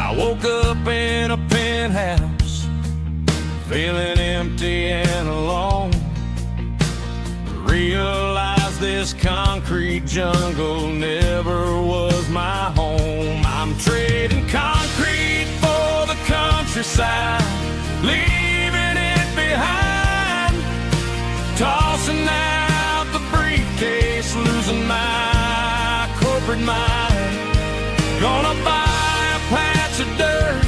I woke up in a penthouse, feeling empty and alone. Realized this concrete jungle never was my home. I'm trading concrete for the countryside, leaving it behind. Tossing out the briefcase, losing my corporate mind. Gonna buy a patch of dirt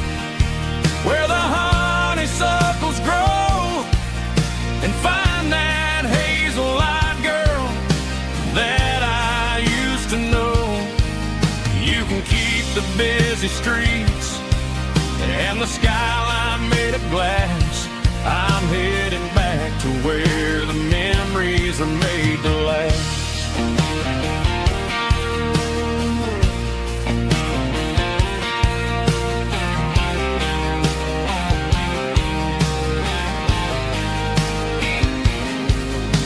where the honeysuckles grow, and find that hazel-eyed girl that I used to know. You can keep the busy streets and the skyline made of glass. I'm heading back to where the memories are made to last.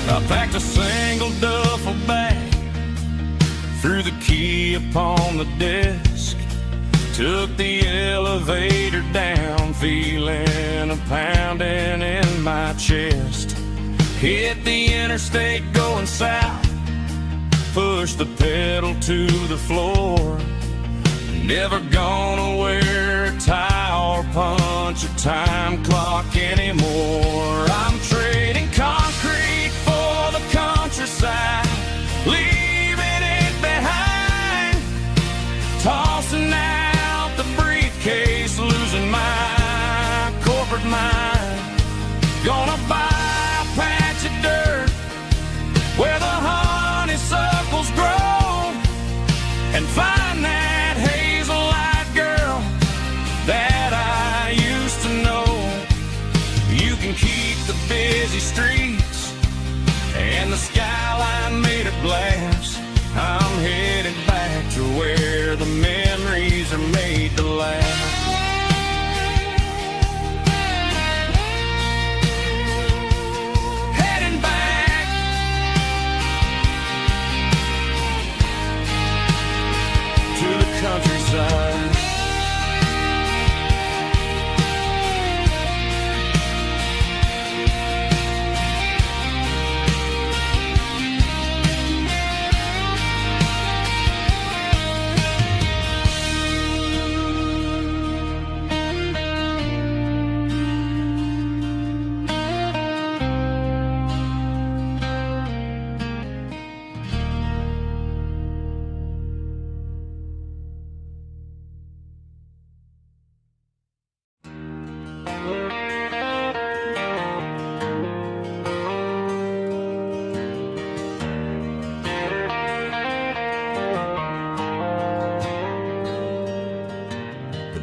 I packed a single duffel bag, threw the key upon the desk, took the elevator down, feeling a pounding in my chest. Hit the interstate going south, pushed the pedal to the floor. Never gonna wear a tie or punch a time clock anymore. I'm trading concrete for the countryside, leaving it behind. Tossing out the briefcase, losing my corporate mind. Gonna buy a patch of dirt where the honeysuckles grow, and find that hazel-eyed girl that I used to know. You can keep the busy streets and the skyline made of glass. I'm headed back to where the memories are made to last. Heading back to the countryside.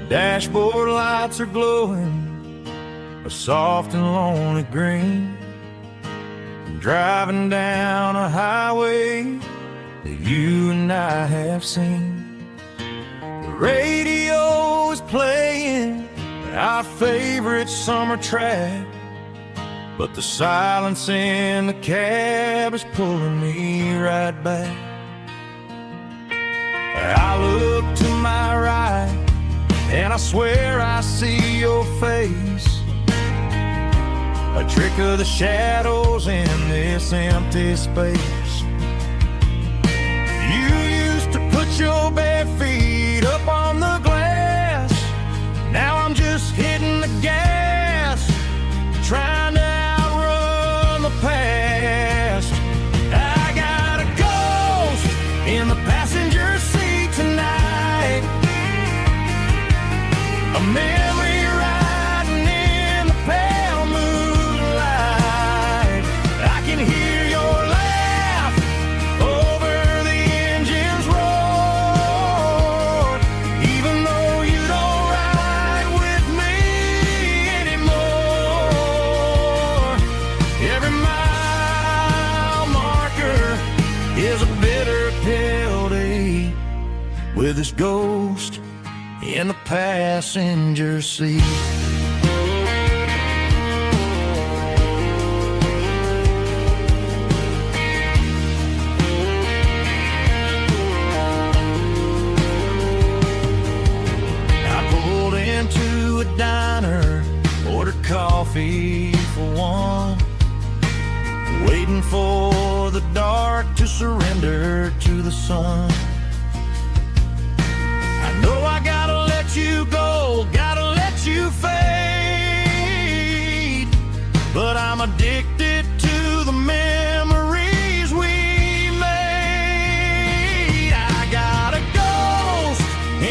Dashboard lights are glowing a soft and lonely green. I'm driving down a highway that you and I have seen. The radio is playing our favorite summer track, but the silence in the cab is pulling me right back. I look to my right and I swear I see your face, a trick of the shadows in this empty space. You used to put your bare feet up on the glass. Now I'm just hitting the gas, trying to outrun the past. I got a ghost in the passenger seat tonight, a memory riding in the pale moonlight. I can hear your laugh over the engine's roar, even though you don't ride with me anymore. Every mile marker is a bitter pill to eat, with this ghost in the passenger seat. I pulled coffee for one, waiting for the dark to surrender to the sun. I know I gotta let you go, gotta let you fade, but I'm addicted to the memories we made. I got a ghost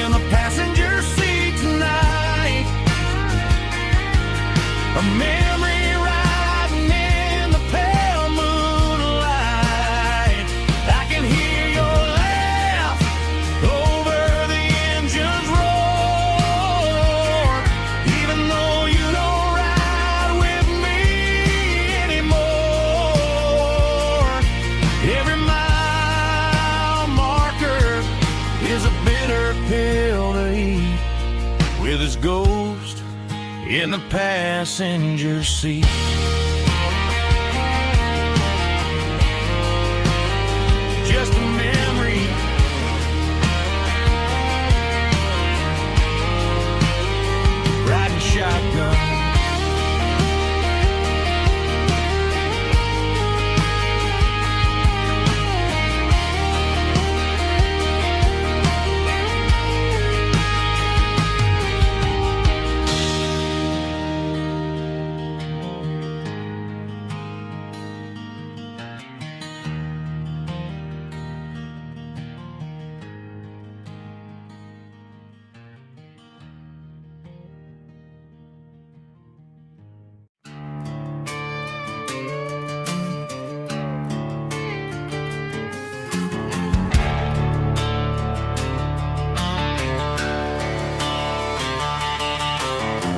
in the passenger seat tonight, a memory riding in the pale moonlight. I can hear your laugh over the engine's roar, even though you don't ride with me anymore. Every mile marker is a bitter pill to eat, with his ghost in the passenger seat. Just a memory, riding shotgun.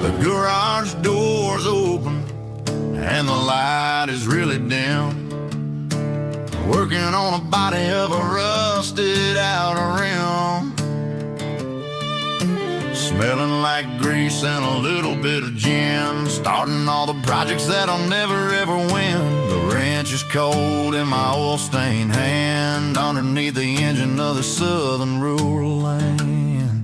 The garage door's open and the light is really dim. Working on a body of a rusted out rim, smelling like grease and a little bit of gin. Starting all the projects that I'll never ever win. The wrench is cold in my oil stained hand, underneath the engine of the southern rural land.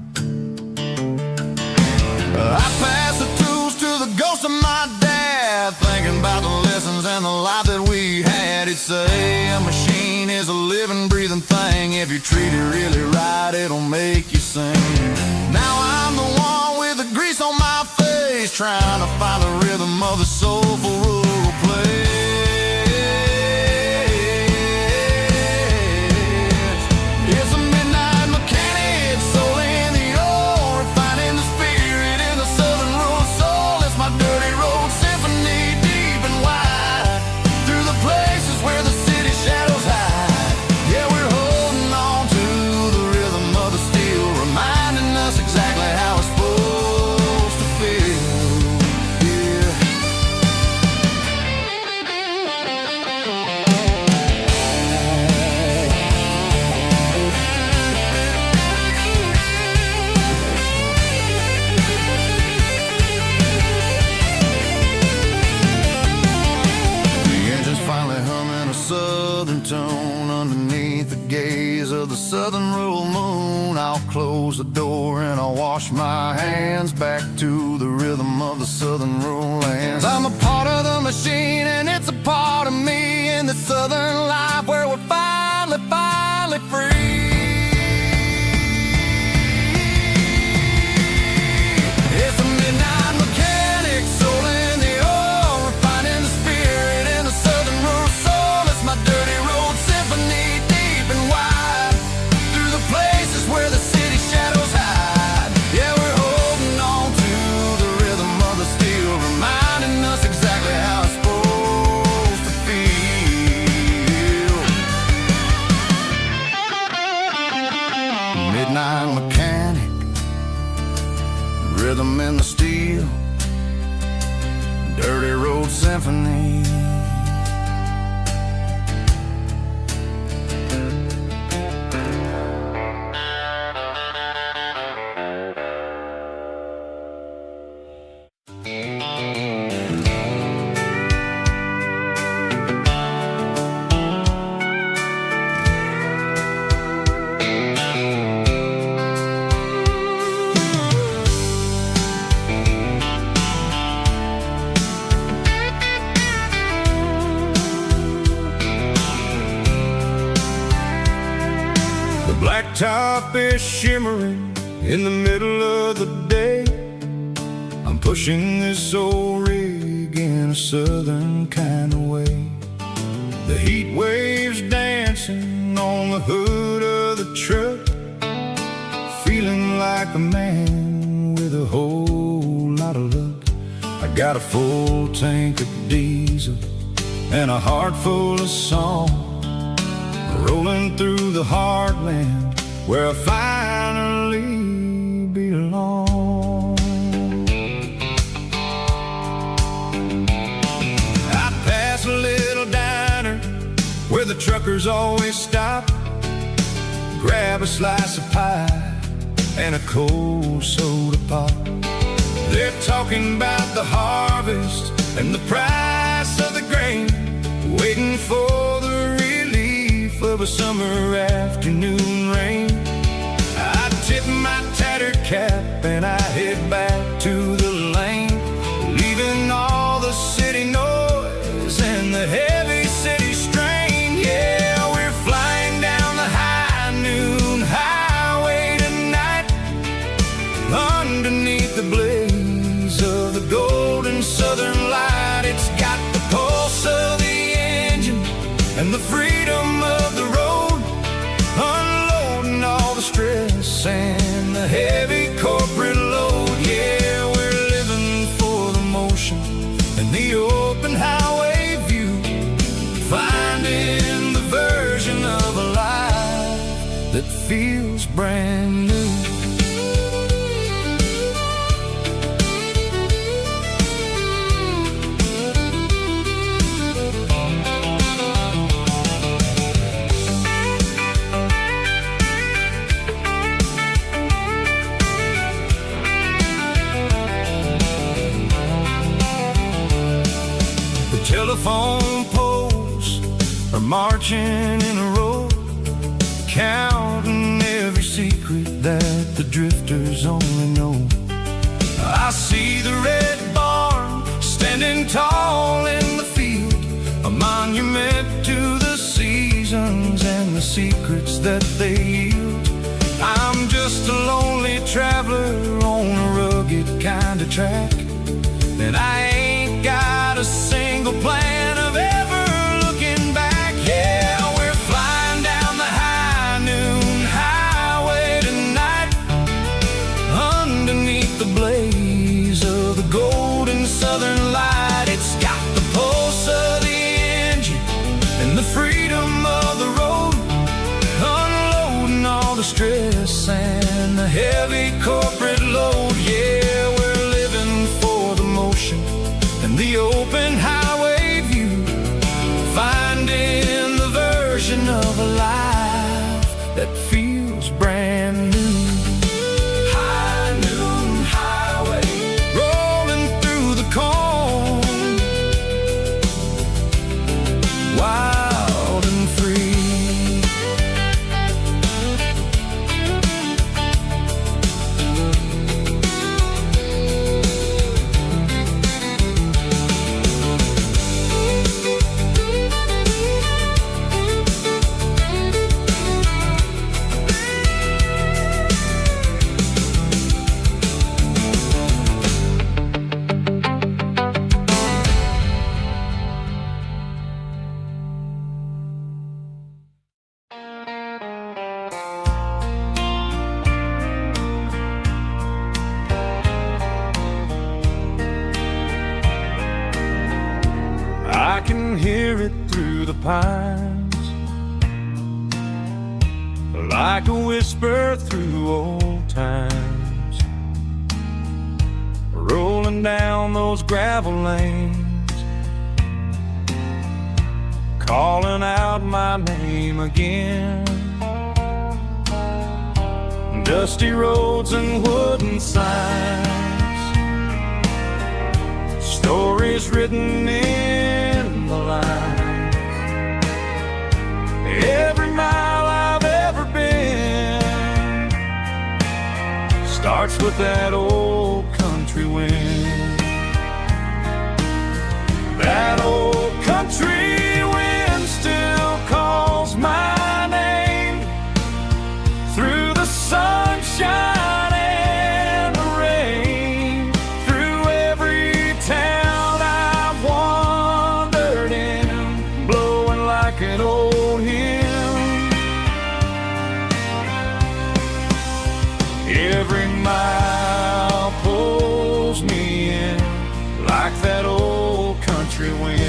I pass the tools to the ghost of my dad, thinking about the lessons and the life that we had. He'd say a machine is a living, breathing thing. If you treat it really right, it'll make you sing. Now I'm the one with the grease on my face, trying to find the rhythm of the soulful rural place. It's a midnight mechanic, soul in the ore, refining the spirit in the southern rural soul. It's my dirty road symphony, deep and wide, through the places where the city shadows hide. Yeah, we're holding on to the rhythm of the steel, reminding us exactly how it's supposed to feel. Yeah. The engine's finally humming a southern tone underneath the gaze of the southern rural moon. I'll close the door and I'll wash my hands back to the rhythm of the southern rural lands. I'm a part of the machine and it's a part of me in the southern life where we're finally free. It's a midnight mechanic, soul in the ore, refining the spirit in the southern rural soul. It's my dirty road symphony, deep and wide, through the places where the city shadows hide. Yeah, we're holding on to the rhythm of the steel, reminding us exactly how it's supposed to feel. Midnight mechanic, rhythm in the steel, dirty road symphony. top is shimmering in the middle of the day. I'm pushing this old rig in a southern kind of way. The heat waves dancing on the hood of the truck, feeling like a man with a whole lot of luck. I got a full tank of diesel and a heart full of song, rolling through the heartland where I finally belong. I pass a little diner where the truckers always stop, grab a slice of pie and a cold soda pop. They're talking about the harvest and the price of the grain, waiting for the relief of a summer afternoon rain. I tip my tattered cap and I head back to the lane, leaving all the city noise and the heavy city strain. Yeah, we're flying down the high noon highway tonight, underneath the blaze of the golden southern light. It's got the pulse of the engine and the freedom of the road, unloading all the stress and the heavy corporate load. Yeah, we're living for the motion and the open highway view, finding the version of a life that feels brand new. Telephone poles are marching in a row, counting every secret that the drifters only know. I see the red barn standing tall in the field, a monument to the seasons and the secrets that they yield. I'm just a lonely traveler on a rugged kind of track, and I ain't got a single plan of ever looking back. Yeah, we're flying down the high noon highway tonight, underneath the blaze of the golden southern light. It's got the pulse of the engine and the freedom of the road, unloading all the stress and the heavy corporate load. Yeah, we're living for the motion and the open highway view, finding the version of a life that feels brand new. High noon highway, rolling through the corn, wild and free. I can hear it through the pines, like a whisper through old times, rolling down those gravel lanes, calling out my name again. Dusty roads and wooden signs, stories written in the lines. Every mile I've ever been starts with that old country wind. That old country wind still calls my name through mile pulls me in like that old country wind.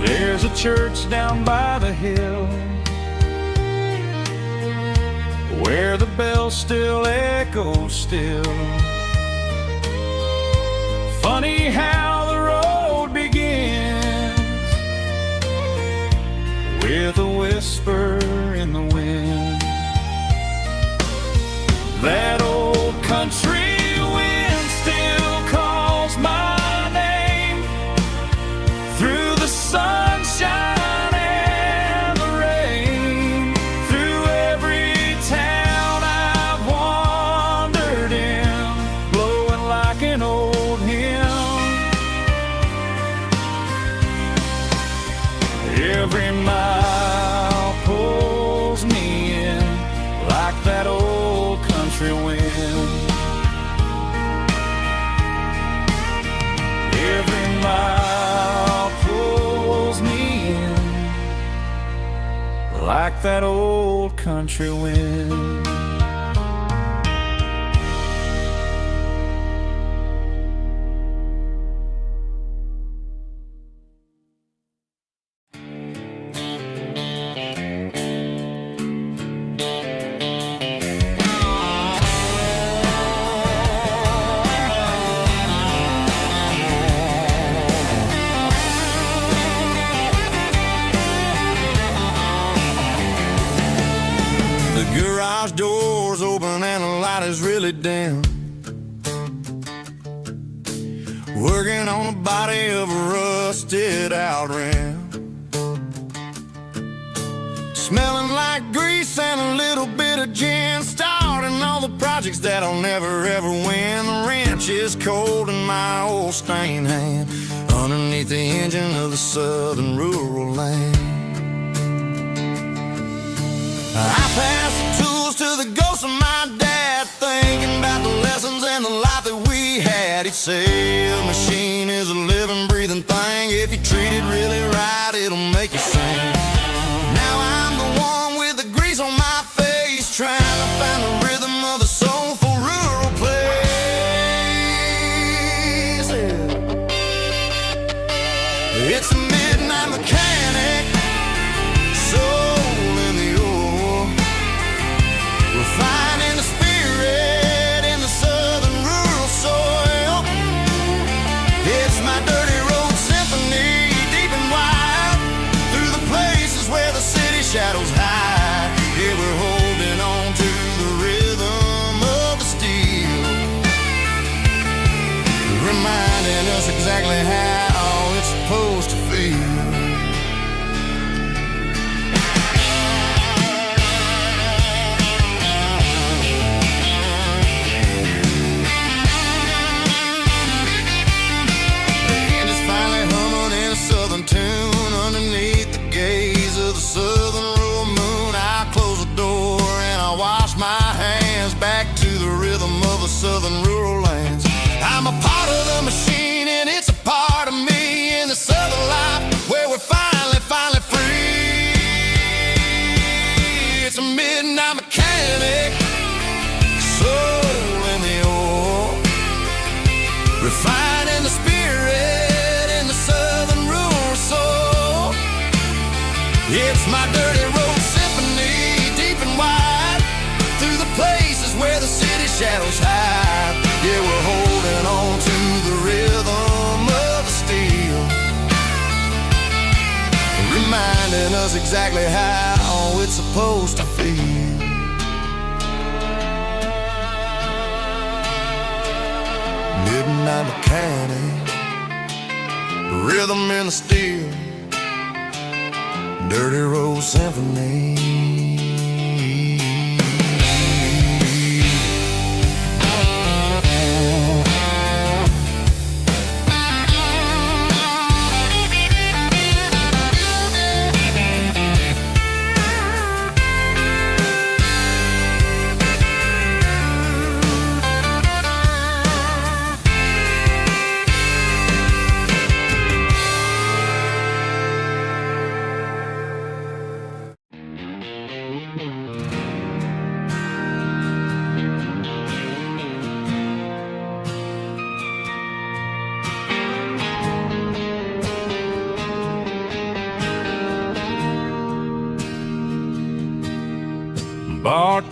There's a church down by the hill where the bell still echoes still. Funny how the road begins with a whisper in the wind. That old country wind still calls my name through the sunshine. Every mile pulls me in like that old country wind. Every mile pulls me in like that old country wind. Garage doors open and the light is really dim. Working on the body of a rusted out rim. Smelling like grease and a little bit of gin. Starting all the projects that I'll never ever win. The wrench is cold in my old stained hand underneath the engine of the southern rural land. I pass the tools to the ghost of my dad, thinking about the lessons and the life that we had. He'd say a machine is a living, breathing thing. If you treat it really right, it'll make you sing. Now I'm the one with the grease on my face, trying to find the rhythm of the soulful rural place. It's a midnight mechanic, finding the spirit in the southern rural soil. It's my dirty road symphony, deep and wide, through the places where the city shadows hide. Yeah, we're holding on to the rhythm of the steel, reminding us exactly how it's supposed to feel. Tune underneath the gaze of the southern rural moon. I close the door and I wash my hands back to the rhythm of the southern rural lands. I'm a part of the machine and it's a part of me in the southern life where we're finally free. It's a midnight mechanic, soul in the ore, refining the spirit in the southern rural soul. It's my dirty road symphony, deep and wide, through the places where the city shadows hide. Yeah, we're holding on to the rhythm of the steel, reminding us exactly how it's supposed to feel. Midnight mechanic, rhythm in the steel, dirty road symphony.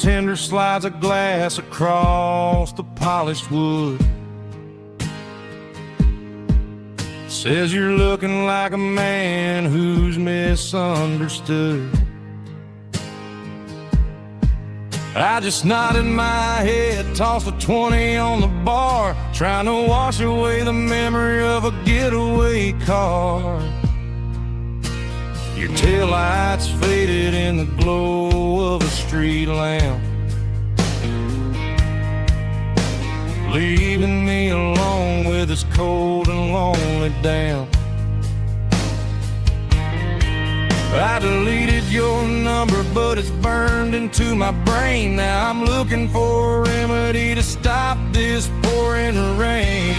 bartender slides a glass across the polished wood. Says you're looking like a man who's misunderstood. I just nodded my head, tossed a 20 on the bar, trying to wash away the memory of a getaway car. Your taillights faded in the glow of a street lamp, leaving me alone with this cold and lonely damp. I deleted your number, but it's burned into my brain. Now I'm looking for a remedy to stop this pouring rain.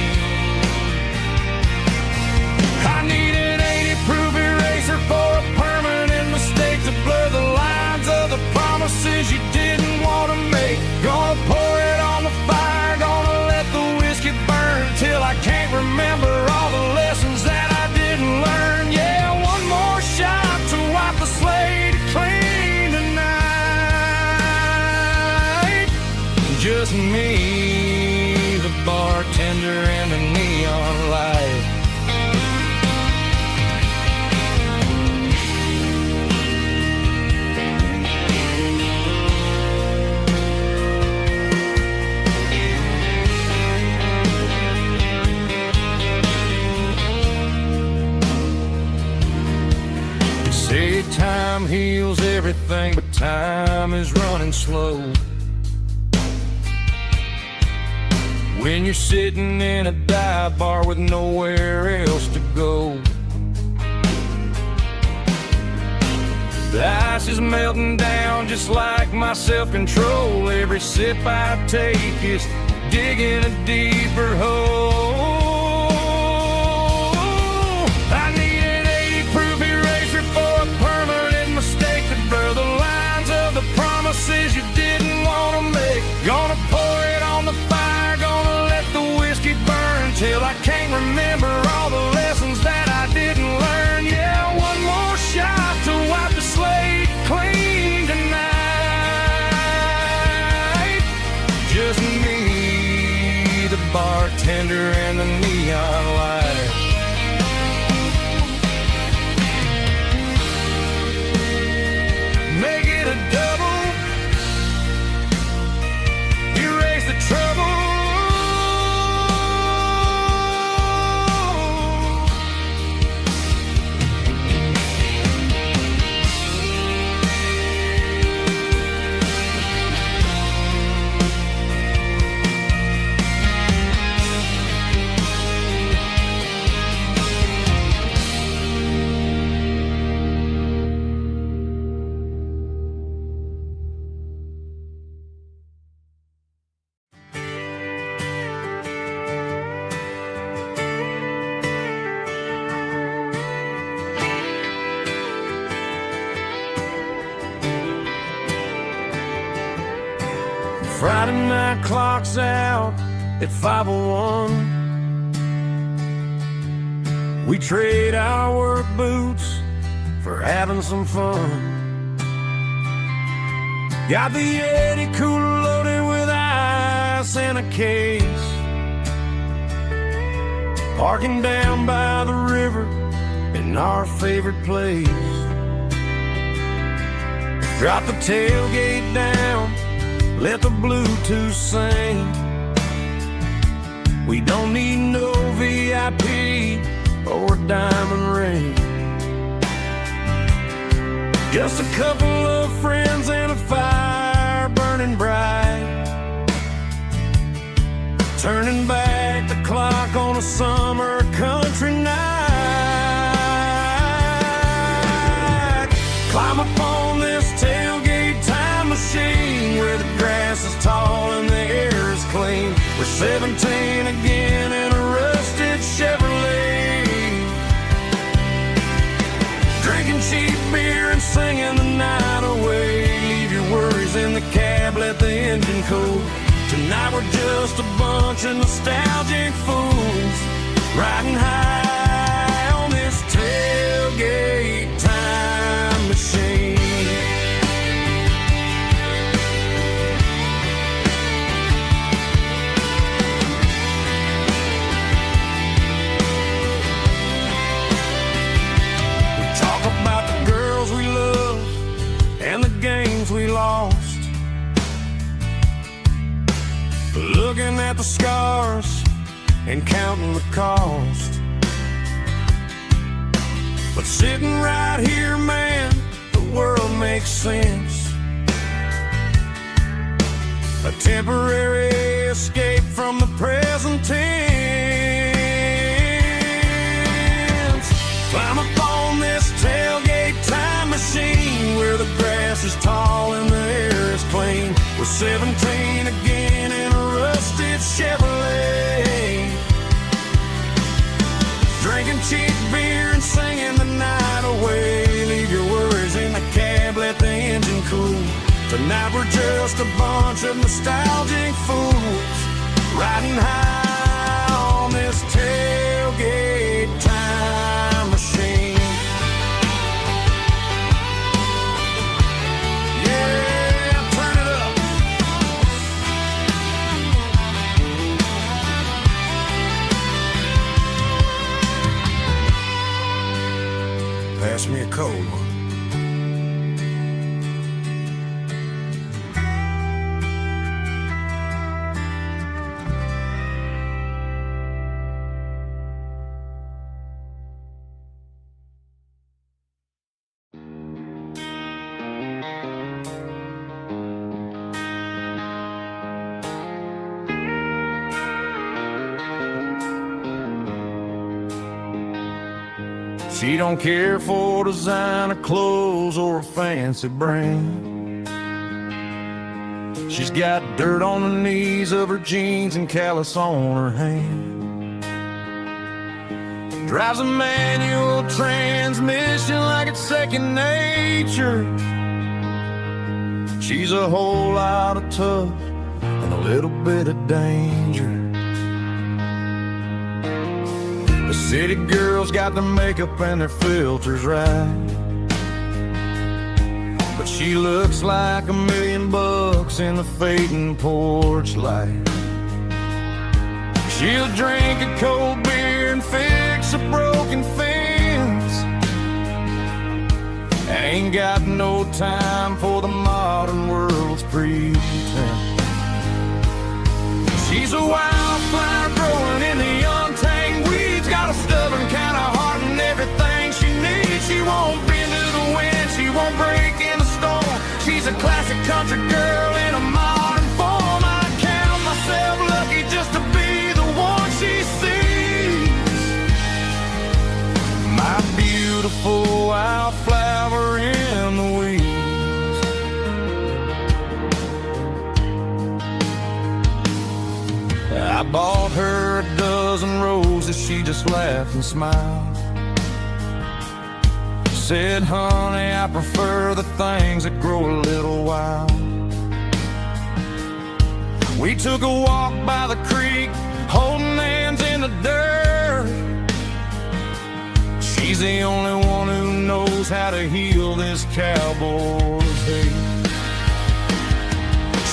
I need an 80 proof eraser for a permanent mistake to blur the lines of the promises you didn't want to make. Gonna pour it on the fire, gonna let the whiskey burn till I can't remember all the lessons that I didn't learn. Yeah, one more shot to wipe the slate clean tonight. Just me, the bartender, and the neon light. Say time heals everything, but time is running slow. When you're sitting in a dive bar with nowhere else to go, the ice is melting down just like my self-control. Every sip I take is digging a deeper hole. I need an 80 proof eraser for a permanent mistake to blur the lines of the promises you didn't want to make. Gonna pour it on the fire, gonna let the whiskey burn till I can't remember all the lessons that I didn't learn. Yeah, one more shot to wipe the slate clean tonight. Just me, the bartender, and the neon light. Make it a double, erase the trouble. Friday night clock's out at 5:01. We trade our work boots for having some fun. Got the Yeti cooler loaded with ice and a case, parking down by the river in our favorite place. Drop the tailgate down, let the Bluetooth sing. We don't need no VIP or a diamond ring. Just a couple of friends and a fire burning bright, turning back the clock on a summer country night. Climb up on this tailgate time machine where the grass is tall and the air is clean. We're 17 again in a rusted Chevrolet, drinking cheap beer and singing the night away. Leave your worries in the cab, let the engine cool. Tonight we're just a bunch of nostalgic fools riding high on this tailgate time machine. looking at the scars and counting the cost. But sitting right here, man, the world makes sense. A temporary escape from the present tense. Climb up on this tailgate time machine where the grass is tall and the air is clean. We're 17 again in a rusted Chevrolet, drinking cheap beer and singing the night away. Leave your worries in the cab, let the engine cool. Tonight we're just a bunch of nostalgic fools riding high on this tailgate time machine. Yeah, turn it up. Pass me a cold one. She don't care for designer clothes or a fancy brand. She's got dirt on the knees of her jeans and callus on her hand. Drives a manual transmission like it's second nature. She's a whole lot of tough and a little bit of danger. The city girls got their makeup and their filters right, but she looks like $1 million in the fading porch light. She'll drink a cold beer and fix a broken fence. Ain't got no time for the modern world's pretense. She's a wildflower growing in the untamed weeds. Got a stubborn kind of heart and everything she needs. She won't bend to the wind, she won't break in the storm. She's a classic country girl in a modern form. I count myself lucky just to be the one she sees. My beautiful wildflower in the weeds. I bought her a dozen roses, she just laughed and smiled. Said, honey, I prefer the things that grow a little wild. We took a walk by the creek, holding hands in the dirt. She's the only one who knows how to heal this cowboy's hate.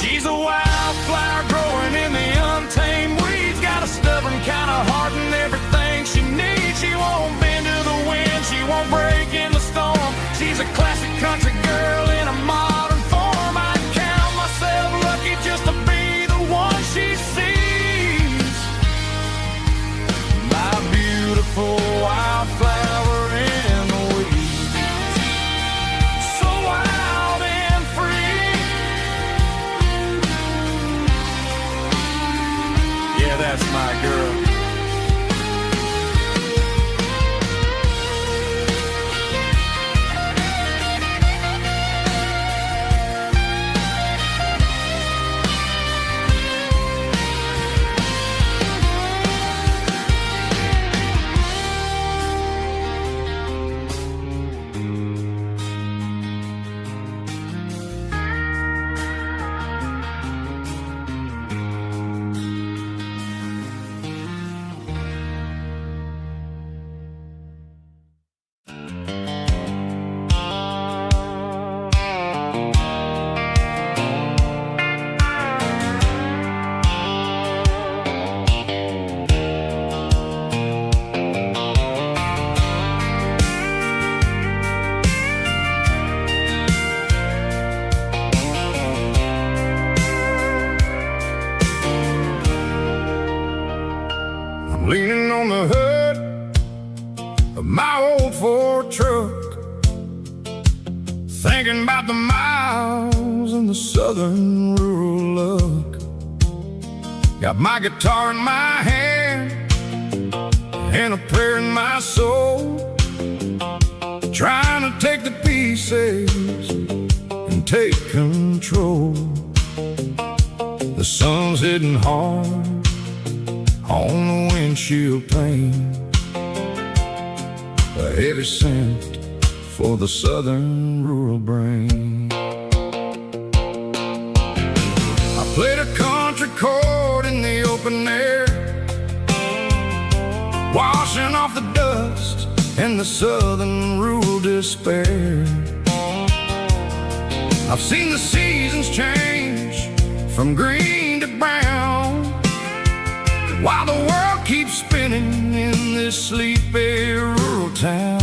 She's a wildflower growing in the untamed weeds. Got a stubborn kind of heart and everything she needs. She won't bend to the wind, she won't break in the storm. She's a classic country girl in a modern form. I count myself lucky just to be the one she sees. My beautiful wildflower in the weeds. So wild. I'm leaning on the hood of my old Ford truck, thinking about the miles and the southern rural look. Got my guitar in my hand and a prayer in my soul, trying to take the pieces and take control. The sun's hitting hard on the windshield pane, a heavy scent for the southern rural brain. I played a country chord in the open air, washing off the dust and the southern rural despair. I've seen the seasons change from green to brown, while the world keeps spinning in this sleepy rural town.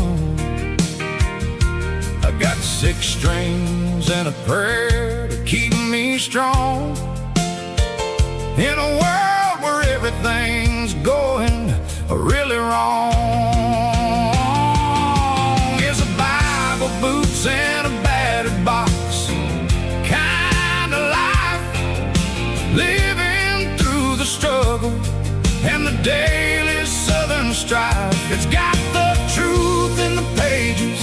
I got 6 strings and a prayer to keep me strong, in a world where everything's going really wrong. It's a Bible, boots, and a battered box kind of life, living through the struggle and the daily southern strife. It's got the truth in the pages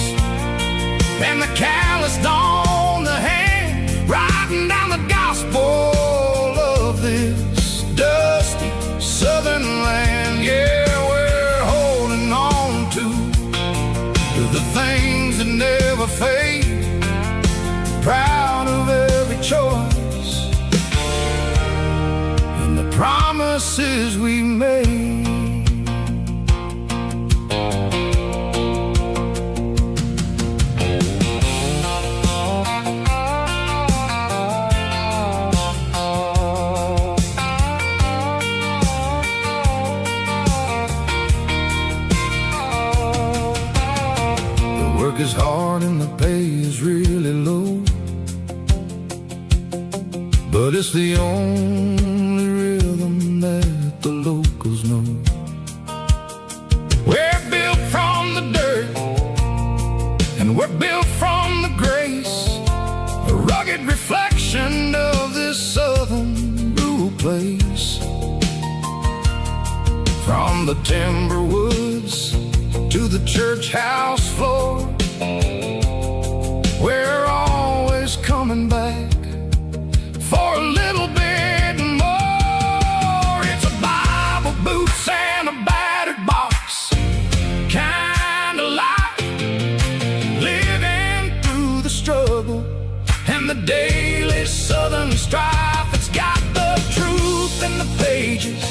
and the calloused on the hand, writing down the gospel of this dusty southern land. Yeah, we're holding on to the things that never fade, proud of every choice and the promises we made. Work is hard and the pay is really low, but it's the only rhythm that the locals know. We're built from the dirt and we're built from the grace, a rugged reflection of this southern rural place. From the timber woods to the church house floor, we're always coming back for a little bit more. It's a Bible, boots, and a battered box kind of life, living through the struggle and the daily southern strife. It's got the truth in the pages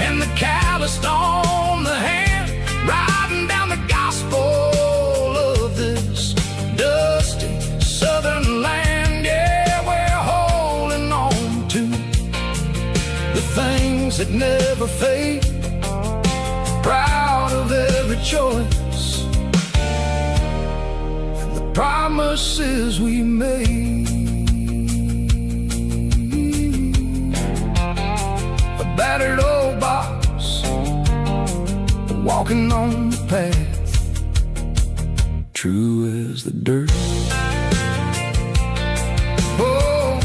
and the calloused on the hand, writing down the gospel of this dusty southern land. Yeah, we're holding on to the things that never fade, proud of every choice and the promises we made. A battered old box, walking on the path, true as the dirt. Oh,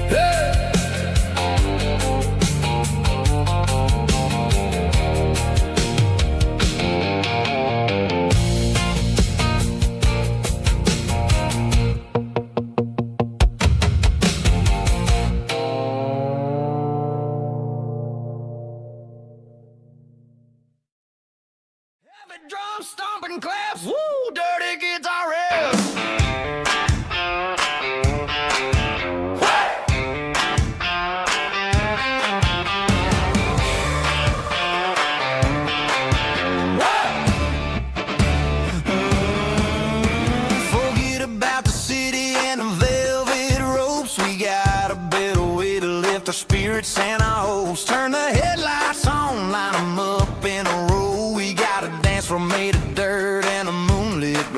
hey. Heavy drum stomping claps, woo, dirty guitar riffs. Forget about the city and the velvet ropes. We got a better way to lift our spirits and our hopes. Turn the headlights on, line them up in a row. We got a dance floor made of dirt and a moonlit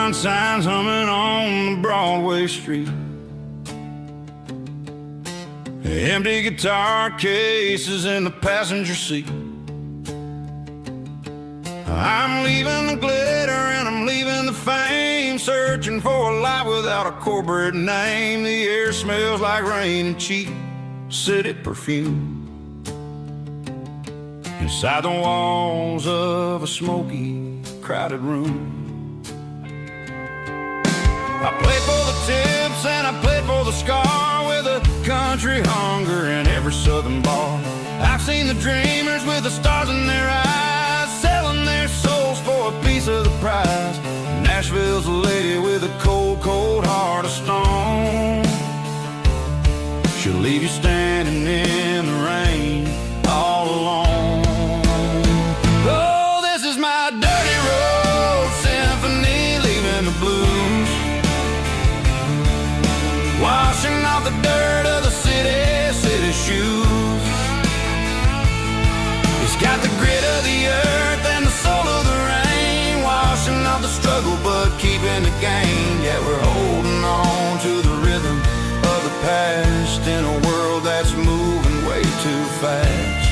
neon signs humming on the Broadway street. Empty guitar cases in the passenger seat. I'm leaving the glitter and I'm leaving the fame, searching for a life without a corporate name. The air smells like rain and cheap city perfume. Inside the walls of a smoky, crowded room. I played for the tips and I played for the scar, with a country hunger in every southern bar. I've seen the dreamers with the stars in their eyes, selling their souls for a piece of the prize. Nashville's a lady with a cold, cold heart of stone. She'll leave you standing in the rain all alone. Oh, this is my dirty road symphony, leaving the blues, washing off the dirt of the city shoes. It's got the grit of the earth and the soul of the rain, washing off the struggle but keeping the gain. Yeah, we're holding on to the rhythm of the past in a world that's moving way too fast.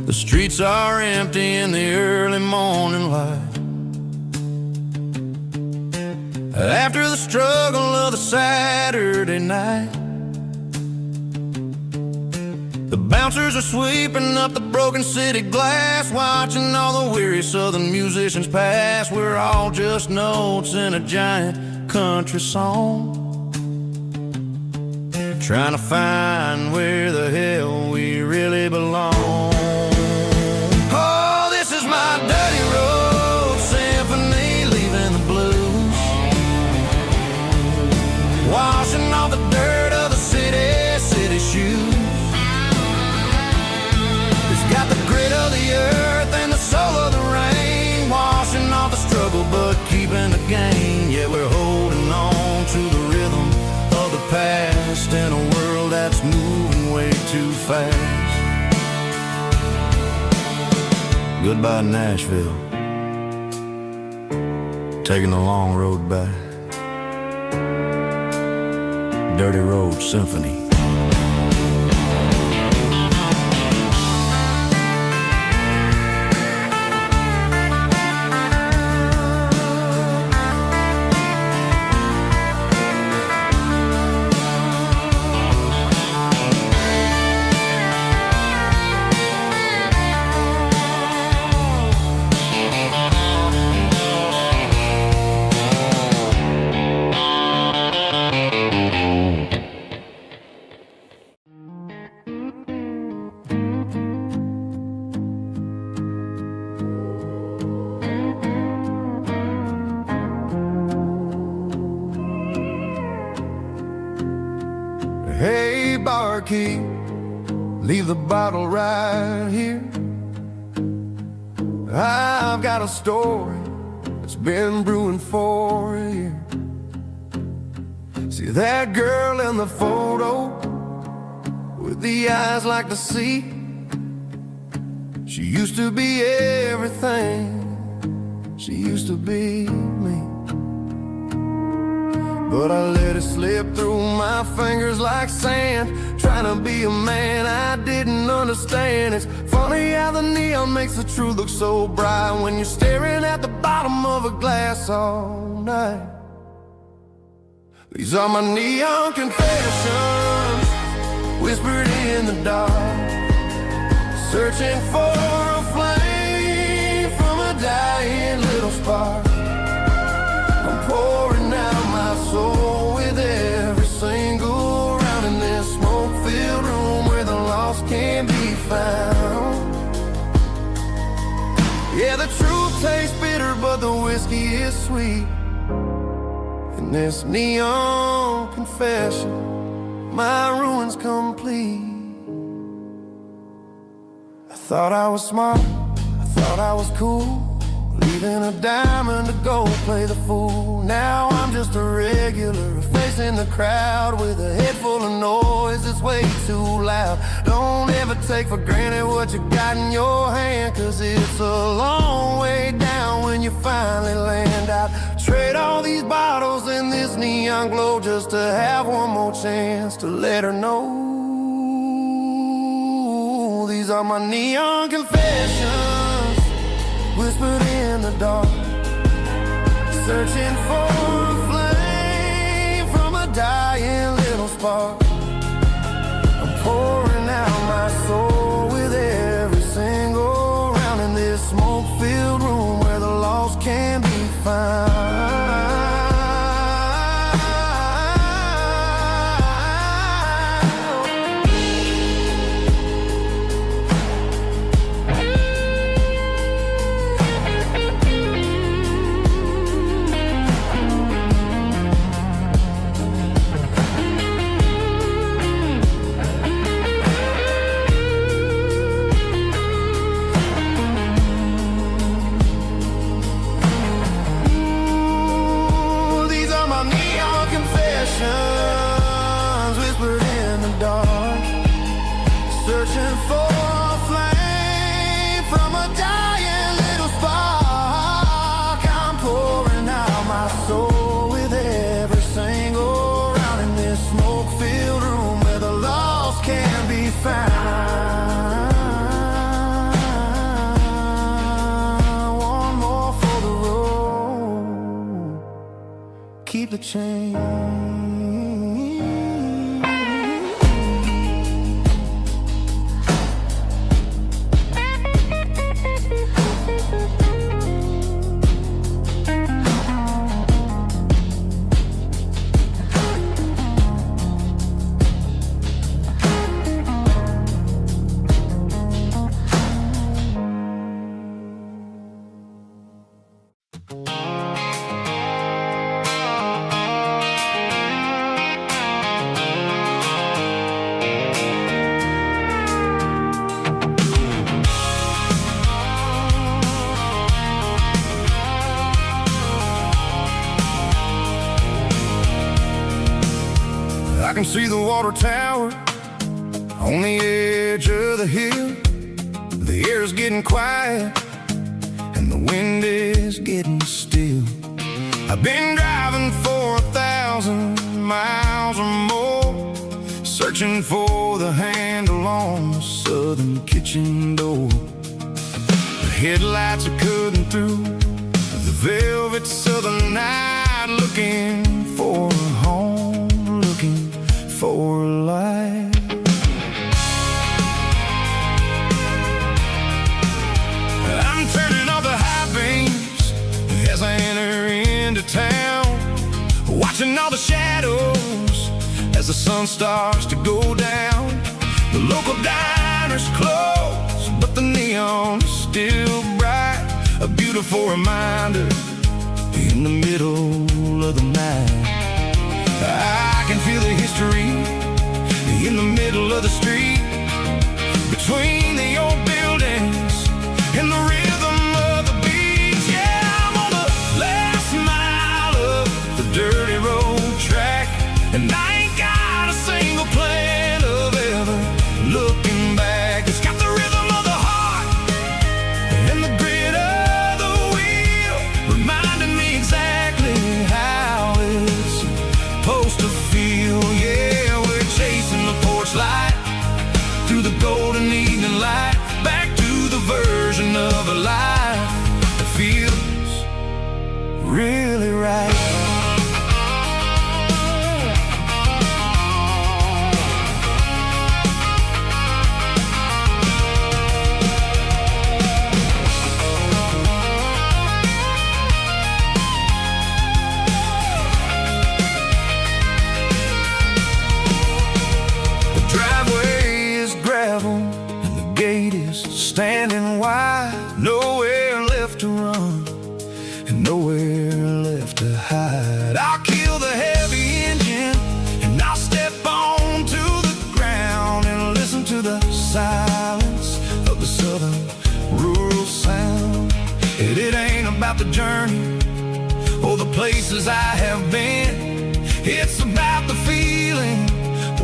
The streets are empty in the early morning light, after the struggle of the Saturday night. The bouncers are sweeping up the broken city glass, watching all the weary southern musicians pass. We're all just notes in a giant country song, trying to find where the hell we really belong. My dirty road symphony, leaving the blues, washing off the dirt of the city shoes. It's got the grit of the earth and the soul of the rain, washing off the struggle but keeping the gain. Yeah, we're holding on to the rhythm of the past in a world that's moving way too fast. Goodbye, Nashville, taking the long road back. Dirty Road Symphony. Hey, barkeep, leave the bottle right here. I've got a story that's been brewing for a year. See that girl in the photo with the eyes like the sea? She used to be everything, she used to be me. But I let it slip through my fingers like sand, trying to be a man I didn't understand. It's funny how the neon makes the truth look so bright when you're staring at the bottom of a glass all night. These are my neon confessions, whispered in the dark, searching for a flame from a dying little spark. I'm pouring out my soul with every single round in this smoke-filled room where the lost can be found. Yeah, the tastes bitter, but the whiskey is sweet. In this neon confession, my ruin's complete. I thought I was smart, I thought I was cool, leaving a diamond to go play the fool. Now I'm just a regular, facing the crowd with a head full of noise that's way too loud. Don't ever take for granted what you got in your hand, cause it's a long way down when you finally land out. Trade all these bottles and this neon glow just to have one more chance to let her know. These are my neon confessions, whispered in the dark, searching for a flame from a dying little spark. I'm pouring out my soul with every single round in this smoke-filled room where the lost can be found. Whispered in the dark, searching for a flame from a dying little spark. I'm pouring out my soul with every single round in this smoke-filled room where the lost can be found. One more for the road, keep the change. I can see the water tower on the edge of the hill. The air is getting quiet and the wind is getting still. I've been driving for 1,000 miles or more, searching for the handle on the southern kitchen door. The headlights are cutting through the velvet southern night, looking for a home, looking for a life. I'm turning off the high beams as I enter into town, watching all the shadows as the sun starts to go down. The local diner's closed, but the neon is still bright, a beautiful reminder in the middle of the night. I can feel the history in the middle of the street, between the old buildings and the rhythm of the beat. Yeah, I'm on the last mile of the dirty road track, and I ain't got a single plan of ever looking back. It's got the rhythm of the heart and the grit of the wheel, reminding me exactly how it's supposed to feel. Yeah, we're chasing the porch light through the golden evening light, back to the version of a life that feels really right. Standing wide, nowhere left to run. places I have been. It's about the feeling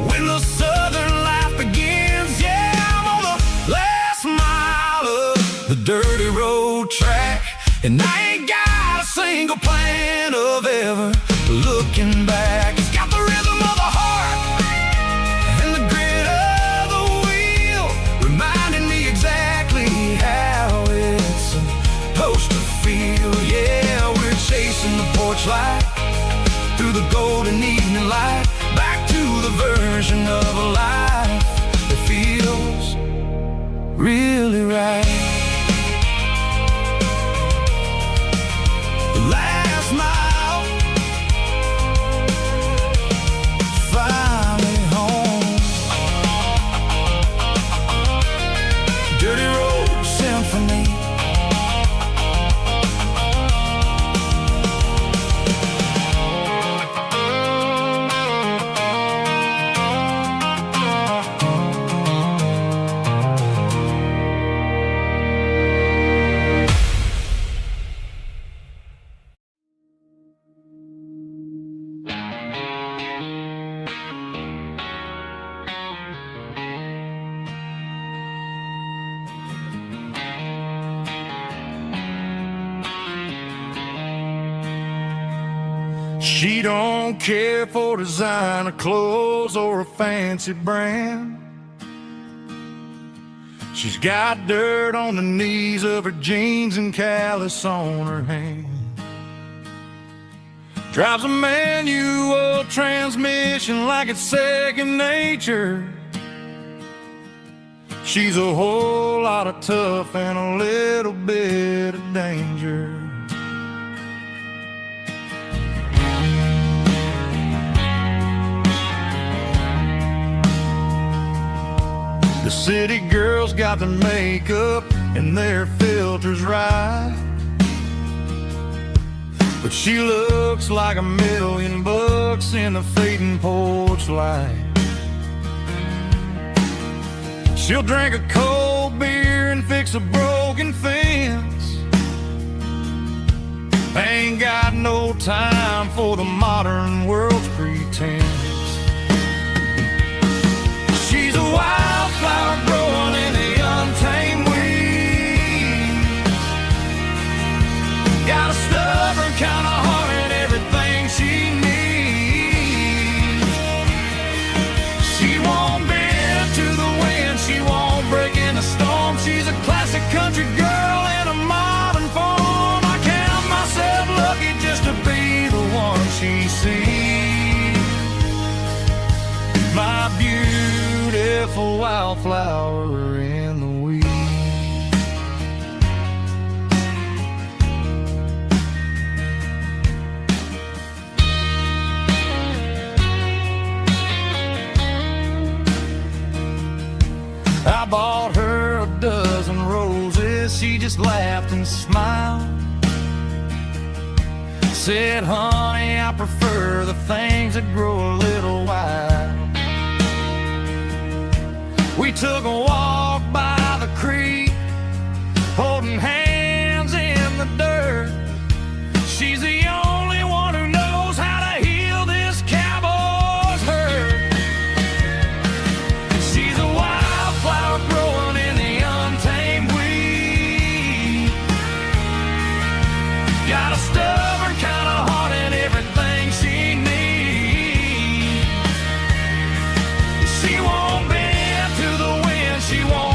when the southern life begins. Yeah, I'm on the last mile of the dirty road track, and I ain't got a single plan of ever looking back. It's got the rhythm of the heart and the grit of the wheel, reminding me exactly how it's supposed to feel. Yeah, we're chasing the porch light through the golden evening light, back to the version of a life that feels really right. The last mile, finally home. Dirty Road Symphony. She don't care for designer clothes or a fancy brand. She's got dirt on the knees of her jeans and callus on her hand. Drives a manual transmission like it's second nature. She's a whole lot of tough and a little bit of danger. The city girls got their makeup and their filters right, but she looks like $1,000,000 in the fading porch light. She'll drink a cold beer and fix a broken fence. Ain't got no time for the modern world's pretense. She's a wildflower growing in the untamed weeds. Got a stubborn kind of heart and everything she needs. She won't bend to the wind, she won't break in the storm. She's a classic country girl in a modern form. I count myself lucky just to be the one she sees. My beautiful wildflower in the weeds. I bought her a dozen roses, she just laughed and smiled. Said, honey, I prefer the things that grow a little wild. We took a walk by the creek, holding hands in the dirt. She's the only one who knows how to heal this cowboy's hurt. She's a wildflower growing in the untamed weed. Got a stubborn kind of heart and everything she needs. She won't bend to the wind, she won't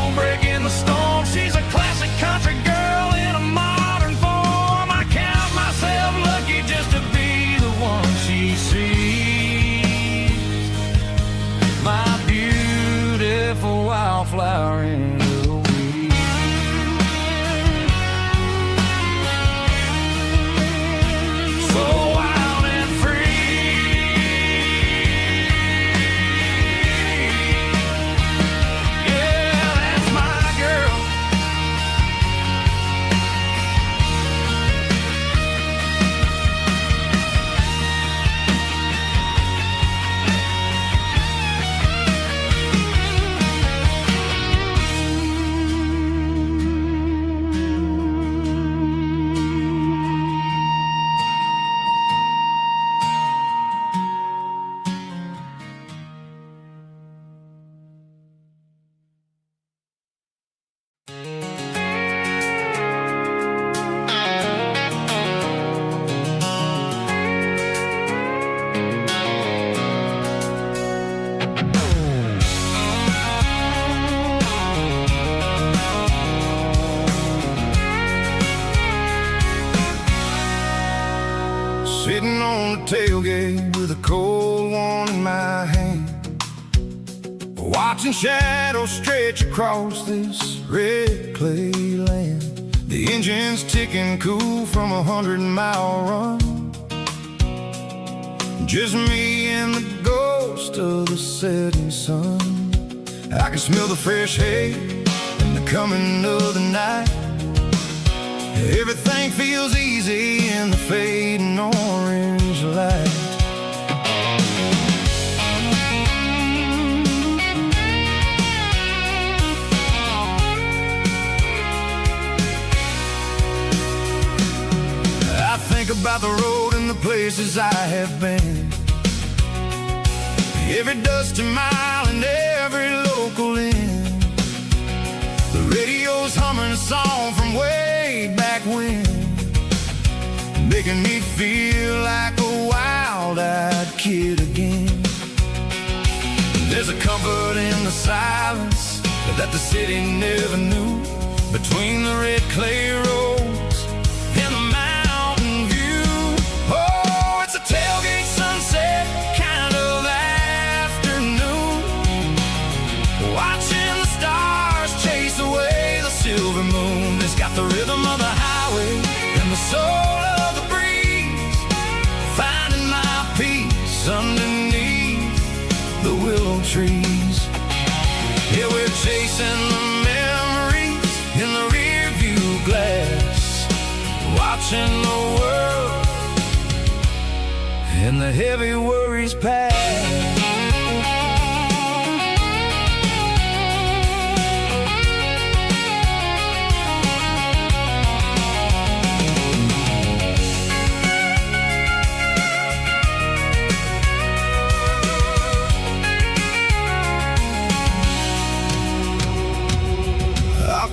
Sitting on the tailgate with a cold one in my hand, watching shadows stretch across this red clay land. The engine's ticking cool from a 100-mile run. Just me and the ghost of the setting sun. I can smell the fresh hay and the coming of the night. Everything feels easy in the fading orange light. I think about the road and the places I have been, every dusty mile and every local inn. The radio's humming a song from way back when, making me feel like a wild-eyed kid again. There's a comfort in the silence that the city never knew, between the red clay roads and the mountain view. Oh, it's a tailgate sunset kind of afternoon, watching the stars chase away the silver moon. It's got the rhythm of the highway and the soul of the breeze, finding my peace underneath the willow trees. Yeah, we're chasing the memories in the rear view glass, watching the world and the heavy worries pass.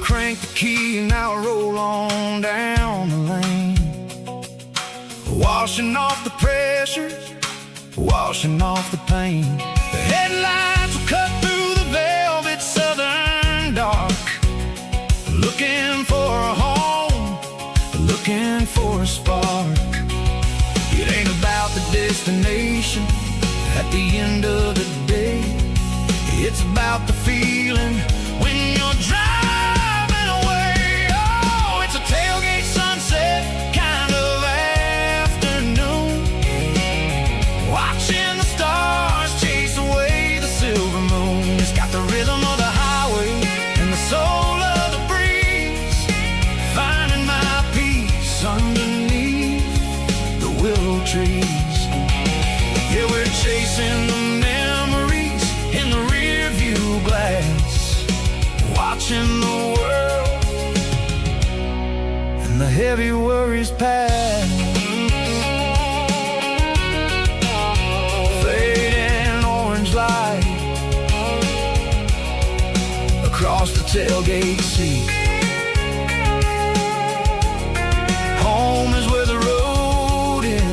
Crank the key and I'll roll on down the lane, washing off the pressure, washing off the pain. The headlights will cut through the velvet southern dark, looking for a home, looking for a spark. It ain't about the destination at the end of the day, it's about the feeling when you're driving. Tailgate sunset kind of afternoon, watching the stars chase away the silver moon. It's got the rhythm of the highway and the soul of the breeze, finding my peace underneath the willow trees. Yeah, we're chasing the memories in the rear view glass, watching the world and the heavy worries pass. Fading orange light across the tailgate seat. Home is where the road ends.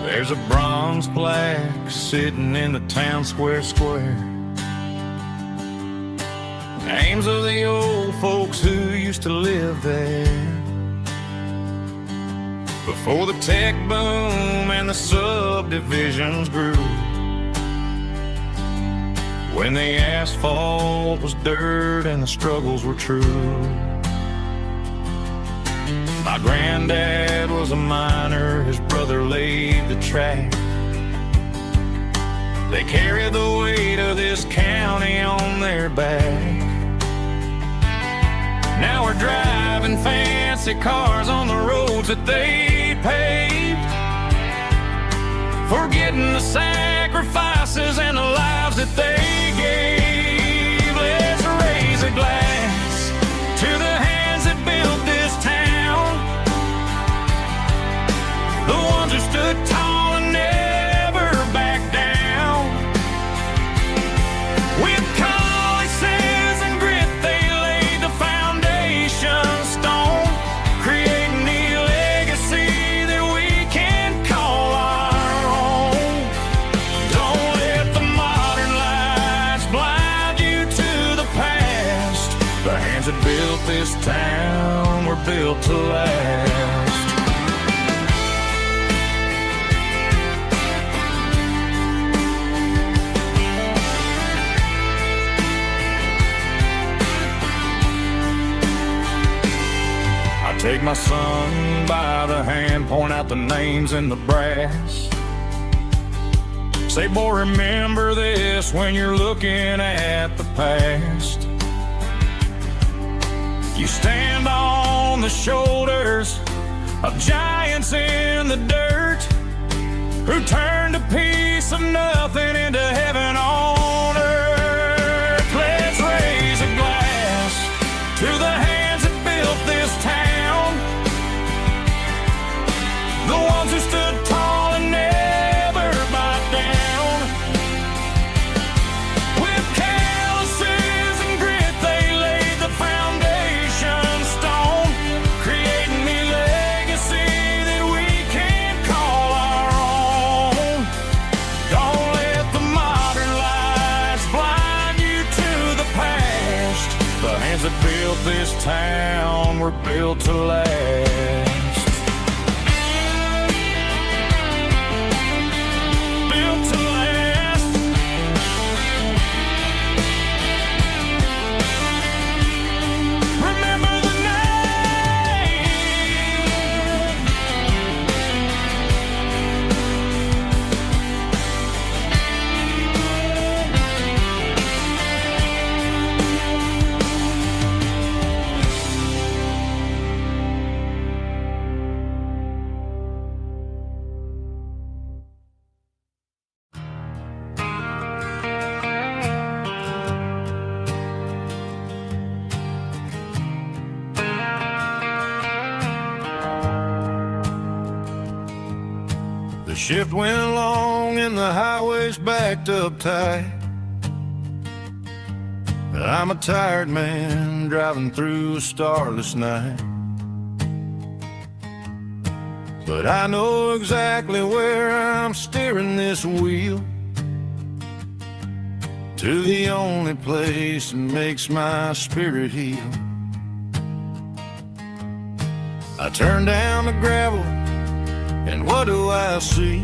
There's a bronze plaque sitting in the town square. Names of the old folks who used to live there before the tech boom and the subdivisions grew, when the asphalt was dirt and the struggles were true. My granddad was a miner, his brother laid the track. They carried the weight of this county on their back. Now we're driving fancy cars on the roads that they paved, forgetting the sacrifices and the lives that they gave. Let's raise a glass to the hands that built this town, the ones who stood tall and never backed down. With calluses and grit, they laid the foundation stone, creating the legacy that we can call our own. Don't let the modern lights blind you to the past. The hands that built this town were built to last. Take my son by the hand, point out the names in the brass. Say, boy, remember this when you're looking at the past. You stand on the shoulders of giants in the dirt, who turned a piece of nothing into heaven on earth. Let's raise a glass to the hands that built this town, the ones who stood tall and never backed down. With calluses and grit, they laid the foundation stone, creating the legacy that we can call our own. Don't let the modern lights blind you to the past. The hands that built this town were built to last. The shift went along and the highways backed up tight. I'm a tired man driving through a starless night, but I know exactly where I'm steering this wheel, to the only place that makes my spirit heal. I turn down the gravel, and what do I see?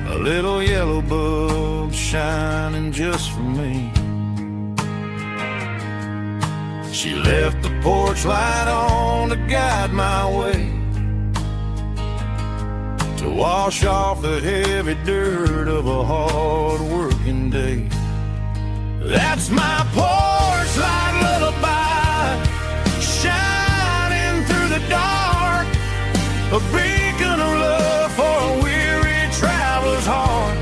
A little yellow bulb shining just for me. She left the porch light on to guide my way, to wash off the heavy dirt of a hard-working day. That's my porch light lullaby, shining through the dark, a beacon of love for a weary traveler's heart.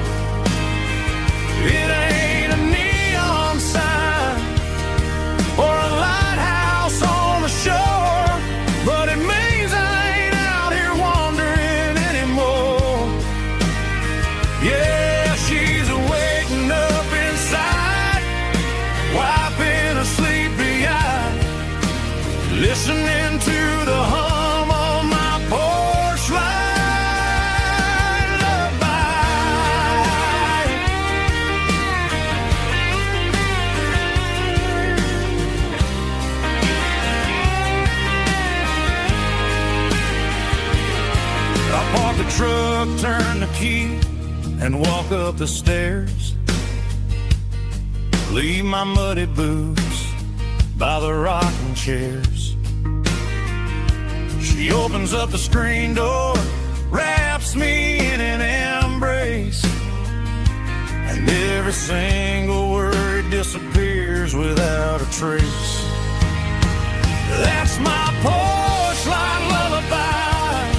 It ain't a neon sign or a lighthouse on the shore, but it means I ain't out here wandering anymore. Yeah, she's waking up inside, wiping a sleepy eye, listening to the hum of my porch light lullaby. I park the truck, turn the key, and walk up the stairs. Leave my muddy boots by the rocking chairs. She opens up the screen door, wraps me in an embrace, and every single word disappears without a trace. That's my porch light lullaby,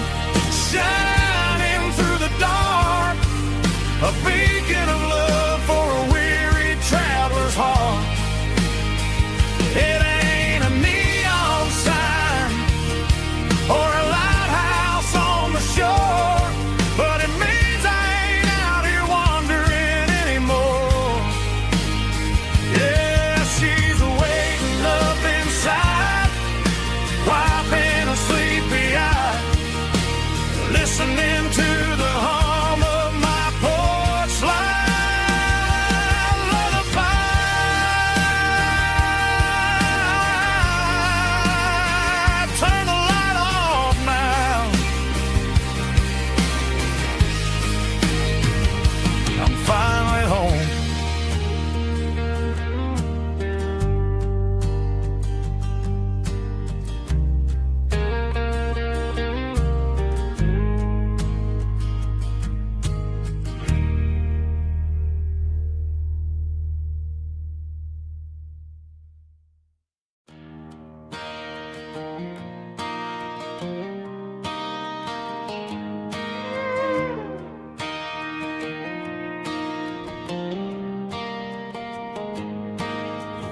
shining through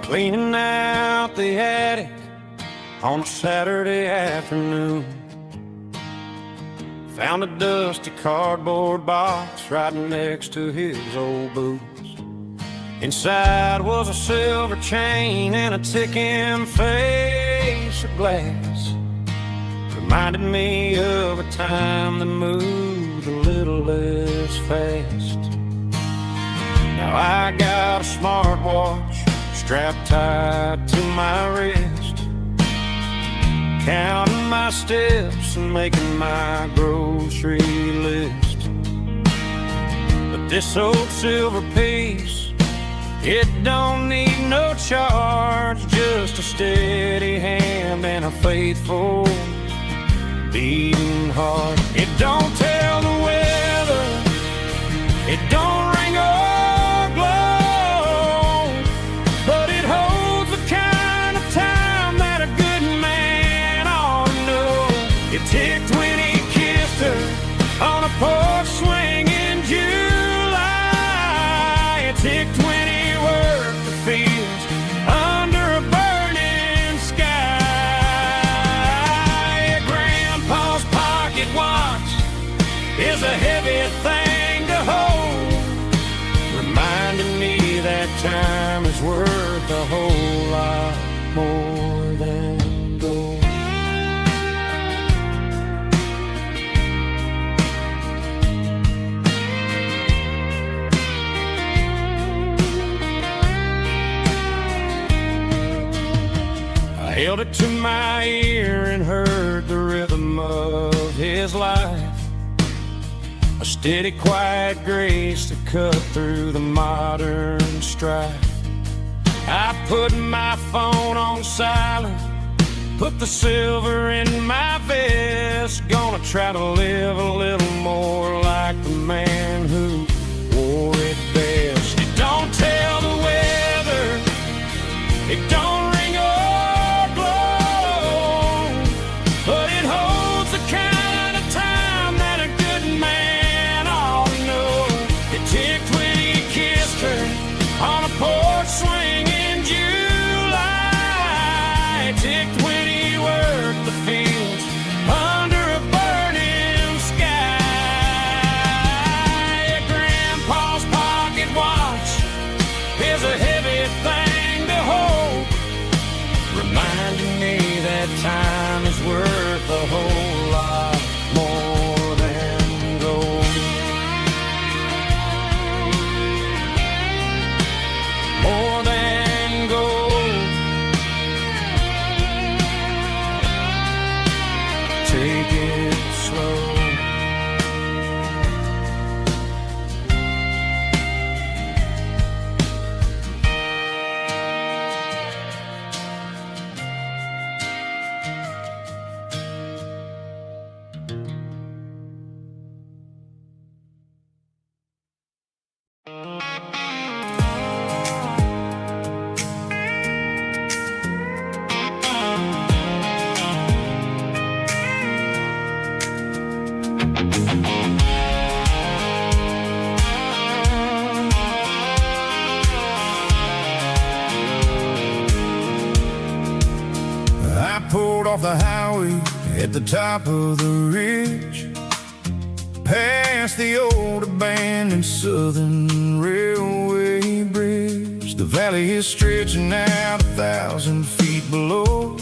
cleaning out the attic on a Saturday afternoon. Found a dusty cardboard box right next to his old boots. Inside was a silver chain and a ticking face of glass. Reminded me of a time that moved a little less fast. Now I got a smartwatch strapped tight to my wrist, counting my steps and making my grocery list. But this old silver piece, it don't need no charge, just a steady hand and a faithful beating heart. It don't tell the weather, it don't ring or glow, but it holds the kind of time that a good man ought to know. It ticked when he kissed her on a porch swing in July. It ticked when he worked the fields under a burning sky. Grandpa's pocket watch is a heavy thing to hold, reminding me that time is worth a whole lot more than gold. I held it to my ear and heard the rhythm of his life, a steady, quiet grace to cut through the modern strife. I put my phone on silent, put the silver in my vest. Gonna try to live a little more like the man who wore it best. It don't tell the weather, it don't ring or glow, but it holds the kind of time that a good man ought to know. It ticked when he kissed her on a porch swing in July. It ticked when he worked the fields under a burning sky. Grandpa's pocket watch is a heavy thing to hold, reminding me that time is worth a whole lot more than gold. More than gold. Take it slow. I pulled off the highway at the top of the ridge, past the old abandoned Southern Railway bridge. The valley is stretching out 1,000 feet below,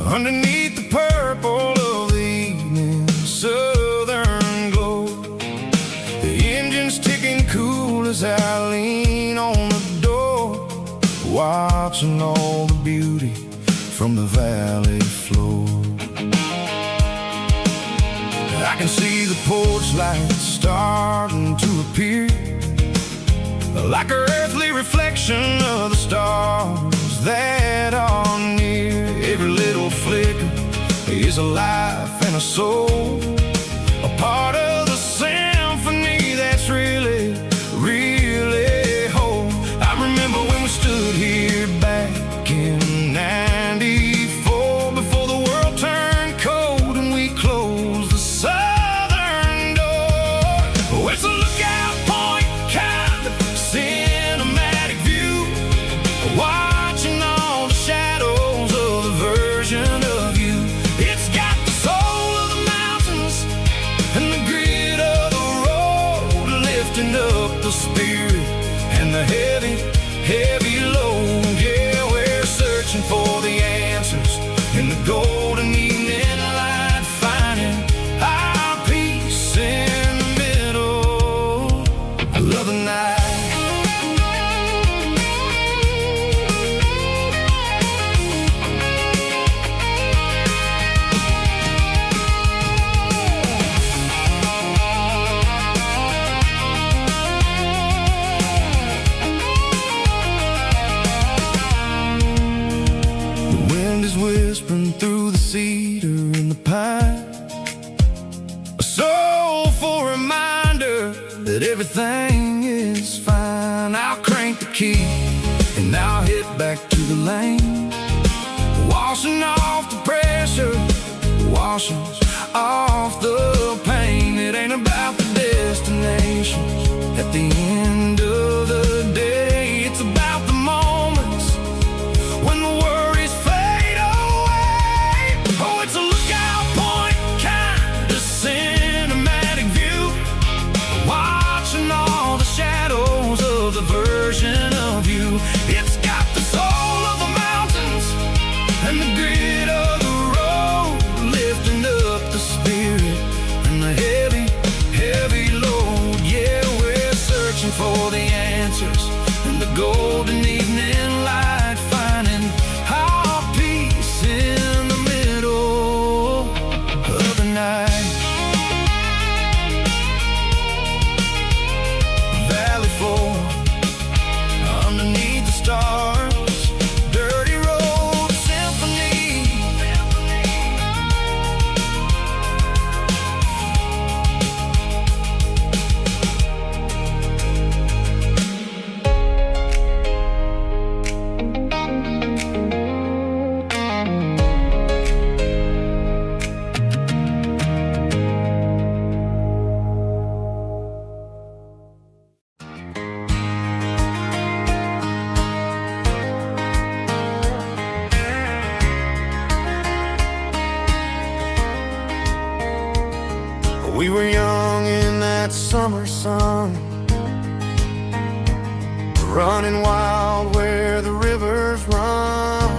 underneath the purple of the evening southern glow. The engine's ticking cool as I lean on the door, watching all the beauty from the valley floor. I can see the porch lights starting to appear, like an earthly reflection of the stars that are near. Every little flicker is a life and a soul, a part of the symphony that's really, really whole. I remember when we stood here back in '94, before the world turned cold and we closed the southern door. Oh, it's a lookout point, kind of cinematic view. Why the spirit and the heavy, heavy load. Yeah, we're searching for the answers in the golden evening light, finding our peace in the middle of the night. Whispering through the cedar and the pine, a soulful reminder that everything is fine. I'll crank the key and I'll hit back to the lane, washing off the pressure, washing off the pain. It ain't about the destinations at the end of the day. It's about the moments when the worries fade away. Oh, it's a lookout point, kind of cinematic view, watching all the shadows of the version of you. It's got the soul of the mountains and the grit of the road, lifting up the spirit and the heavy, heavy load. Yeah, we're searching for the answers in the golden evening light, finding our peace in the middle of the night. Valley floor underneath the stars, dirty road symphony. We were young in that summer sun, running wild where the rivers run,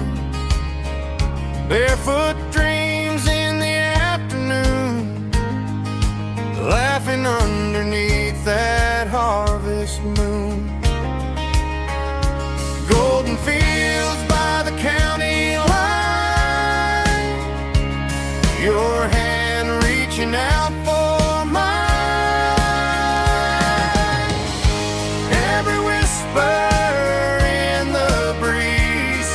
barefoot dreams in the afternoon, laughing underneath that harvest moon. Golden fields by the county line, your hand reaching out for mine. Every whisper in the breeze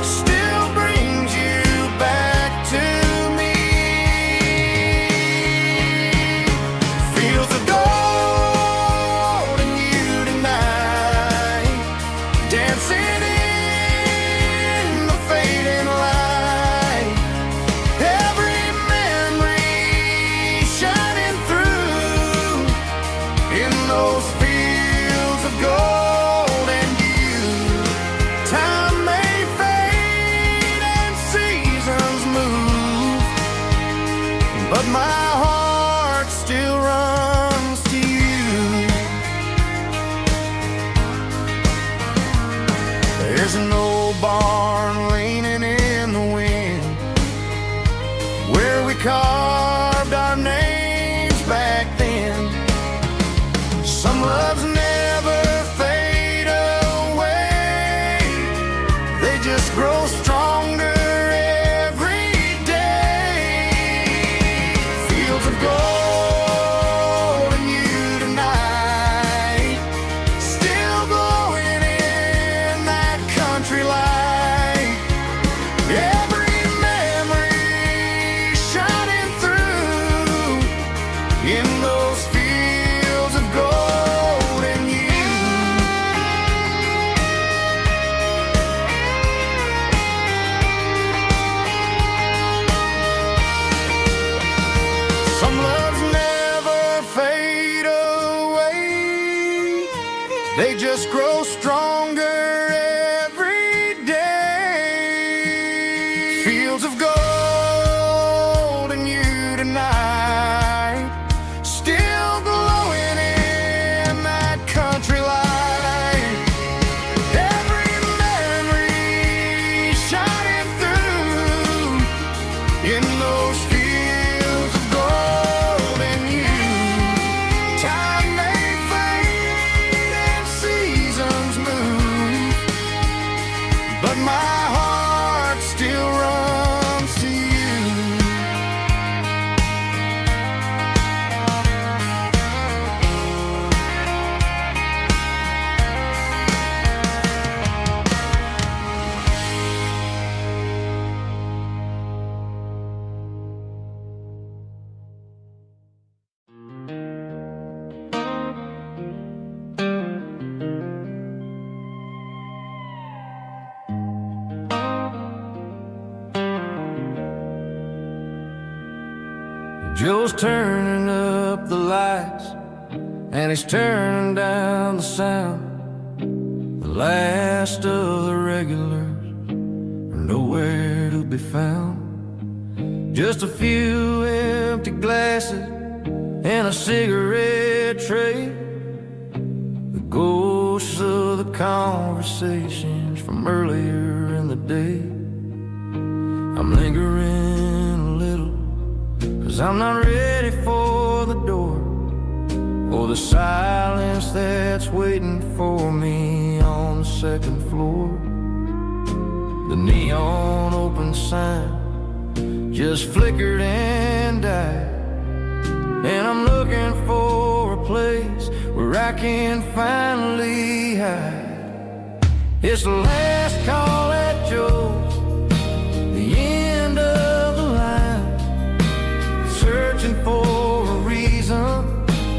still brings you back to me. Fields of gold and you tonight, dancing in the fading light. Every memory shining through in those fields of gold and you. Time may fade and seasons move, but my heart still runs to you. There's an old barn leaning in the wind where we carved our names back then. Some loves never fade away, they just grow stronger every day. Fields of gold and you tonight, still glowing in that country light. Every memory shining through in those fields of gold and you. Some loves never fade away, they just grow stronger every day. Fields of gold and you tonight, still glowing in Joe's turning up the lights, and he's turning down the sound. The last of the regulars are nowhere to be found. Just a few empty glasses and a cigarette tray, the ghosts of the conversations from earlier in the day. I'm lingering a little, 'cause I'm not ready for the door, or the silence that's waiting for me on the second floor. The neon open sign just flickered and died, and I'm looking for a place where I can finally hide. It's the last call at Joe's, the end of the line, searching for a reason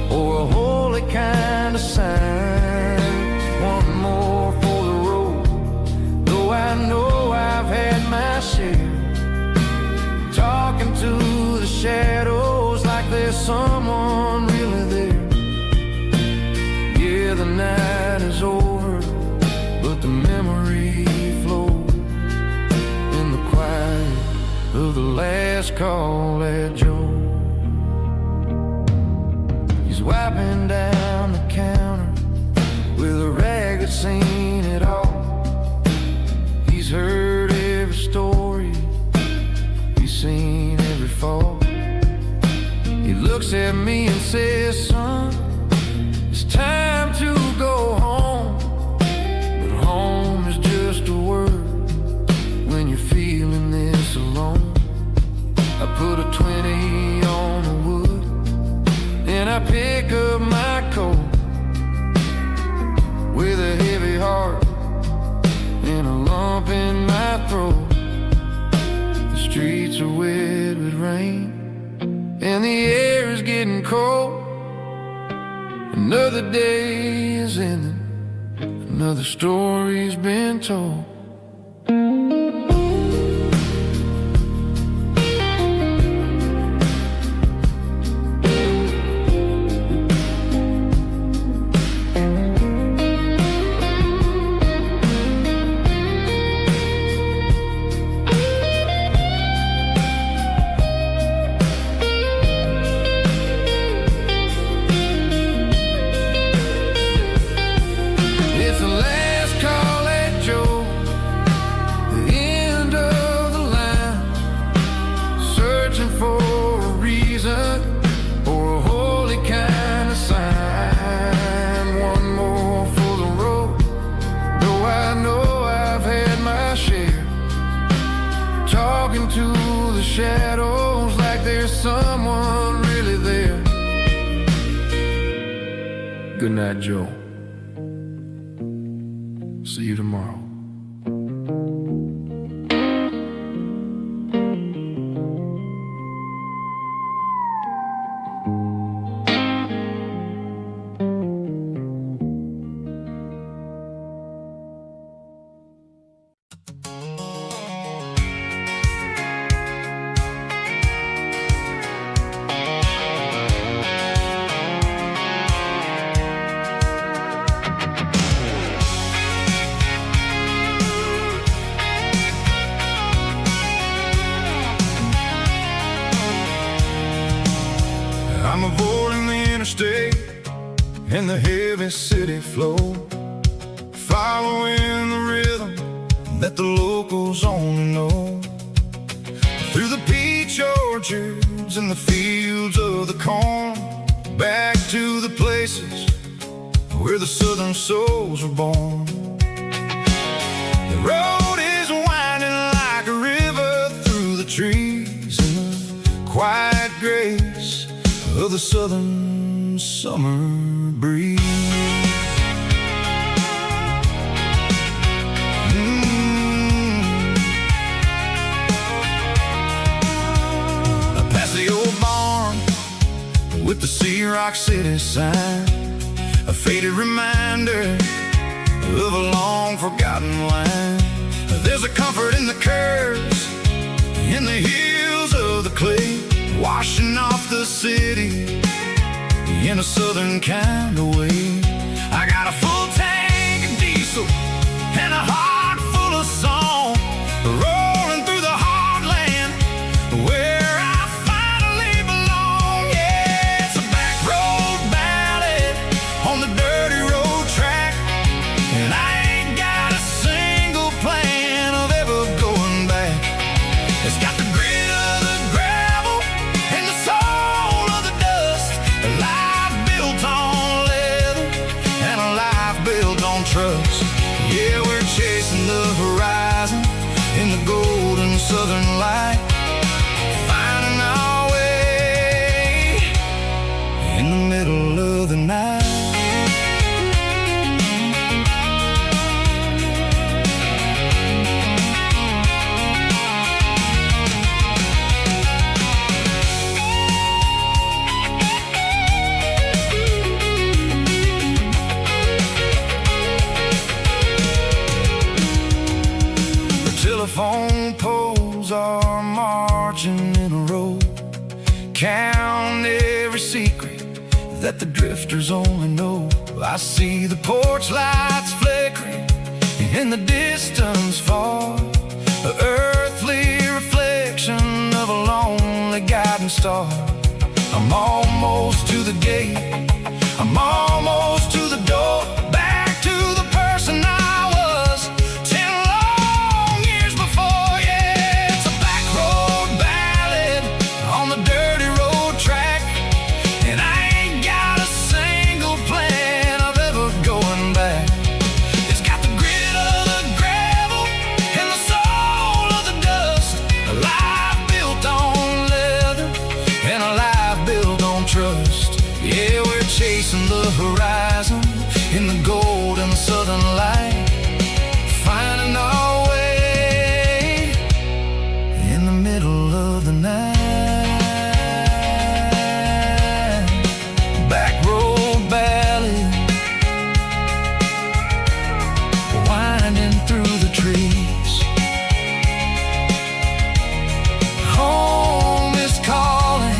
or a holy kind of sign. One more for the road, though I know I've had my share. Talking to the shadows like there's someone really there. Yeah, the night is over, but the memory flows in the quiet of the last call at Joe. He's wiping down the counter with a rag that's seen it all. He's heard every story, he's seen every fall. He looks at me and says, son, it's time to go home. But home is just a word when you're feeling this alone. I put a 20 on the wood, and I pick up my coat with a heavy heart and a lump in my throat. The streets are wet with rain, and the air is getting cold. Another day is ending, another story's been told. Shadows like there's someone really there. Good night, Joe. See you tomorrow. I'm avoiding the interstate and the heavy city flow, following the rhythm that the locals only know. Through the peach orchards and the fields of the corn, back to the places where the southern souls were born. The road is winding like a river through the trees in the quiet grace of the southern summer breeze. Past the old barn with the Sea Rock City sign, a faded reminder of a long forgotten line. There's a comfort in the curves, in the hills of the clay, washing off the city in a southern kind of way. I got a full tank of diesel and a heart full of song, rolling through the heartland where I finally belong. Yeah, it's a back road ballad on the dirty road track, and I ain't got a single plan of ever going back. It's got the grit of the gravel and the soul of the dust, a life built on leather and a life built on trust. Yeah, we're chasing the horizon in the golden southern light, finding our way in the middle of the night. Telephone poles are marching in a row, count every secret that the drifters only know. I see the porch lights flickering in the distance far, an earthly reflection of a lonely guiding star. I'm almost to the gate, I'm almost to the door, back to the person I was 10 long years before. Yeah, it's a back road ballad on the dirty road track, and I ain't got a single plan of ever going back. It's got the grit of the gravel and the soul of the dust, a life built on leather and a life built on trust. Yeah, we're chasing the horizon in the golden southern light, finding our way in the middle of the night. Back road ballad, winding through the trees. Home is calling.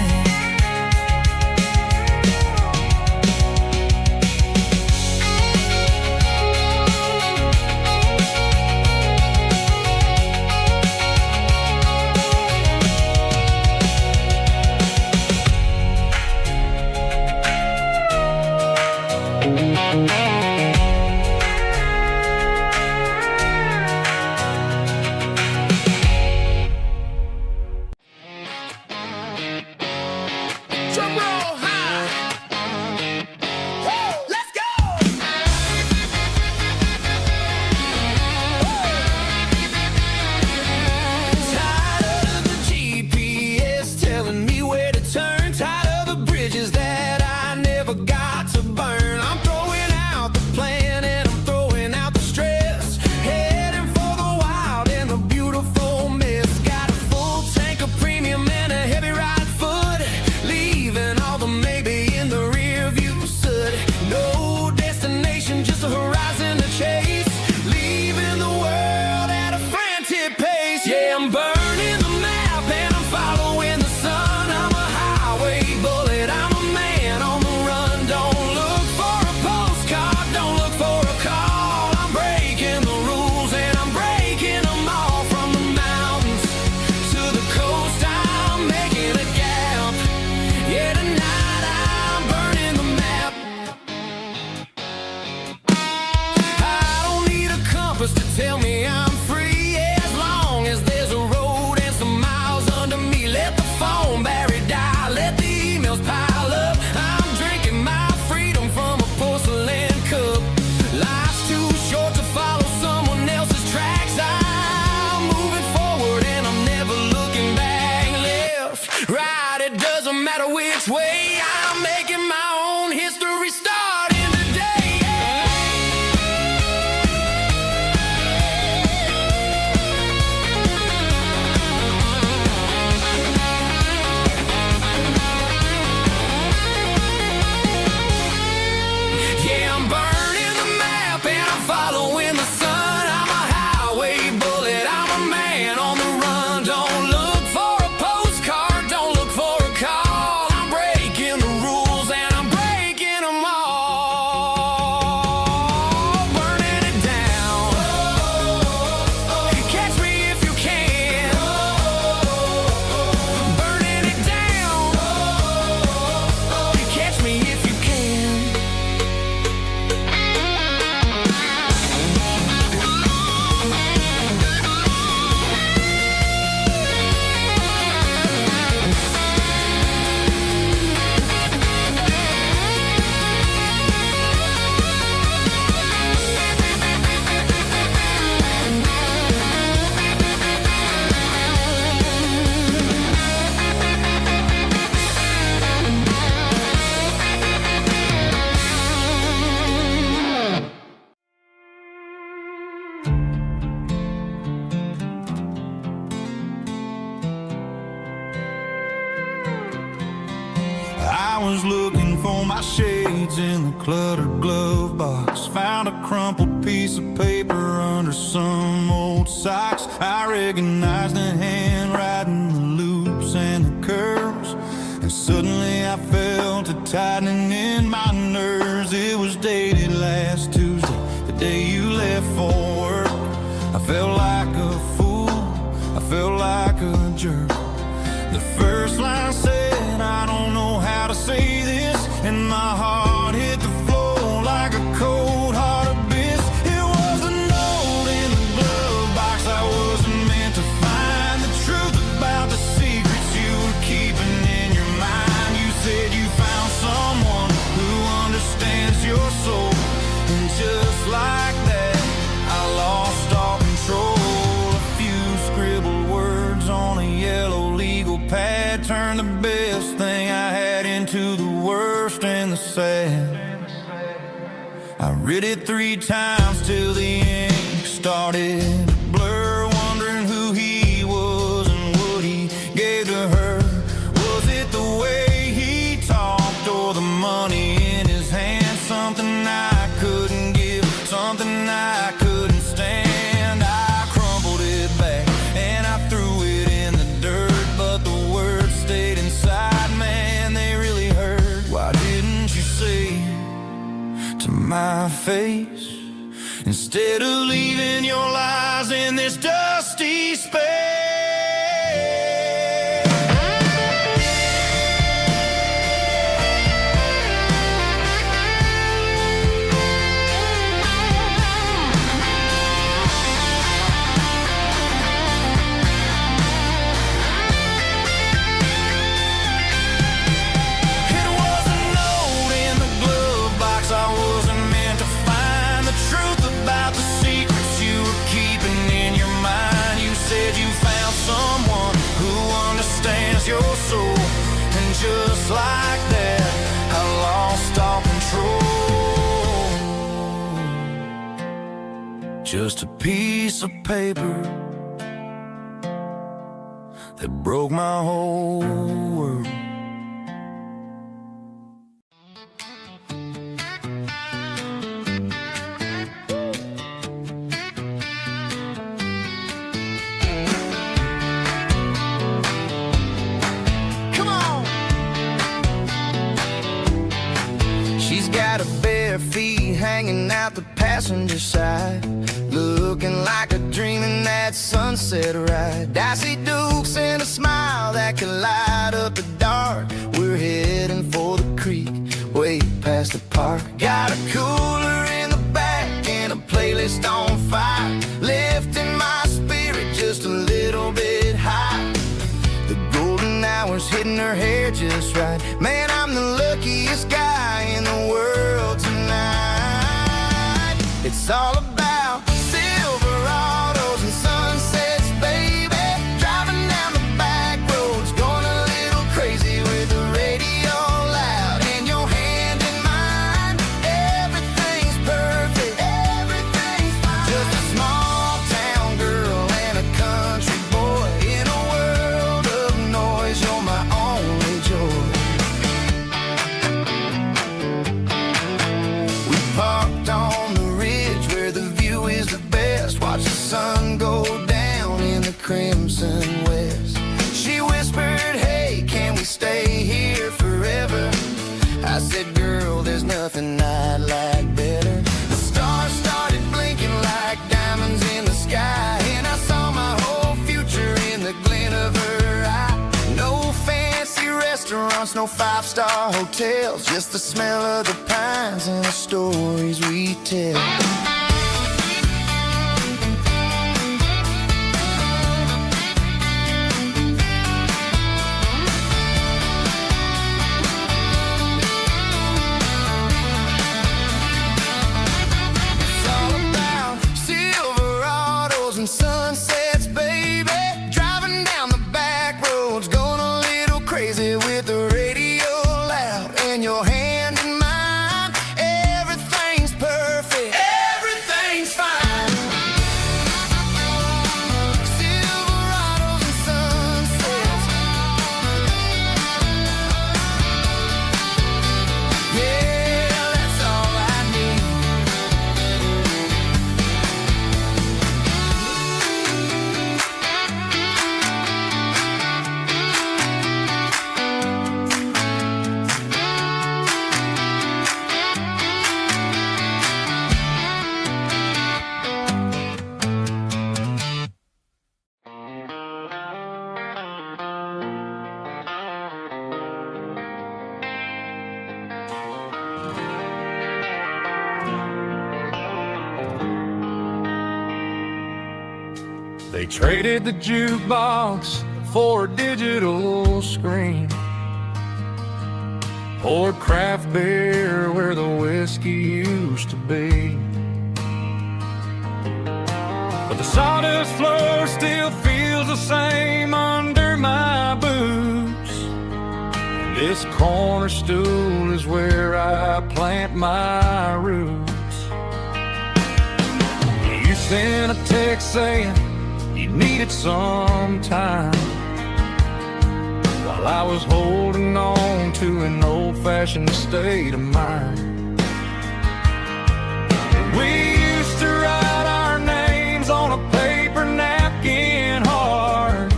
Drum roll high. Woo, let's go. Tired of the GPS telling me where to turn, tired of the bridges that I never got to burn. I'm throwing out the plan and I'm throwing out the stress, heading for the wild and the beautiful mist. Got a full tank of premium and a heavy right foot, leaving all the maybe in the rear view soot. No destination, just a horizon to chase, leaving the world at a frantic pace. Yeah, I'm burning the map and I'm following the sun. I'm a highway bullet, I'm a man on the run. Don't look for a postcard, don't look for a call. I'm breaking the rules and I'm breaking them all. From the mountains to the coast, I'm making a gap. Yeah, tonight I'm burning the map. I don't need a compass to tell me I'm free, as long as there's a road and some miles under me. Let the phone battery die, let the emails pile up. I'm drinking my freedom from a porcelain cup. Life's too short to follow someone else's tracks. I'm moving forward and I'm never looking back. Left, right, it doesn't matter which way. I'm making my own history starting today. Yeah, I'm burning the map and I'm following the sun. I'm a highway bullet, I'm a man on the run. Don't look for a postcard, don't look for a I was looking for my shades in the cluttered glove box. Found a crumpled piece of paper under some old socks. I recognized the handwriting, the loops and the curves, and suddenly I felt a tightening in my nerves. It was dated last Tuesday, the day you left for work. I felt like a fool, I felt like a jerk. The first line said, I don't know how to say this, and my heart hit the floor like a cold heart abyss. It was a note in the glove box. I wasn't meant to find the truth about the secrets you were keeping in your mind. You said you found someone who understands your soul, and just like that, I lost all control. A few scribbled words on a yellow legal pad turned the best thing I had into the worst and the sad. I read it 3 times till the ink started to blur, wondering who he was and what he gave to her. Was it the way he talked or the money in his hand? Something I couldn't give, something I couldn't stand. I crumpled it back and I threw it in the dirt, but the words stayed inside, man, they really hurt. Why didn't you say to my face, instead of leaving your lies in this dusty space? Your soul, and just like that, I lost all control. Just a piece of paper that broke my whole world. Feet hanging out the passenger side, looking like a dream in that sunset ride. Dicey dukes and a smile that could light up the dark. We're heading for the creek, way past the park. Got a cooler in the back and a playlist on fire, lifting my spirit just a little bit high. The golden hours hitting her hair just right. Man, I'm the luckiest guy in the world tonight. It's all about Silverados and sunsets, baby. Driving down the back roads, going a little crazy with the radio loud and your hand in mine. Everything's perfect, everything's fine. Just a small town girl and a country boy in a world of noise. You're my only joy. We parked on the ridge where the view is the best. Watch the sun go down in the crimson west. She whispered, hey, can we stay here forever? I said, girl, there's nothing I'd like better. The stars started blinking like diamonds in the sky, and I saw my whole future in the glint of her eye. No fancy restaurants, no 5-star hotels, just the smell of the pines and the stories we tell. It's all about Silverados and sunsets, baby. Driving down the back roads, going a little crazy with the radio loud and your hand in mine. Everything's perfect, everything's fine. Silverados and sunsets. They traded the jukebox for a digital screen, poured craft beer where the whiskey used to be. But the sawdust floor still feels the same under my boots. This corner stool is where I plant my roots. You sent a text saying you needed some time, while I was holding on to an old-fashioned state of mind. We used to write our names on a paper napkin hard.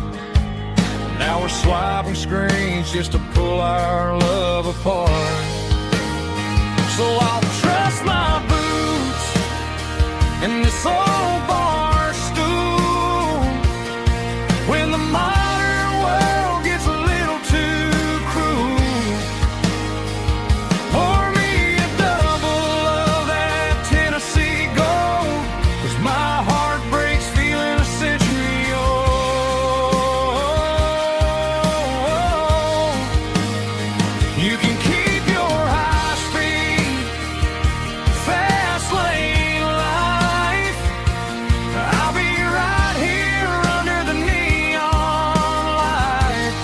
Now we're swiping screens just to pull our love apart. So I'll trust my boots and this old bar stool when the modern world gets a little too cruel. Pour me a double of that Tennessee Gold, 'cause my heart breaks feeling a century old. You can keep your high-speed fast lane life. I'll be right here under the neon light,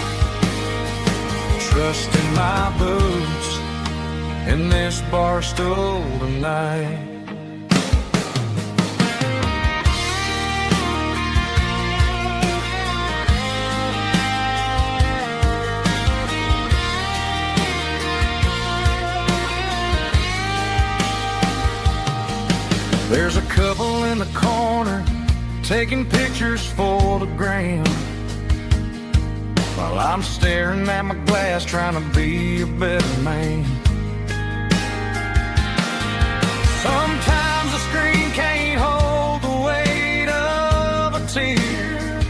trusting my boots in this bar stool tonight. There's a couple in the corner taking pictures for the gram, while I'm staring at my glass trying to be a better man. Sometimes the screen can't hold the weight of a tear,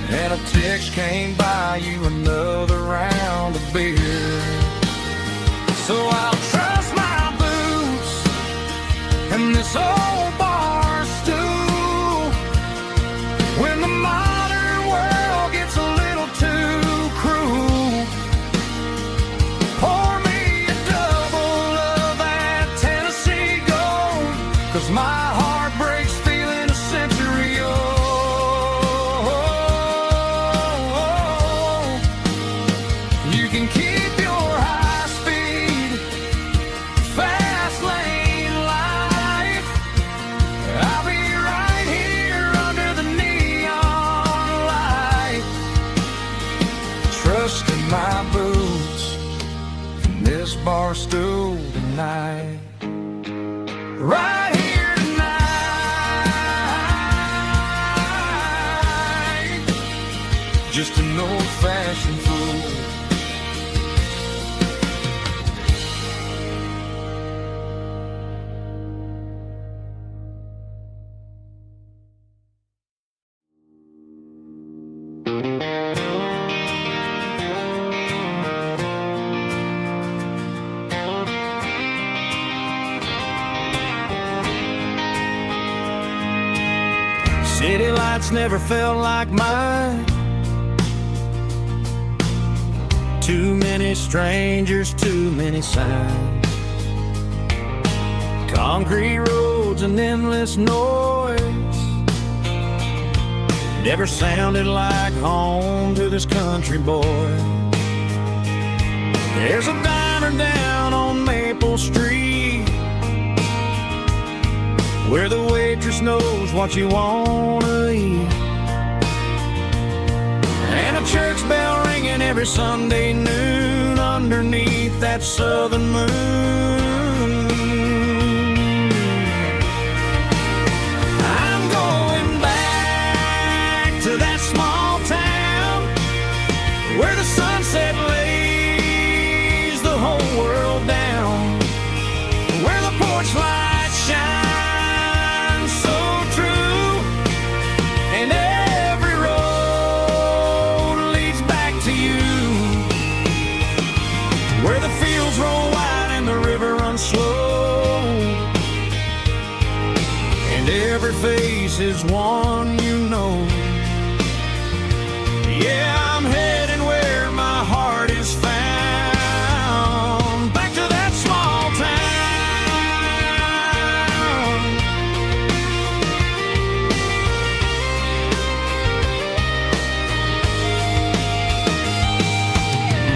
and a text can't buy you another round of beer. So I'll trust my boots and this old bar stool when the modern world gets a little too cruel. Pour me a double of that Tennessee Gold, 'cause my heart breaks feeling a century old. You can keep your high-speed fast lane life. I'll be right here under the neon light, trusting my boots in this bar stool tonight. Right here tonight, just an old-fashioned fool. City lights never felt like mine. Too many strangers, too many signs. Concrete roads and endless noise never sounded like home to this country boy. There's a diner down on Maple Street where the waitress knows what you wanna eat, and a church bell ringing every Sunday noon underneath that southern moon. I'm going back to that small town where the sunset lays the whole world down, where the porch lights shine roll wide and the river every face is one you know. Yeah, I'm heading where my heart is found, back to that small town.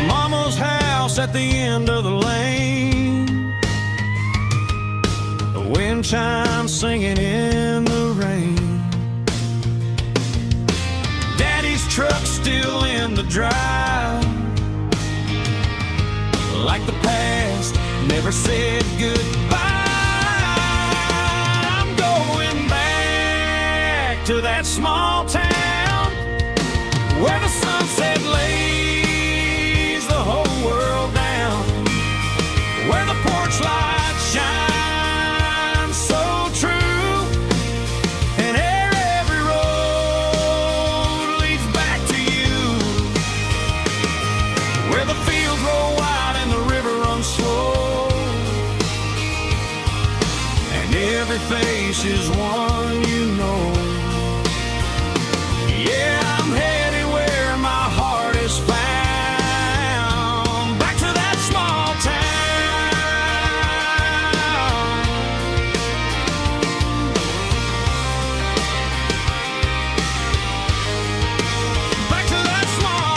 Mama's house at the end of the lane, the wind chimes singing in the rain. Daddy's truck still in the drive, like the past never said goodbye. I'm going back to that small town where the sunset lays the whole world down, where the porch lights shine so true, and every road leads back to you, where the fields roll wide and the river runs slow, and every face is one you know. Yeah, I'm headed where my heart is found, back to that small town. Back to that small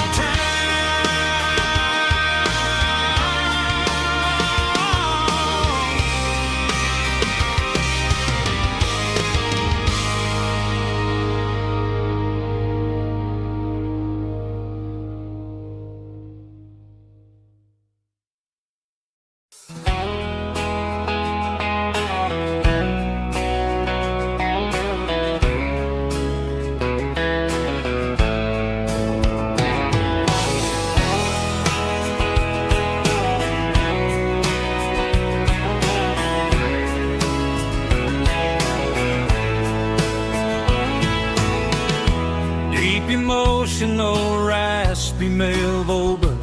deep emotional, raspy male vocal,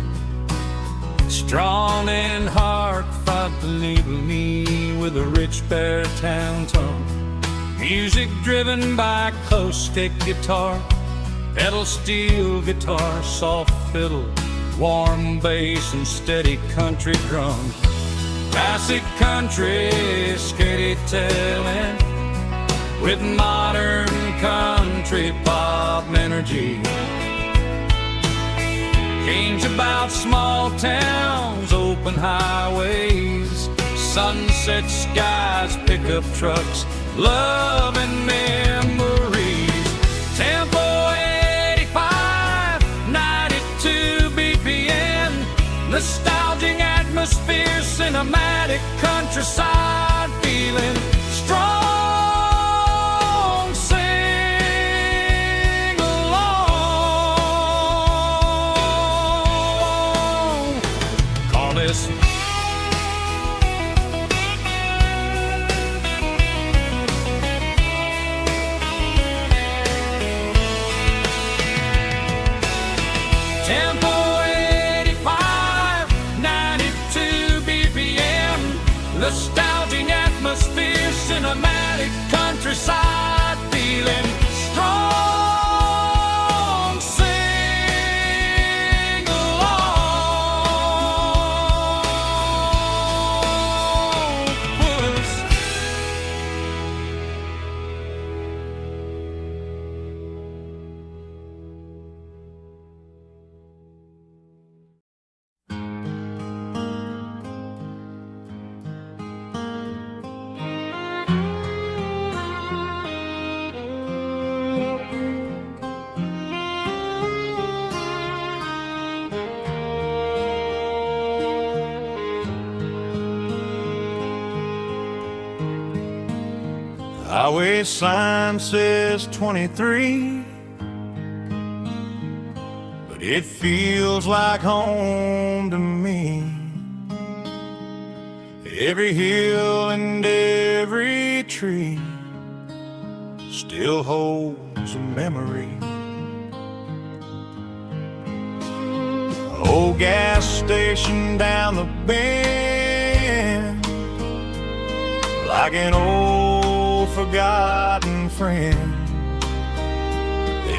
strong and heartfelt, enable me with a rich baritone tone. Music driven by acoustic guitar, pedal steel guitar, soft fiddle, warm bass and steady country drums. Classic country storytelling with modern country pop energy. Change about small towns, open highways, sunset skies, pickup trucks, love and memories. Tempo 85, 92 BPM, nostalgic atmosphere, cinematic countryside feeling strong. Sing along. Call this Tempo 85, 92 BPM, nostalgic atmosphere, cinematic countryside feeling strong. Sing along. Puss. Highway sign says 23, but it feels like home to me. Every hill and every tree still holds a memory. Old gas station down the bend, like an old forgotten friend.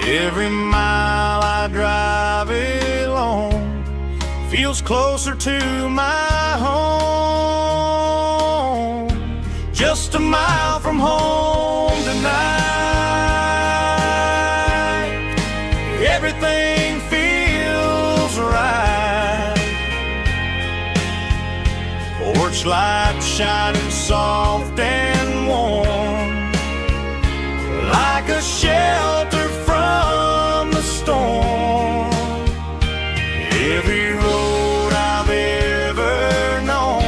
Every mile I drive alone feels closer to my home. Just a mile from home tonight, everything feels right. Porch light shining soft and warm, like a shelter from the storm. Every road I've ever known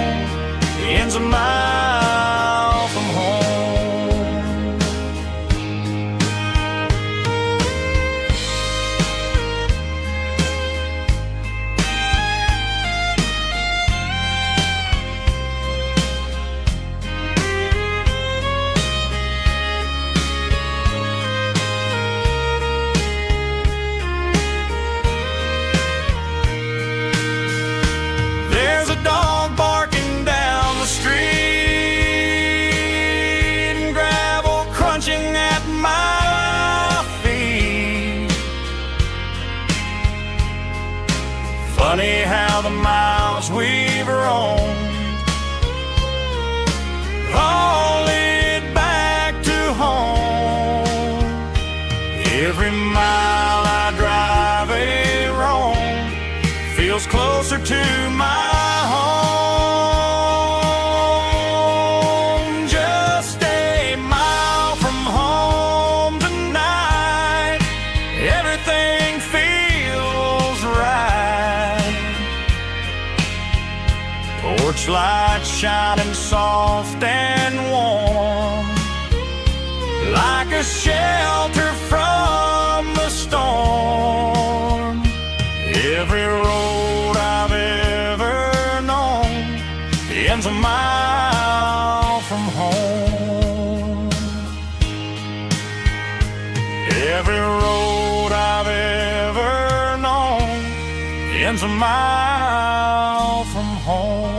ends a mile from home. There's a dog barking down the street and gravel crunching at my feet. Funny how the miles we've roamed all lead back to home. Every mile I drive a roam feels closer to my home. Just a mile from home tonight, everything feels right. Porch light shining soft and warm, like a shelter from the storm. Every road I've ever known ends a mile from home. Every road I've ever known ends a mile from home.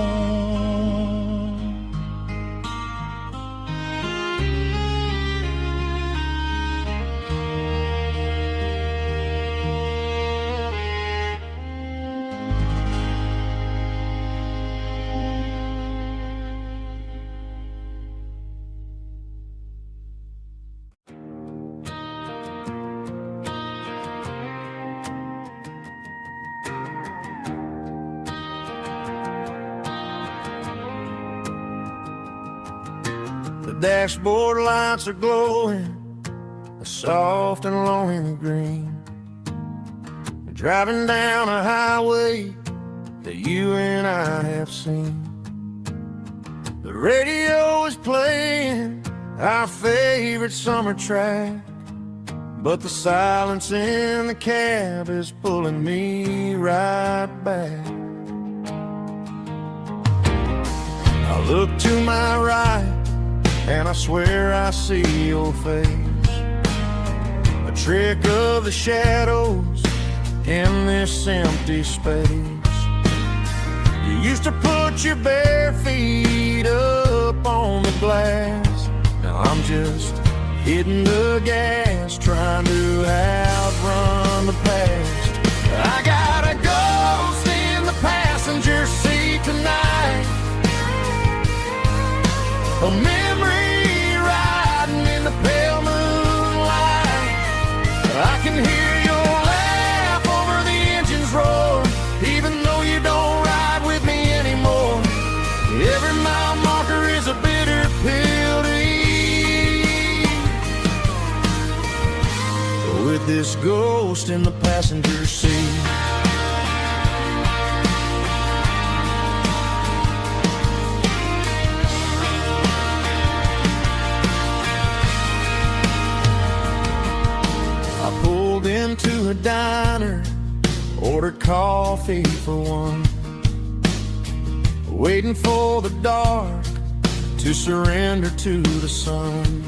The dashboard lights are glowing, a soft and lonely green. Driving down a highway that you and I have seen. The radio is playing our favorite summer track, but the silence in the cab is pulling me right back. I look to my right and I swear I see your face, a trick of the shadows in this empty space. You used to put your bare feet up on the glass. Now I'm just hitting the gas, trying to outrun the past. I got a ghost in the passenger seat tonight, a memory riding in the pale moonlight. I can hear your laugh over the engine's roar, even though you don't ride with me anymore. Every mile marker is a bitter pill to eat, with this ghost in the passenger seat. Into a diner, ordered coffee for one, waiting for the dark to surrender to the sun.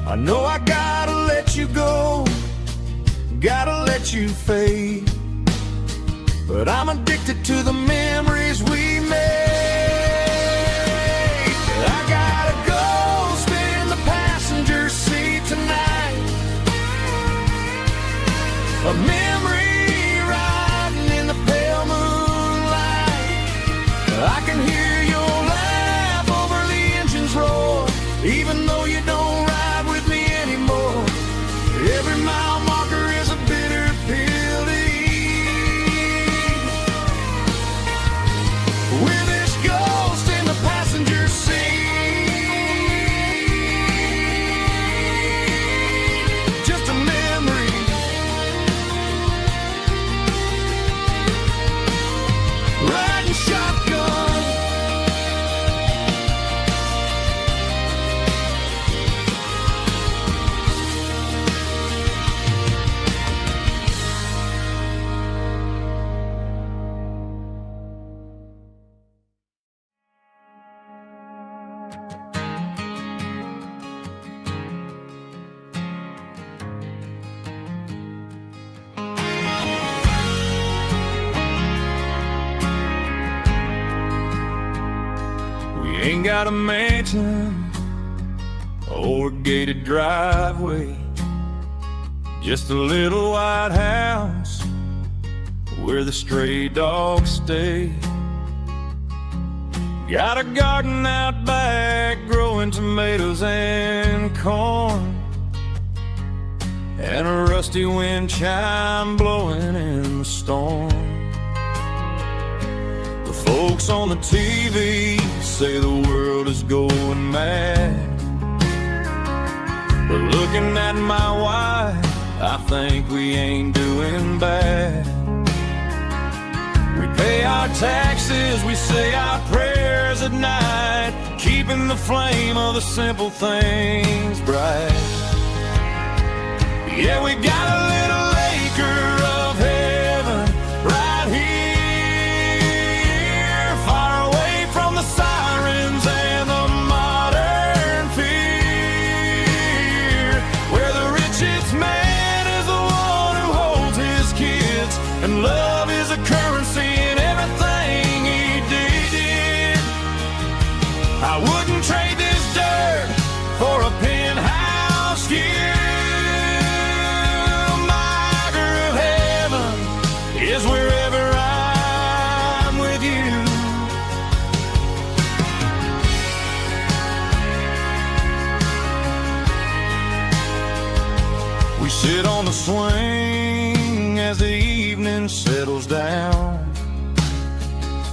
I know I gotta let you go, gotta let you fade, but I'm addicted to the memories we made. I got a ghost I can hear your laugh over the engine's roar, even though you don't ride with me anymore. Every mile marker is a bitter pill to eat. We're this ghost in the passenger seat. Just a memory. Riding shotgun. Ain't got a mansion or a gated driveway, just a little white house where the stray dogs stay. Got a garden out back growing tomatoes and corn, and a rusty wind chime blowing in the storm. The folks on the TV say the world is going mad, but looking at my wife, I think we ain't doing bad. We pay our taxes, we say our prayers at night, keeping the flame of the simple things bright. Yeah, we got a little acre of heaven right here, far away from the sirens and the modern fear, where the richest man is the one who holds his kids, and love is a currency in everything he did. I wouldn't trade this dirt for a penthouse view. Is wherever I'm with you. We sit on the swing as the evening settles down,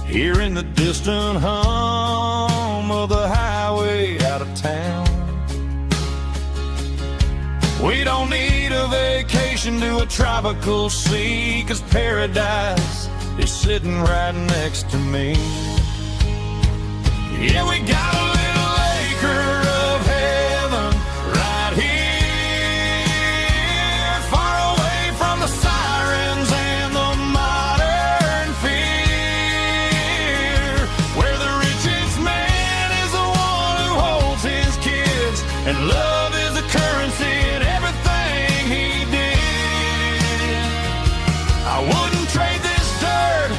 hearing the distant hum of the highway out of town. We don't need a vacation to a tropical sea, 'cause paradise is sitting right next to me. Yeah, we got a little acre of heaven right here, far away from the sirens and the modern fear, where the richest man is the one who holds his kids, and love is a currency in everything he did. I wouldn't trade this dirt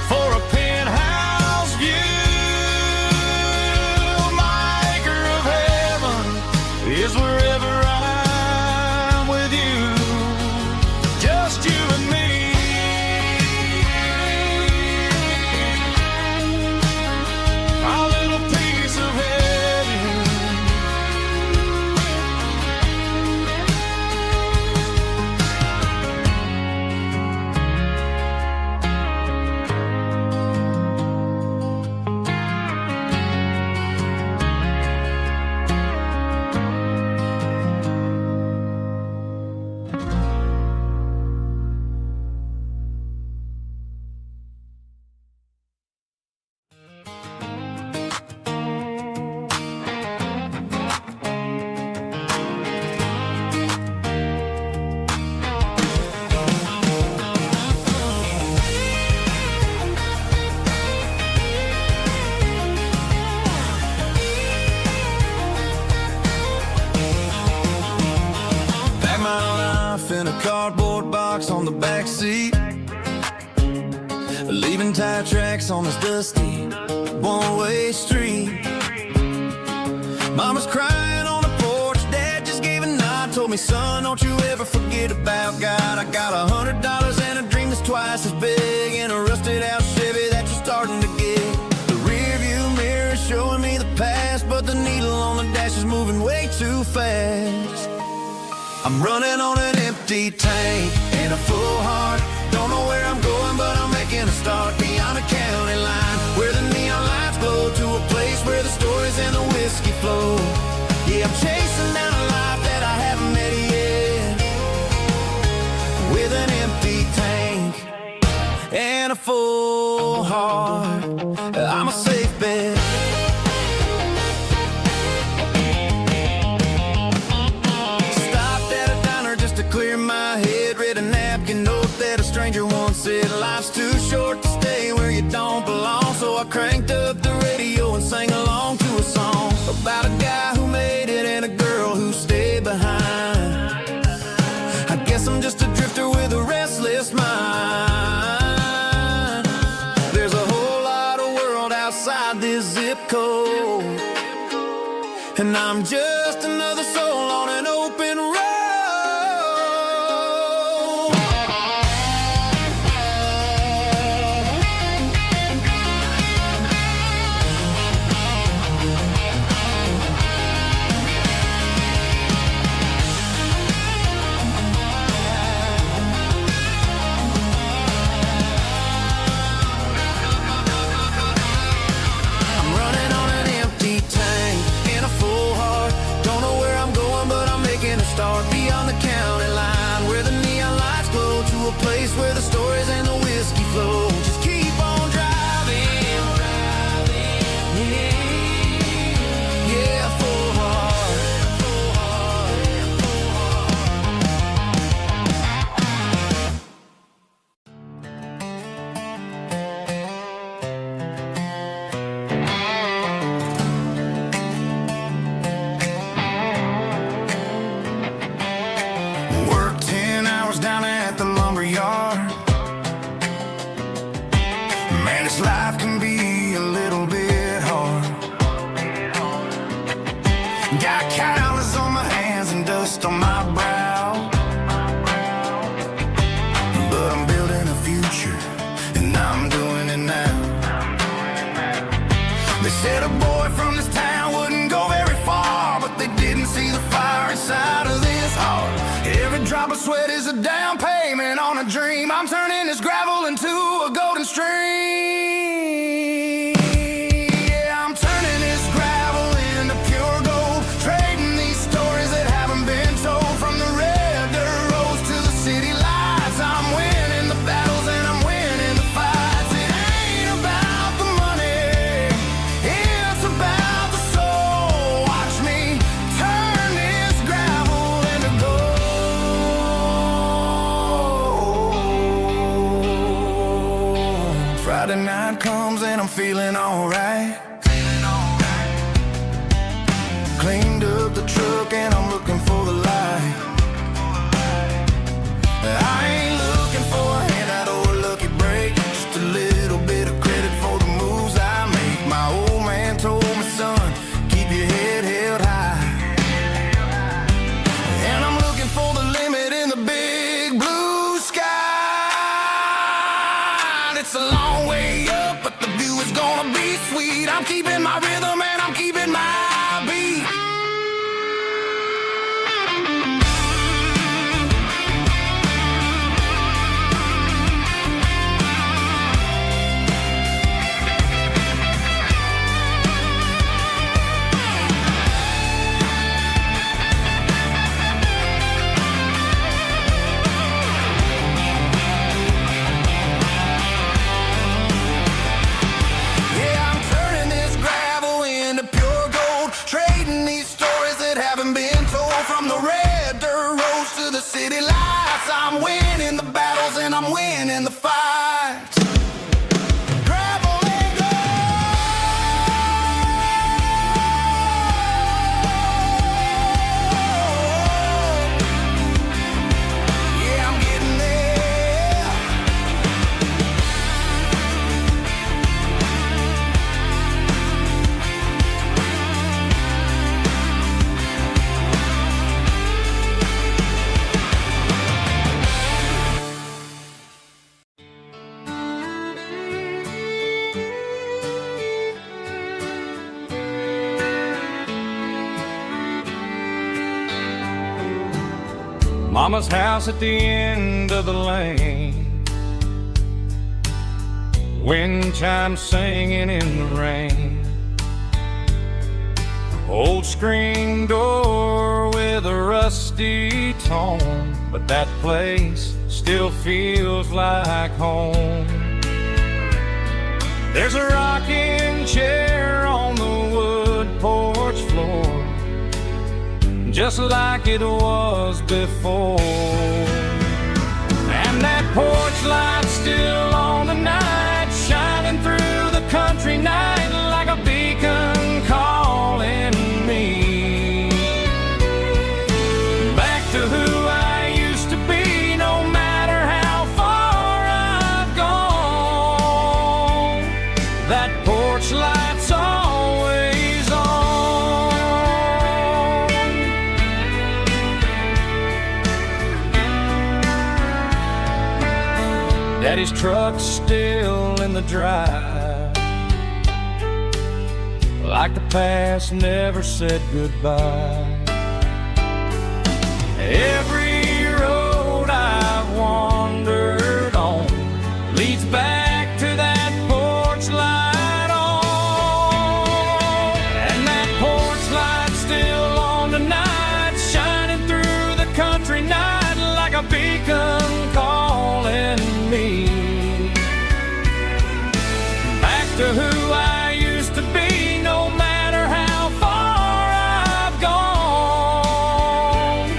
for a penthouse view. My acre of heaven is wherever I'm with you, just you and me. Our little piece of heaven. Pack my life in a cardboard box on the back seat, leaving tire tracks on this dusty one-way street. Mama's crying on the porch, Dad just gave a nod, told me, son, don't you ever forget about God. I got $100 and a dream that's twice as big, and a rusted out Chevy that you're starting to get. The real I'm running on an empty tank and a full heart. Don't know where I'm going, but I'm making a start beyond a county line, where the neon lights glow, to a place where the stories and the whiskey flow. Yeah, I'm chasing down a life that I haven't met yet, with an empty tank and a full heart. I'm a safe bet. Clear my head, read a napkin note that a stranger once said, life's too short to stay where you don't belong. So I cranked up the radio and sang along to a song about a guy who made it and a girl who stayed behind. I guess I'm just a drifter with a restless mind. There's a whole lot of world outside this zip code, and I'm just another soul on an open road. Start beyond the county line, where the neon lights glow, to a place where the stories and the whiskey flow. Just keep on driving, yeah, full heart. Down at the lumber yard, man, this life can be a little bit hard. Got calluses on my hands and dust on my brow, but I'm building a future and I'm doing it now. They said a boy from this town wouldn't go very far, but they didn't see the fire inside of this heart. Every drop of sweat is a down payment on a dream. I'm turning this gravel into a golden stream. Yeah, I'm turning this gravel into pure gold, trading these stories that haven't been told. From the red dirt roads to the city lights, I'm winning the battles and I'm winning the fights. It ain't about the money, it's about the soul. Watch me turn this gravel into gold. Friday night comes and I'm feeling alright. Cleaned up the truck and I'm looking for the light. I ain't looking for a handout or a lucky break, just a little bit of credit for the moves I make. My old man told me, son, keep your head held high. And I'm looking for the limit in the big blue sky. It's a long way up, but the view is gonna be sweet. I'm keeping my rhythm and I'm keeping my beat. Yeah, I'm turning this gravel into pure gold, trading these stories that haven't been told. From the red dirt roads to the city lights, I'm winning the battles and I'm winning the fights. Gravel and gold. Yeah, I'm getting there. Mama's house at the end of the lane, wind chimes singing in the rain. Old screen door with a rusty tone, but that place still feels like home. There's a rocking chair on the wood porch floor, just like it was before. And that porch light's still on tonight, shining through the country night like a beacon calling me back to who I used to be. No matter how far I've gone, that porch light's always on. Daddy's truck's still in the drive, like the past never said goodbye. Every road I've wandered on leads back to that porch light on. And that porch light's still on tonight, shining through the country night like a beacon calling me back to who I used to be. No matter how far I've gone,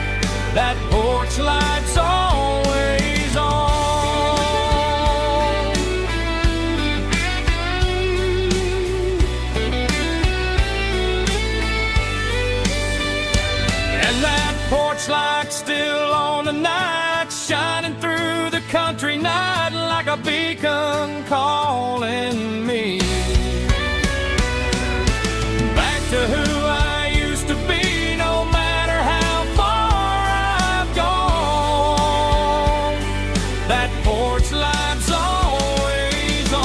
that porch light's always on. And that porch light's still on tonight, shining through the country night like a beacon calling me back to who I used to be. No matter how far I've gone, that porch light's always on,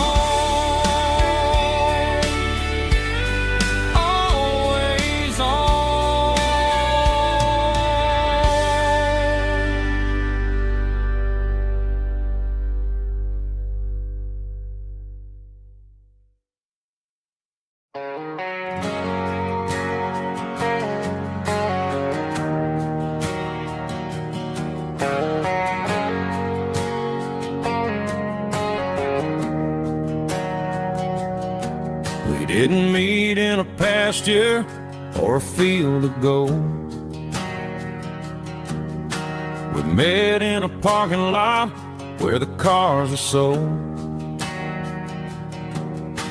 always on. We didn't meet in a pasture or a field of gold. We met in a parking lot where the cars are sold.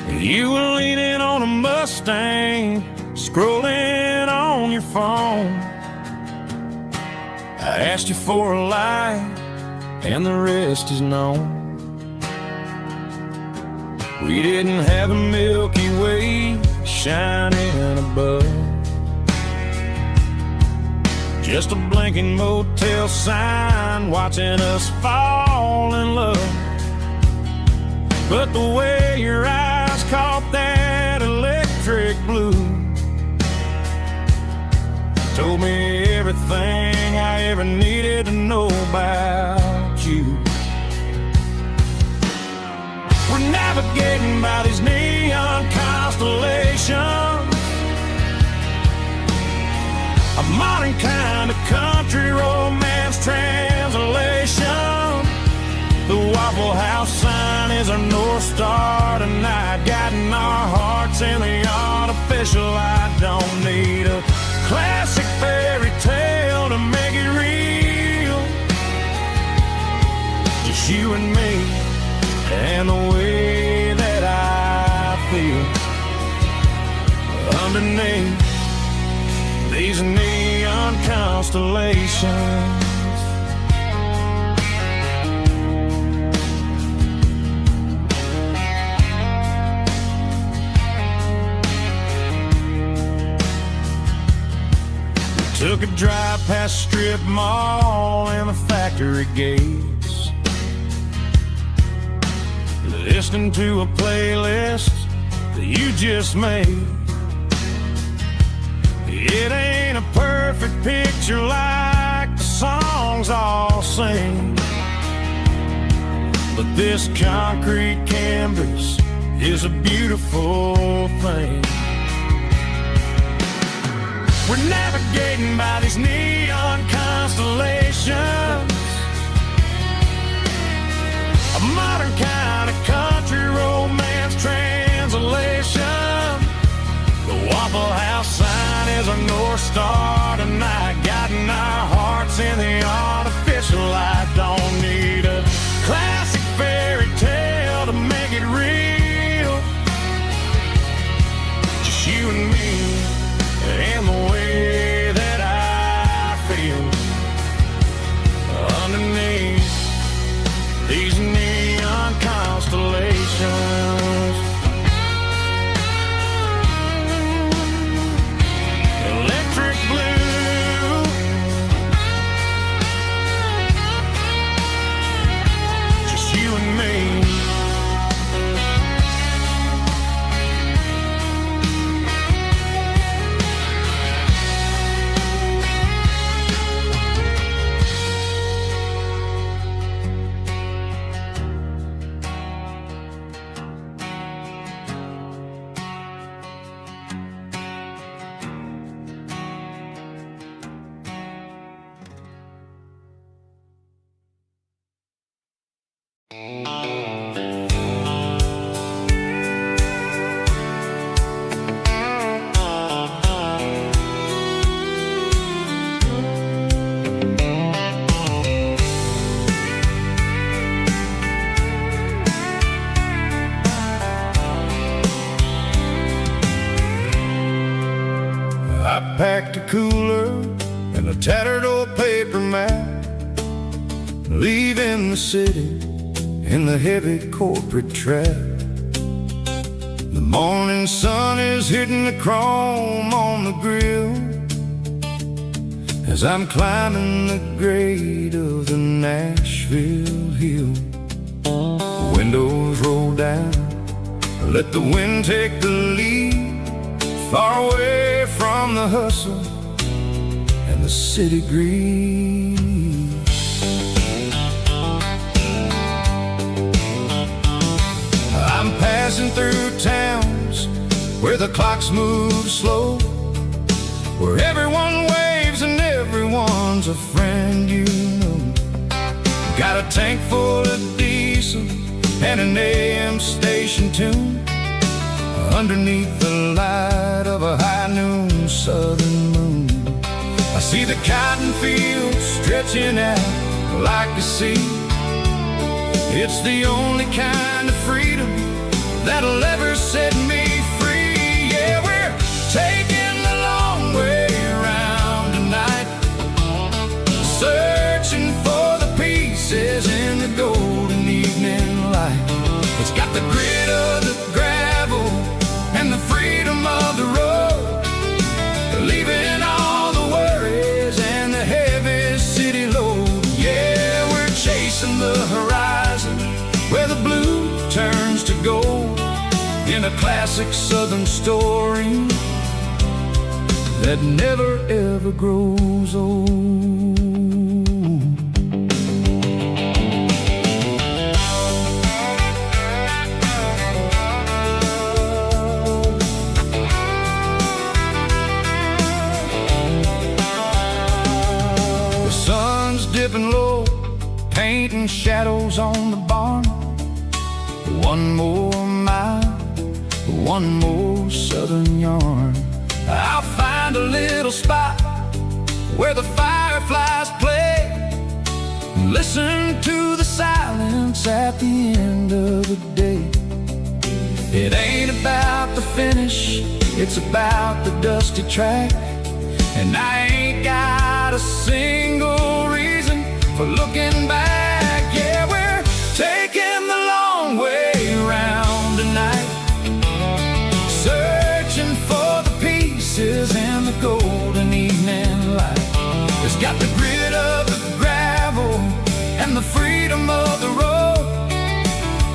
You were leaning on a Mustang, scrolling on your phone. I asked you for a light, and the rest is known. We didn't have a Milky Way shining above, just a blinking motel sign watching us fall in love. But the way your eyes caught that electric blue told me everything I ever needed to know about you. We're navigating by these neon constellations, a modern kind of country romance translation. The Waffle House sign is our North Star tonight, guiding our hearts in the artificial. I don't need a classic fairy tale to make it real, just you and me and the way that I feel underneath these neon constellations. Took a drive past strip mall and the factory gates, listening to a playlist that you just made. It ain't a perfect picture like the songs I'll sing, but this concrete canvas is a beautiful thing. We're navigating by these neon constellations, a modern kind of country romance translation. The Waffle House sign is a North Star tonight, guiding our hearts in the artificial light. Don't need a classic fairy tale to make it real, just you and me and the way that I feel underneath these neon constellations. Electric blue, just you and me. I packed a cooler and a tattered old paper map, leaving the city in the heavy corporate trap. The morning sun is hitting the chrome on the grill as I'm climbing the grade of the Nashville hill. The windows roll down, let the wind take the lead, far away from the hustle and the city greed. I'm passing through towns where the clocks move slow, where everyone waves and everyone's a friend you know. Got a tank full of diesel and an AM station tune underneath the light of a high noon southern moon. I see the cotton fields stretching out like a sea. It's the only kind of freedom that'll ever set me free. Yeah, we're taking the long way around tonight, searching for the pieces in the golden evening light. It's got the grit of the gravel and the freedom of the road, leaving all the worries and the heavy city load. Yeah, we're chasing the horizon where the blue turns to gold, in a classic southern story that never ever grows old. The sun's dipping low, painting shadows on the barn. One more mile, one more southern yarn. I'll find a little spot where the fireflies play, listen to the silence at the end of the day. It ain't about the finish, it's about the dusty track. And I ain't got a single reason for looking back. Yeah, we're taking the long way around tonight, searching for the pieces in the golden evening light. It's got the grit of the gravel and the freedom of the road,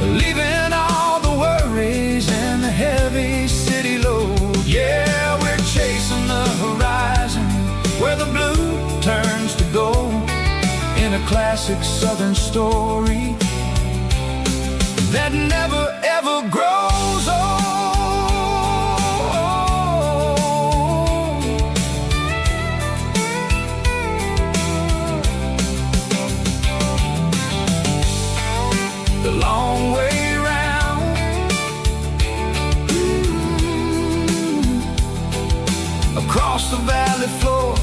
leaving all the worries and the heavy city load. Yeah, we're chasing the horizon where the blue turns to gold, classic southern story that never ever grows old. The long way round, across the valley floor,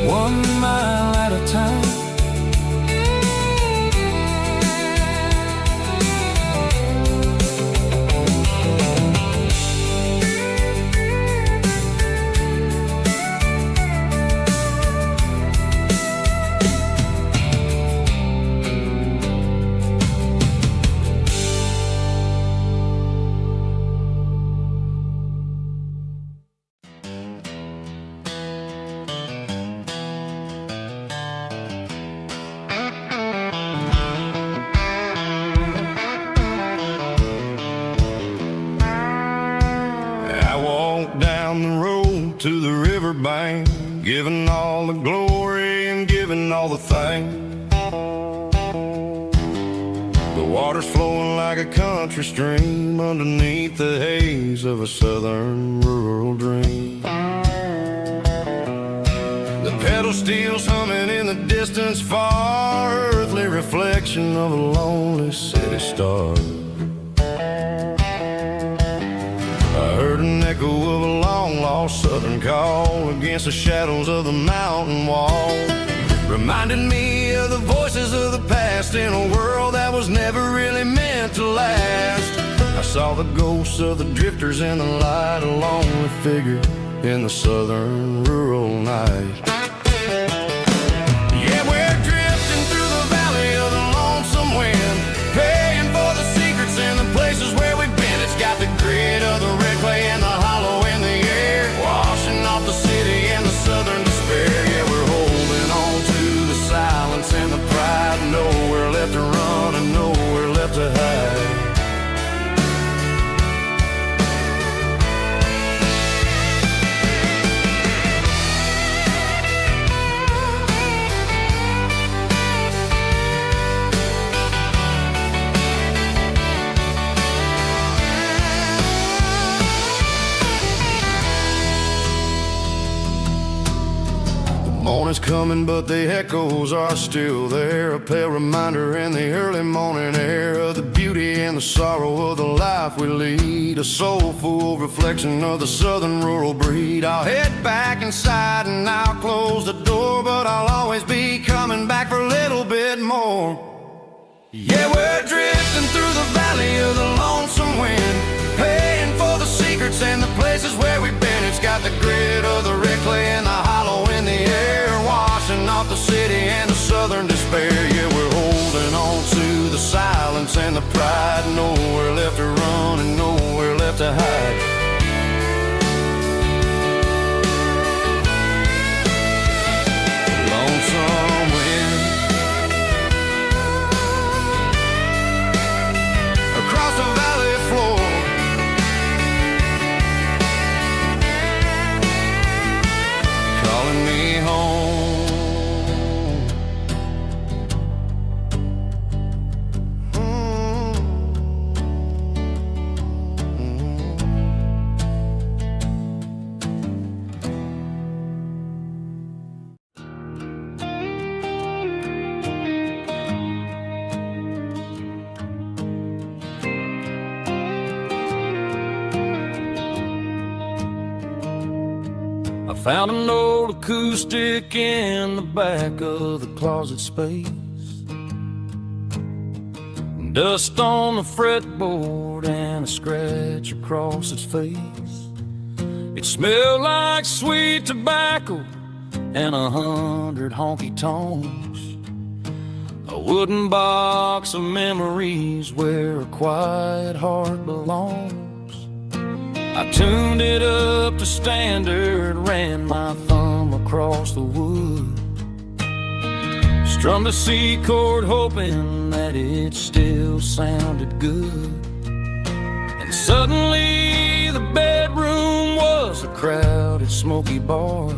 1 mile at a time. Down the road to the riverbank, giving all the glory and giving all the thanks. The water's flowing like a country stream underneath the haze of a southern rural dream. The pedal steel's humming in the distance far, earthly reflection of a lonely city star. I heard an echo of a long-lost southern call against the shadows of the mountain wall, reminded me of the voices of the past in a world that was never really meant to last. I saw the ghosts of the drifters in the light, a lonely figure in the southern rural night. Yeah, we're drifting through the valley of the lonesome wind, paying for the secrets and the places where we've been. It's got the grit of the red clay and the hollow in the air, washing off the city and the southern despair. Yeah, we're holding on to the silence and the pride, nowhere left to run and nowhere left to hide. Morning's coming, but the echoes are still there, a pale reminder in the early morning air of the beauty and the sorrow of the life we lead, a soulful reflection of the southern rural breed. I'll head back inside and I'll close the door, but I'll always be coming back for a little bit more. Yeah, we're drifting through the valley of the lonesome wind, paying for the secrets and the places where we've been. It's got the grit of the red clay and the hollow in the air, washing off the city and the southern despair. Yeah, we're holding on to the silence and the pride, nowhere left to run and nowhere left to hide. Lonesome wind across the valley floor, calling me home. Found an old acoustic in the back of the closet space, dust on the fretboard and a scratch across its face. It smelled like sweet tobacco and 100 honky-tonks, a wooden box of memories where a quiet heart belongs. I tuned it up to standard, ran my thumb across the wood, strummed a C chord hoping that it still sounded good. And suddenly the bedroom was a crowded, smoky bar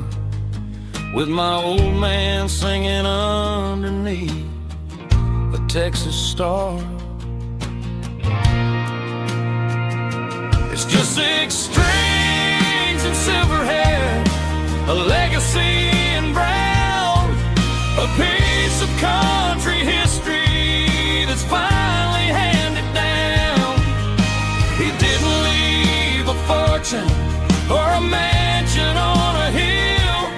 with my old man singing underneath a Texas star. It's just 6 strings and silver hair, a legacy in brown, a piece of country history that's finally handed down. He didn't leave a fortune or a mansion on a hill,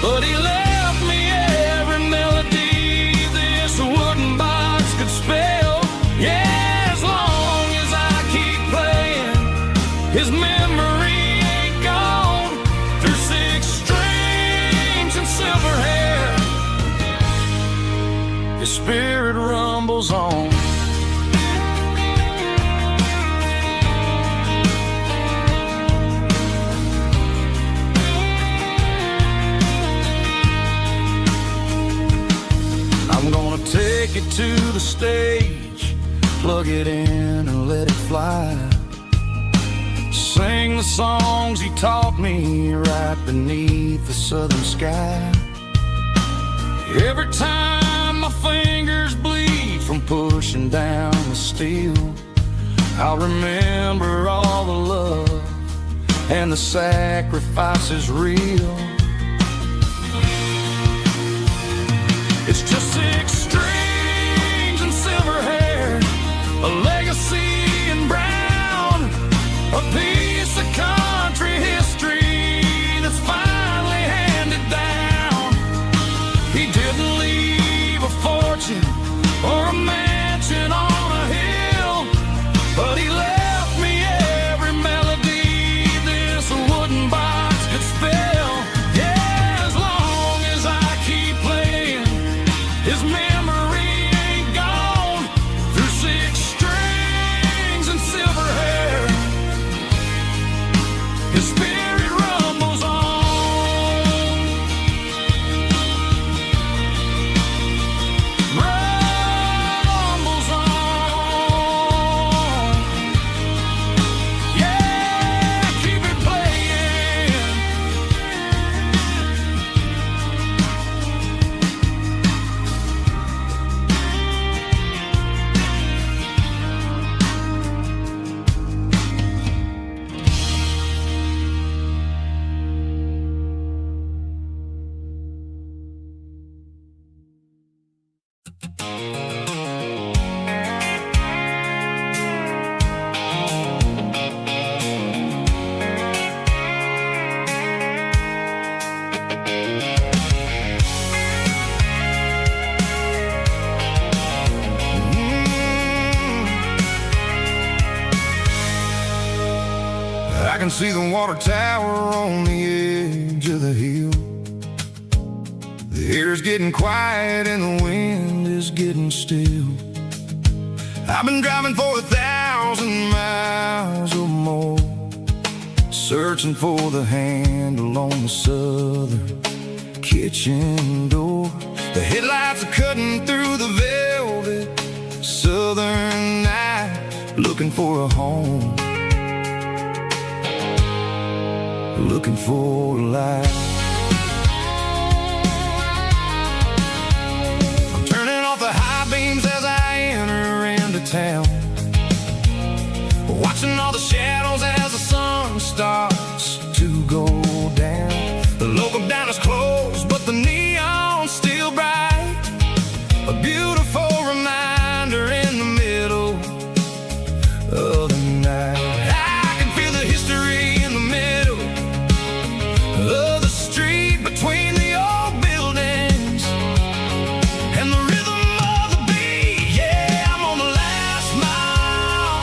but he left me every melody this wooden box could spell. Yeah, as long as I keep playing, his memory ain't gone. Through 6 strings and silver hair, his spirit rumbles on. I'm gonna take it to the stage, plug it in and let it fly. Sing the songs he taught me right beneath the southern sky. Every time my fingers bleed from pushing down the steel, I'll remember all the love and the sacrifices real. It's just 6 strings and silver hair, a legacy in brown, a piece of country history that's finally handed down. He didn't leave a fortune or a mansion on a hill, but he left me every melody this wooden box could spell. Yeah, as long as I keep playing, his memory ain't gone. Through 6 strings and silver hair, his spirit rumbles on. Rumbles on. Yeah, keep it playing. I can see the water tower on the edge of the hill. The air's getting quiet and the wind is getting still. I've been driving for 1,000 miles or more, searching for the handle on the southern kitchen door. The headlights are cutting through the velvet southern night, looking for a home, looking for a light. I'm turning off the high beams as I enter into town, watching all the shadows as the sun starts to go down. The local diner's closed, but the neon's still bright, a beautiful reminder in the middle of the night. I can feel the history in the middle of the street, between the old buildings and the rhythm of the beat. Yeah, I'm on the last mile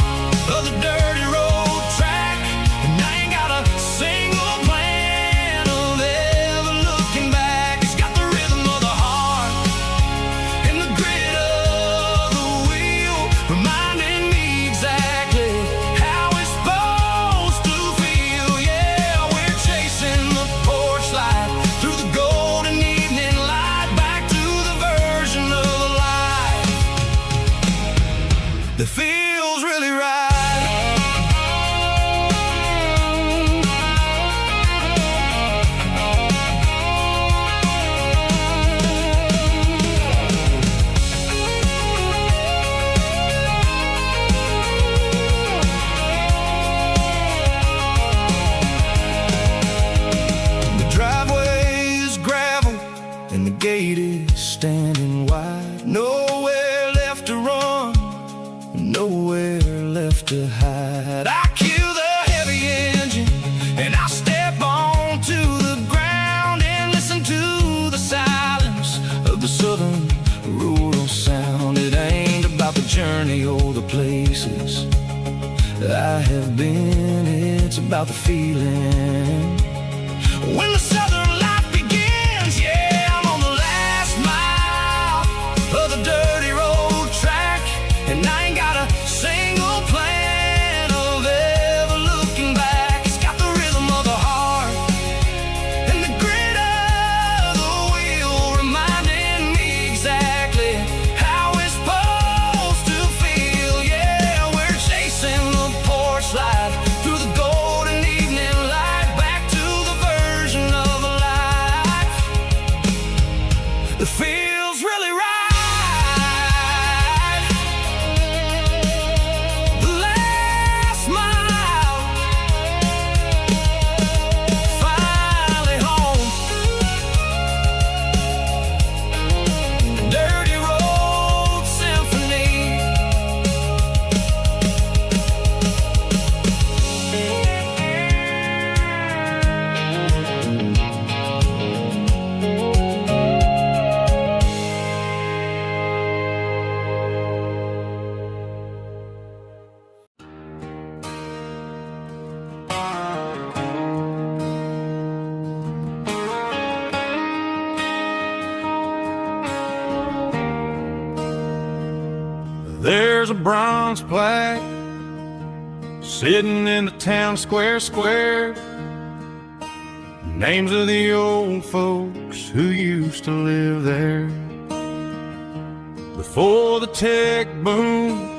of the dirty road track, and I ain't got a single plan of ever looking back. It's got the rhythm of the heart and the grit ride. I cue the heavy engine and I step onto the ground and listen to the silence of the southern rural sound. It ain't about the journey or the places I have been, it's about the feeling. When the southern life begins, yeah, I'm on the last mile of the dirty road track, and I ain't got a single plan of ever looking back. It's got the rhythm of the heart and the grit of the wheel, reminding me exactly how it's supposed to feel. Yeah, we're chasing the porch light through the golden evening light, back to the version of a life that feels really right. The last mile, finally home. Dirty road symphony. There's a bronze plaque sitting in the town square. Names of the old folks who used to live there. Before the tech boom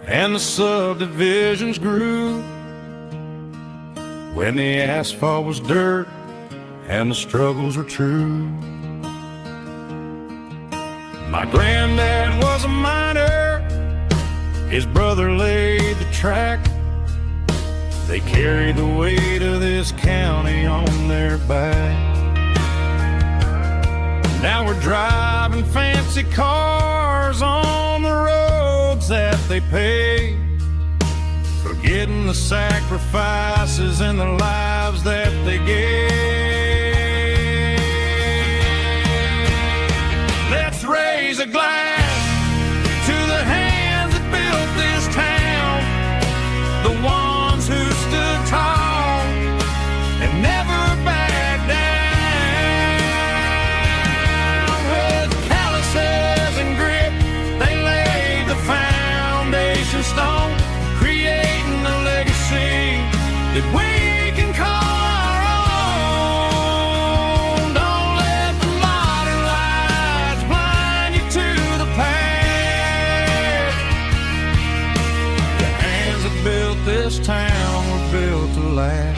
and the subdivisions grew, when the asphalt was dirt and the struggles were true. My granddad was a miner, his brother laid the track. They carried the weight of this county on their back. Now we're driving fancy cars on the roads that they paved, forgetting the sacrifices and the lives that they gave. Let's raise a glass to the hands that built this town, the ones who stood tall and never backed down. With calluses and grit, they laid the foundation stone, creating a legacy that we can call our own. Don't let the modern lights blind you to the past. The hands that built this town were built to last.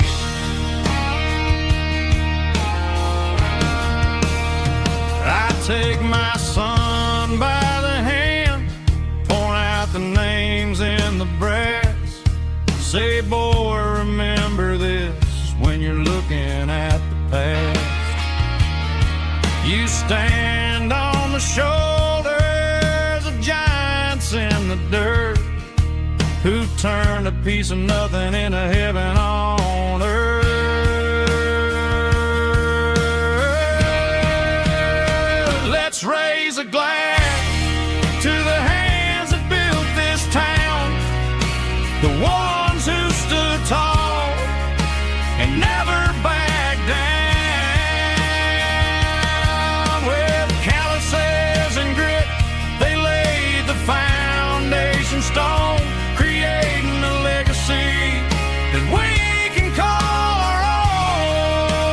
I take my son by the hand, point out the names in the brass. Say, boy, remember this when you're looking at the past. You stand on the shoulders of giants in the dirt, who turned a piece of nothing into heaven on earth. Let's raise a glass to the hands that built this town, the ones who stood tall and never backed down. With calluses and grit, they laid the foundation stone, creating a legacy that we can call our own.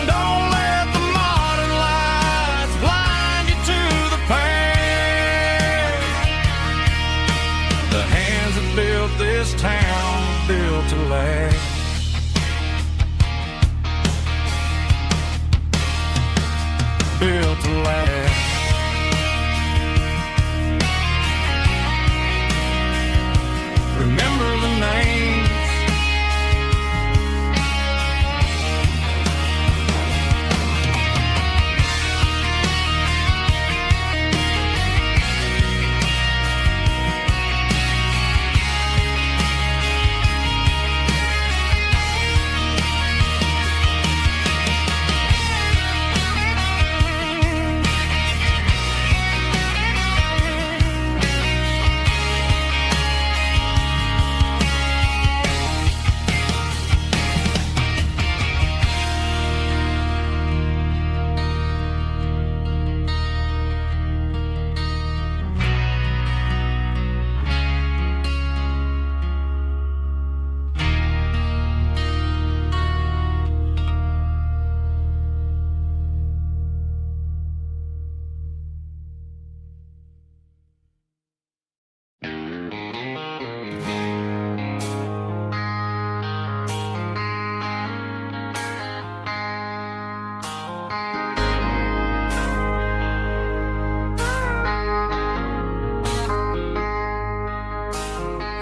Don't let the modern lights blind you to the past. The hands that built this town were built to last. Built to last. Remember the names.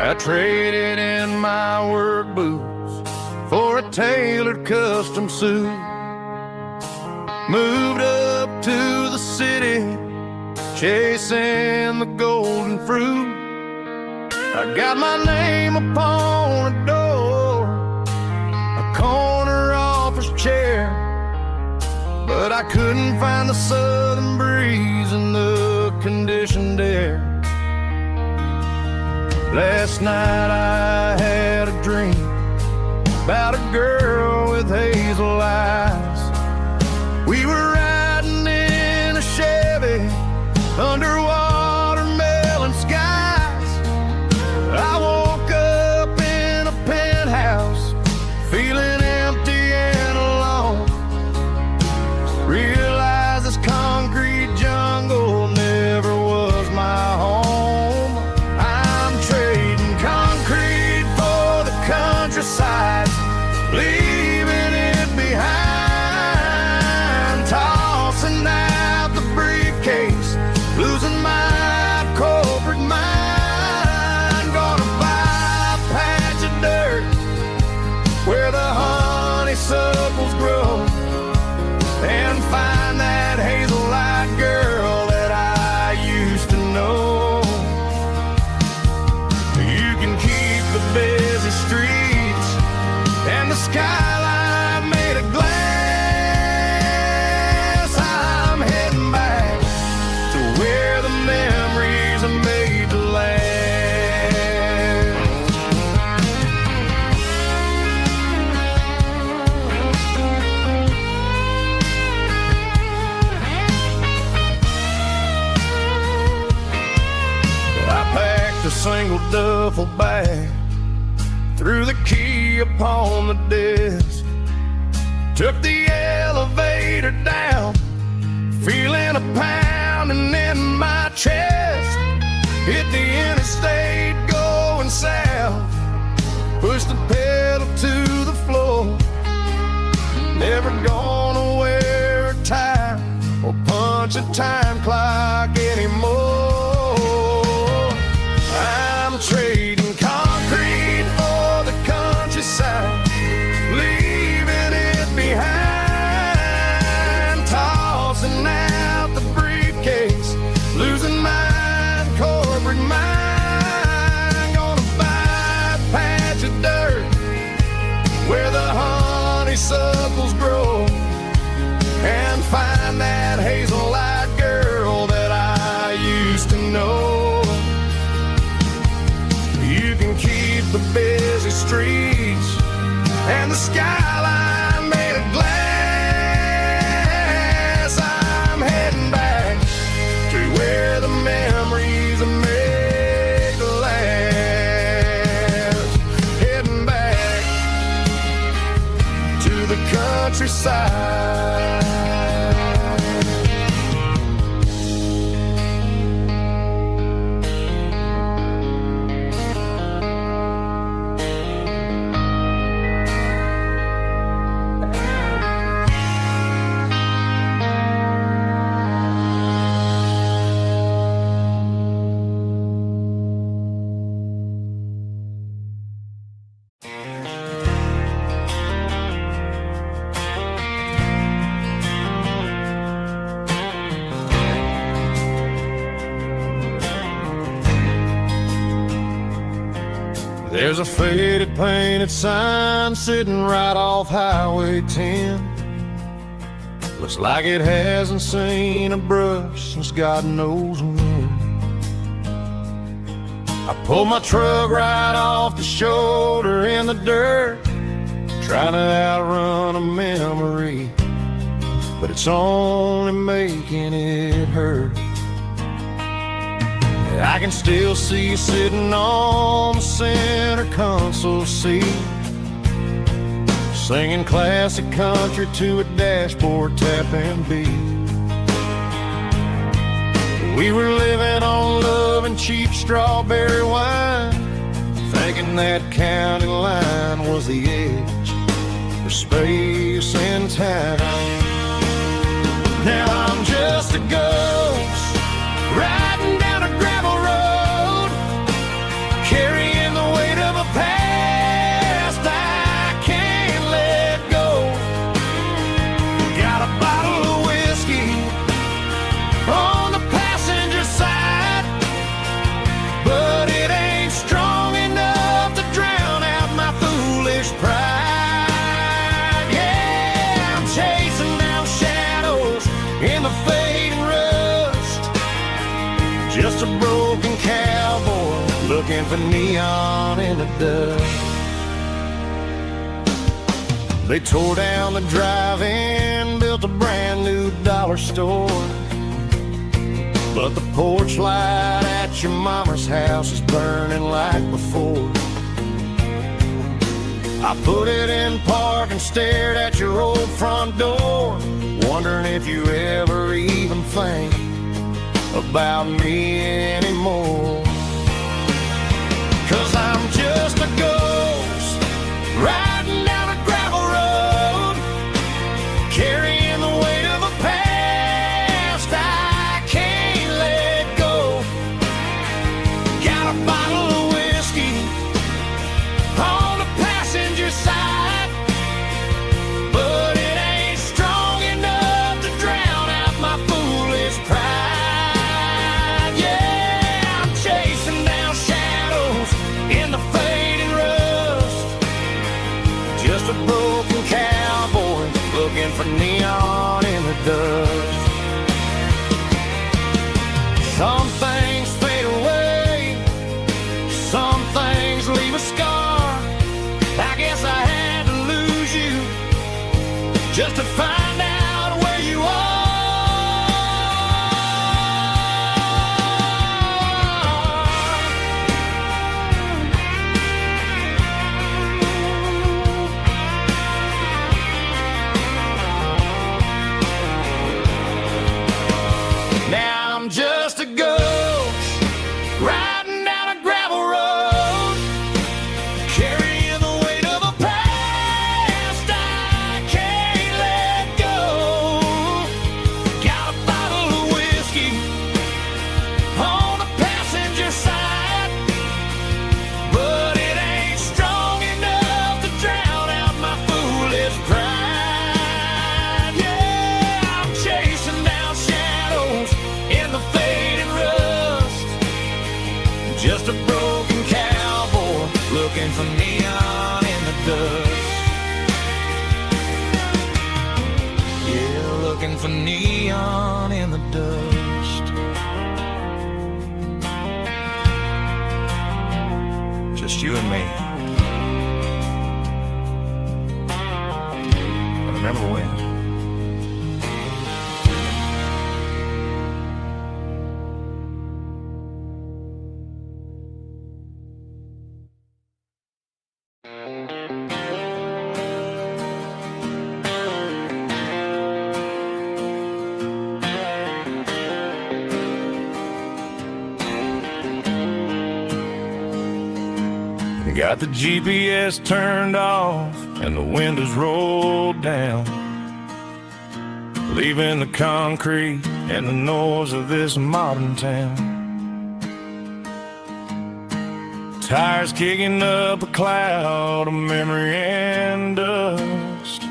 I traded in my work boots for a tailored custom suit. Moved up to the city, chasing the golden fruit. I got my name upon a door, a corner office chair, but I couldn't find the southern breeze in the conditioned air. Last night I had a dream about a girl with hazel eyes. We were riding in a Chevy under watermelon skies. I woke up in a penthouse feeling empty and alone. Realized this concrete jungle never was my home. I'm trading concrete for the countryside, leaving it behind, tossing out the briefcase, losing my corporate mind. Gonna buy a patch of dirt where the honeysuckles grow and find that hazel-eyed girl that I used to know. You can keep the busy streets and the skyline made of glass. I'm heading back to where the memories are made to last. I packed a single duffel bag, threw the key upon the desk, took the elevator down, feeling a pounding in my chest. Hit the interstate going south, pushed the pedal to the floor. Never gonna wear a tie or punch a time clock anymore. I'm trading concrete for the countryside, leaving it behind, tossing out the briefcase, losing my corporate mind. Gonna buy a patch of dirt where the honeysuckles grow and find that hazel-eyed girl that I used to know. You can keep the busy streets and the skyline made of glass. I'm heading back to where the memories are made to last. Heading back to the countryside. There's a faded painted sign sitting right off Highway 10. Looks like it hasn't seen a brush since God knows when. I pulled my truck right off the shoulder in the dirt, trying to outrun a memory, but it's only making it hurt. I can still see you sitting on the center console seat, singing classic country to a dashboard tapping beat. We were living on love and cheap strawberry wine, thinking that county line was the edge for space and time. Now I'm just a ghost riding down a gravel road, carrying the for neon in the dust. They tore down the drive-in, built a brand new dollar store, but the porch light at your mama's house is burning like before. I put it in park and stared at your old front door, wondering if you ever even think about me anymore. 'Cause I'm just a ghost riding down a gravel road, carrying the weight of a past I can't let go. Got a bottle of whiskey on the passenger side, but it ain't strong enough to drown out my foolish pride. Yeah, I'm chasing down shadows in the fading rust, just a broken cowboy looking for neon in the dust. Some things fade away, some things leave a scar. I guess I had to lose you just to find out where you are. Now I'm just a ghost riding down a gravel road, carrying the weight of a past I can't let go. Got a bottle of whiskey on the passenger side, but it ain't strong enough to drown out my foolish pride. Yeah, I'm chasing down shadows in the fading rust, just a broken cowboy looking for neon in the dust. Yeah, looking for neon in the dust. Just you and me. I remember when. Got the GPS turned off and the windows rolled down, leaving the concrete and the noise of this modern town. Tires kicking up a cloud of memory and dust,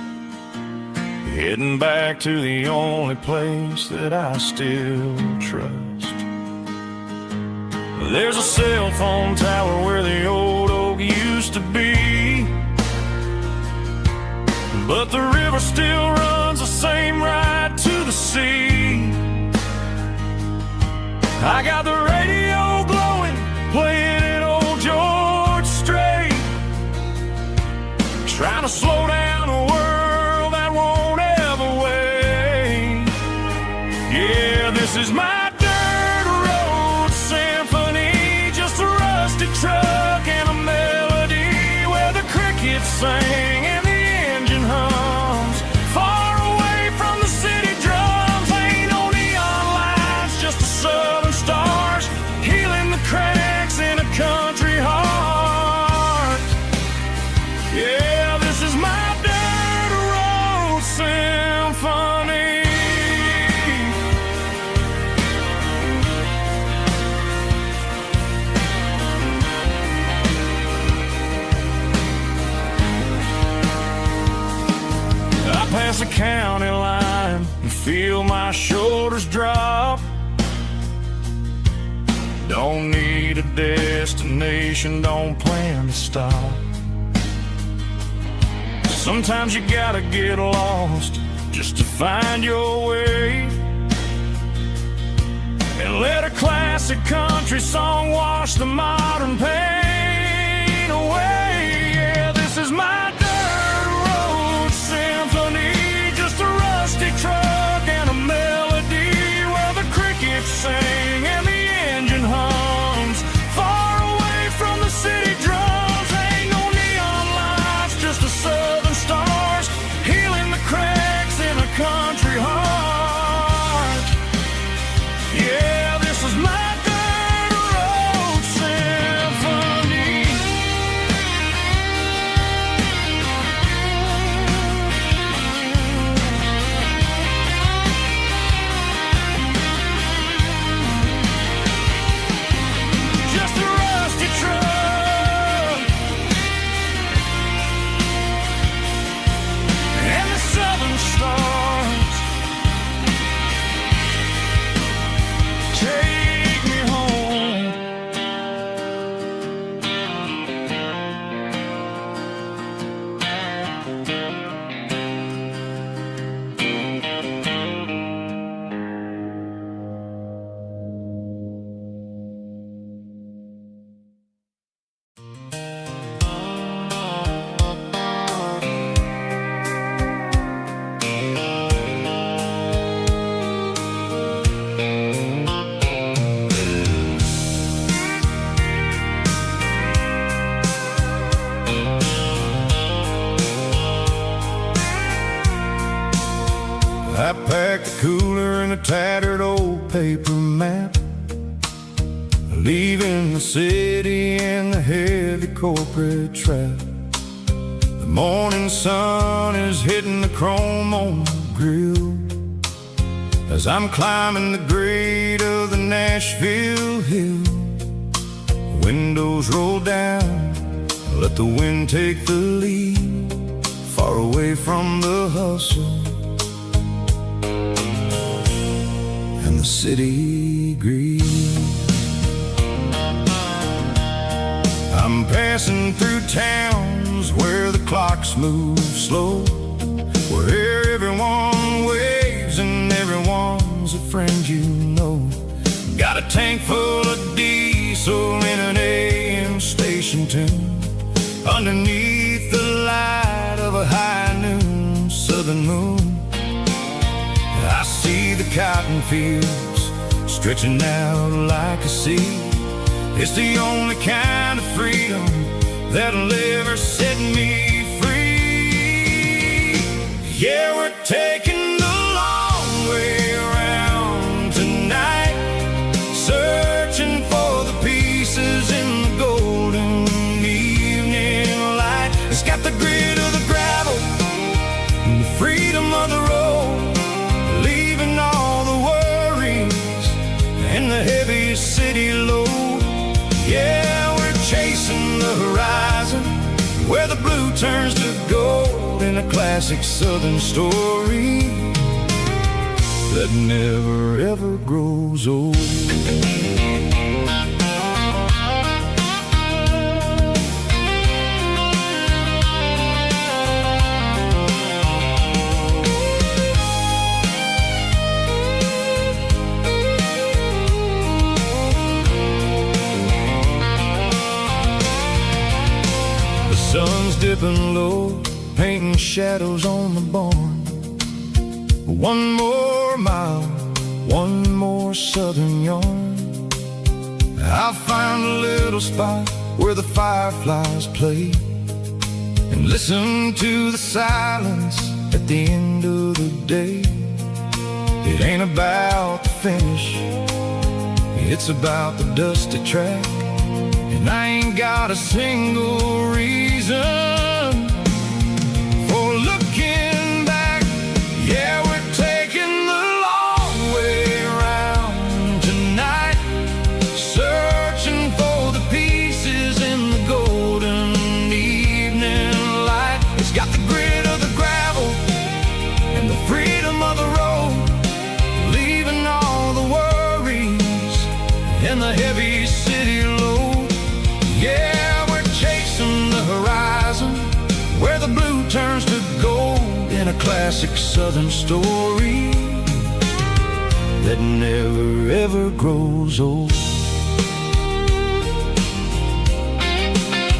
heading back to the only place that I still trust. There's a cell phone tower where the old oak used to be, but the river still runs the same right to the sea. I got the radio glowing, playing an old George Strait, trying to slow down a world that won't ever wait. Yeah, this is my truck and a melody where the crickets sing and the engine hums, far away from the city drums. Ain't no neon lights, just the southern stars healing the cracks in a country heart. Yeah, this is my dirt road symphony. Past the county line and feel my shoulders drop. Don't need a destination, don't plan to stop. Sometimes you gotta get lost just to find your way. and let a classic country song wash the modern pain away. Yeah, this is my dirt road symphony, just a rusty truck and a melody where the crickets sing and the engine hums far away from the city drums. Ain't no neon lights, just the southern stars healing the cracks in a country heart. Yeah, this is my dirt road symphony. Just a rusty truck and the southern stars take me home. I packed a cooler and a tattered old paper map, leaving the city and the heavy corporate trap. The morning sun is hitting the chrome on the grill as I'm climbing the grade of the Nashville hill. The windows roll down, let the wind take the lead, far away from the hustle and the city greed. I'm passing through towns where the clocks move slow, where everyone waves and everyone's a friend you know. Got a tank full of diesel in an AM station tune, underneath the light of a high noon southern moon. I see the cotton fields stretching out like a sea. It's the only kind of freedom that'll ever set me free. Yeah, we're taking the long way around tonight, searching for the pieces in the golden evening light. It's got the grit of the gravel and the freedom of the road, leaving all the worries and the heavy city load. Yeah, we're chasing the horizon where the blue turns to gold in a classic southern story that never ever grows old. Sun's dipping low, painting shadows on the barn. One more mile, one more southern yarn. I'll find a little spot where the fireflies play and listen to the silence at the end of the day. It ain't about the finish, it's about the dusty track. And I ain't got a single reason for looking back. Yeah, we're taking the long way around tonight, searching for the pieces in the golden evening light. It's got the grit of the gravel and the freedom of the road, leaving all the worries and the heavy city load. Yeah, we're chasing the horizon where the blue turns to gold in a classic southern story that never ever grows old.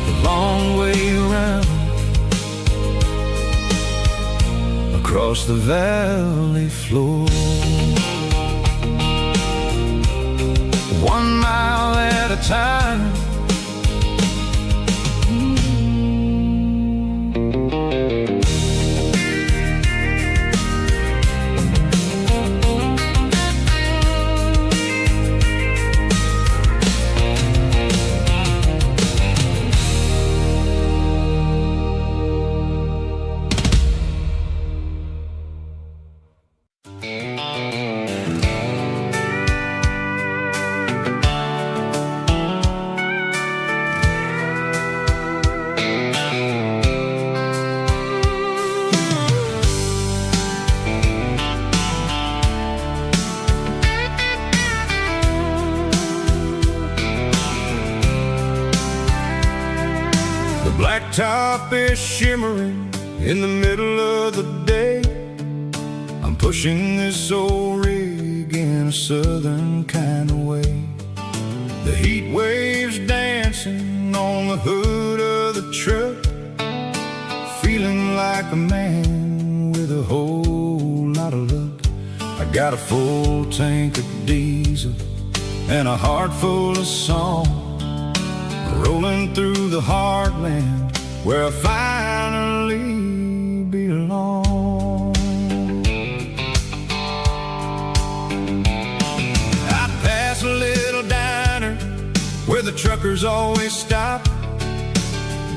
The long way around, across the valley floor, 1 mile at a time. Blacktop is shimmering in the middle of the day. I'm pushing this old rig in a southern kind of way. The heat waves dancing on the hood of the truck, feeling like a man with a whole lot of luck. I got a full tank of diesel and a heart full of song, rolling through the heartland where I finally belong. I pass a little diner where the truckers always stop,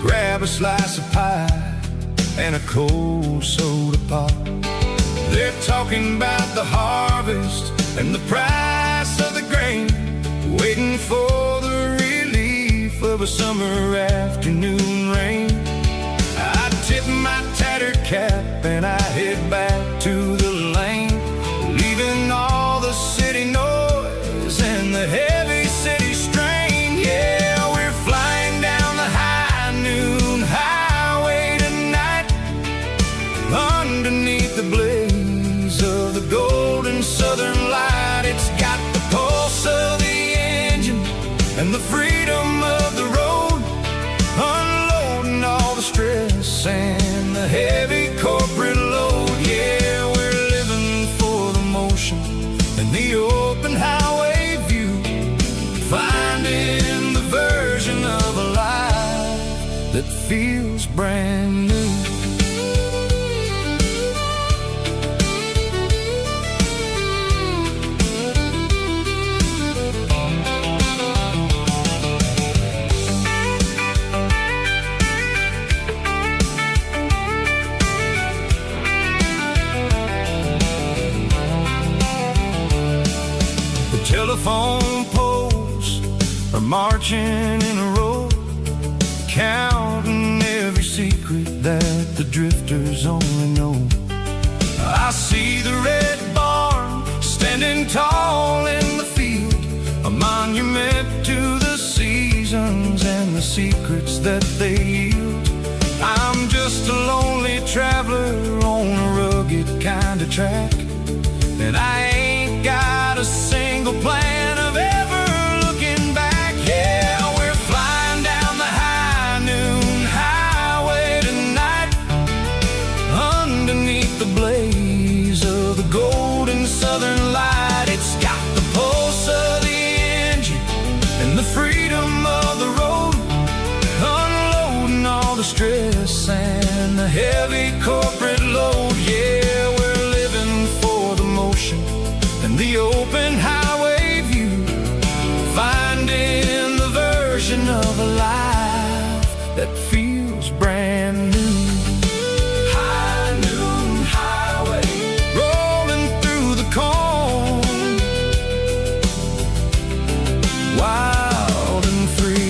grab a slice of pie and a cold soda pop. They're talking about the harvest and the price of the grain, waiting for the relief of a summer afternoon rain. I tip my tattered cap and I head back to the lane, leaving all the city noise and the heavy city strain. Yeah, we're flying down the high noon highway tonight, underneath the blaze of the golden southern light. It's got the pulse of the engine and the freedom of the road, unloading all the stress and the heavy corporate load. Yeah, we're living for the motion and the open highway view, finding the version of a life that feels brand new. Telephone poles are marching in a row, counting every secret that the drifters only know. I see the red barn standing tall in the field, a monument to the seasons and the secrets that they yield. I'm just a lonely traveler on a rugged kind of track, and I ain't got a single plan of ever looking back. Yeah, we're flying down the high noon highway tonight, underneath the blaze of the golden southern light. It's got the pulse of the engine and the freedom of the road, unloading all the stress and the heavy corporate load. Yeah, we're living for the motion and the open highway view, finding the version of a life that feels brand new. High noon highway, rolling through the corn, wild and free.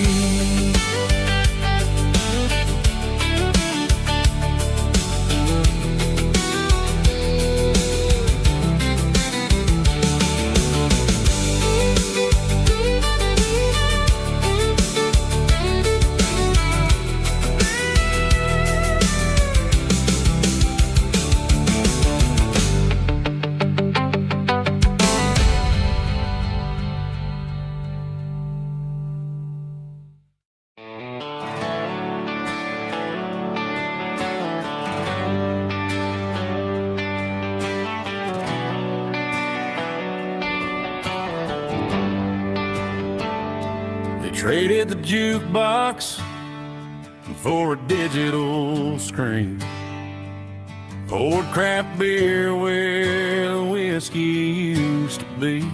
Traded the jukebox for a digital screen. Poured craft beer where the whiskey used to be.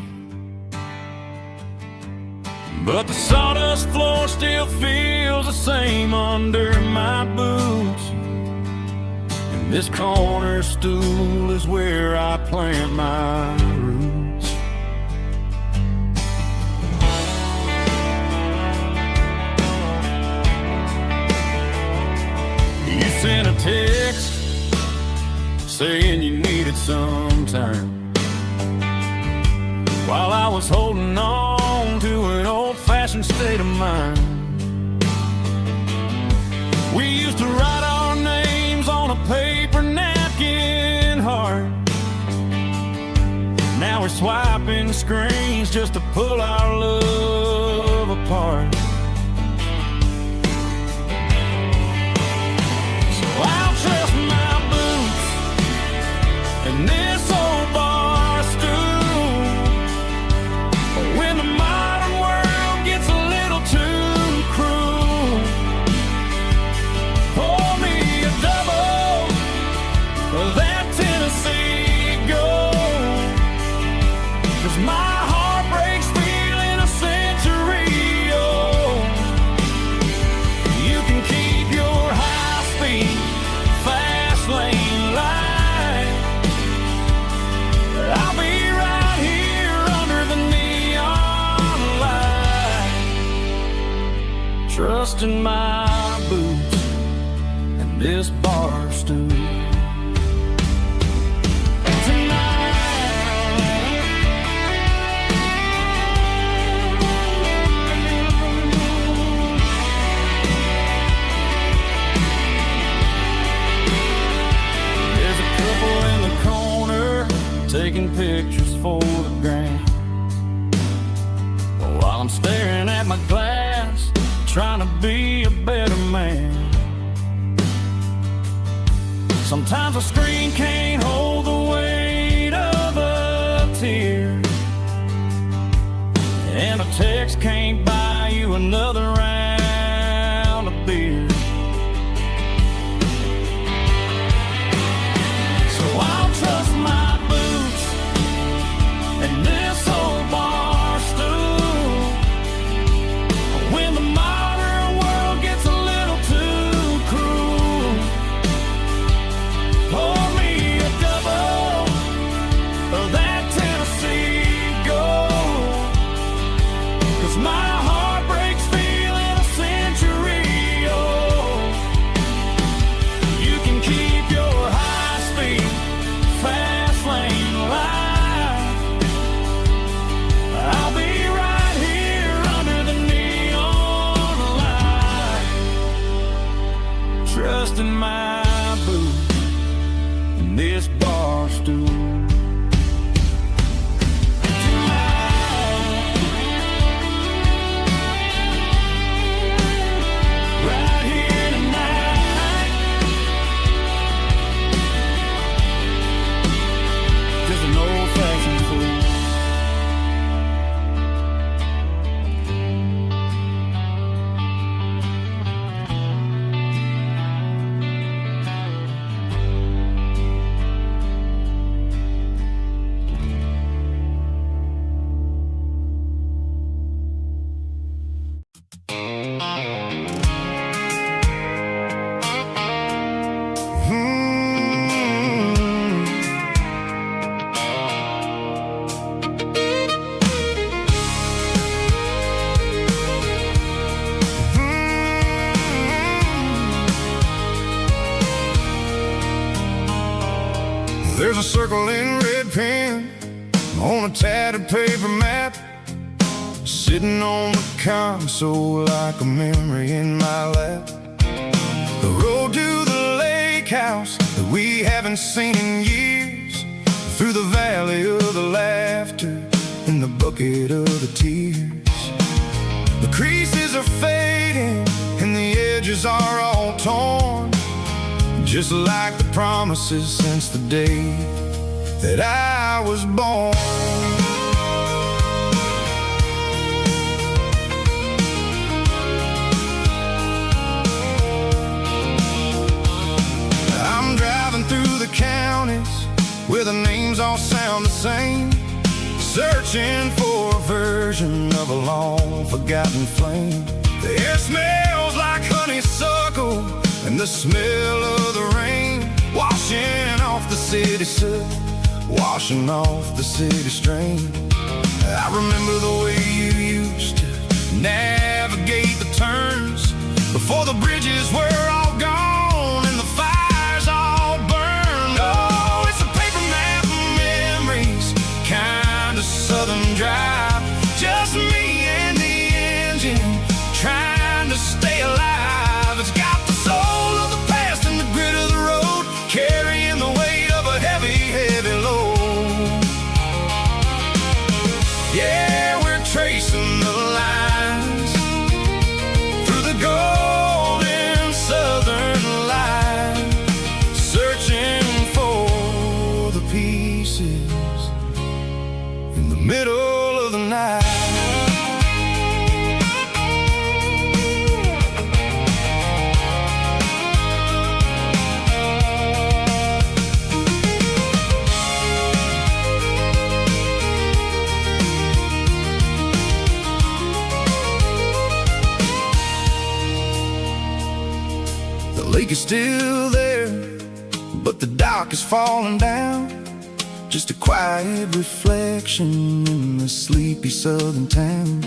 But the sawdust floor still feels the same under my boots. And this corner stool is where I plant my roots. You sent a text saying you needed some time, while I was holding on to an old-fashioned state of mind. We used to write our names on a paper napkin heart. Now we're swiping screens just to pull our love apart. So I'll trust my boots and this old bar stool. When the modern world gets a little too cruel, pour me a double of that Tennessee Gold. 'Cause my heart breaks feeling a century old. You can keep your high-speed, fast lane light. I'll be right here under the neon light, trusting my boots and this bar stool. There's a couple in the corner taking pictures for the gram, while I'm staring at my glass, trying to be a better man. Sometimes a screen can't hold the weight of a tear, and a text can't buy you another round of beer. So I'll trust my boots and this old bar stool. When the modern world gets a little too cruel, pour me a double of that Tennessee Gold. 'Cause my heart breaks feeling a century old. You can keep your high-speed, fast lane light. I'll be right here under the neon light, trusting my boots and this bar stool. Right here tonight, just an old-fashioned fool. There's a circle in red pen on a tattered paper map, sitting on the console like a memory in my lap. The road to the lake house that we haven't seen in years, through the valley of the laughter and the bucket of the tears. The creases are fading and the edges are all torn, just like the promises since the day that I was born. where the names all sound the same, searching for a version of a long forgotten flame. The air smells like honeysuckle and the smell of the rain, washing off the city soot, washing off the city strain. I remember the way you used to navigate the turns before the bridges were all gone and the fires all burned. Oh, it's a paper map of memories, kind of southern drive, just me and the engine trying to stay alive. It's got the soul of the past and the grit of the road, carrying the weight of a heavy, heavy load. Yeah, we're tracing the lines through the golden southern light, searching for the pieces in the middle of the night. The lake is still there, but the dock is falling down, just a quiet reflection in the sleepy southern town.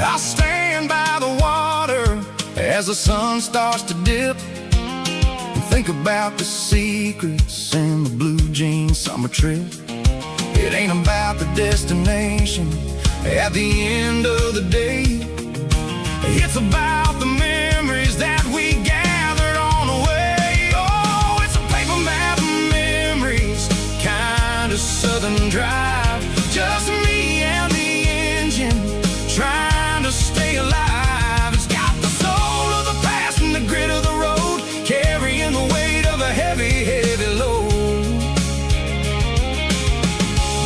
I stand by the water as the sun starts to dip and think about the secrets and the blue jean summer trip. It ain't about the destination at the end of the day, it's about the memories that we gathered on the way. Oh, it's a paper map of memories, kind of southern drive, just me and the engine trying to stay alive. It's got the soul of the past and the grit of the road, carrying the weight of a heavy, heavy load.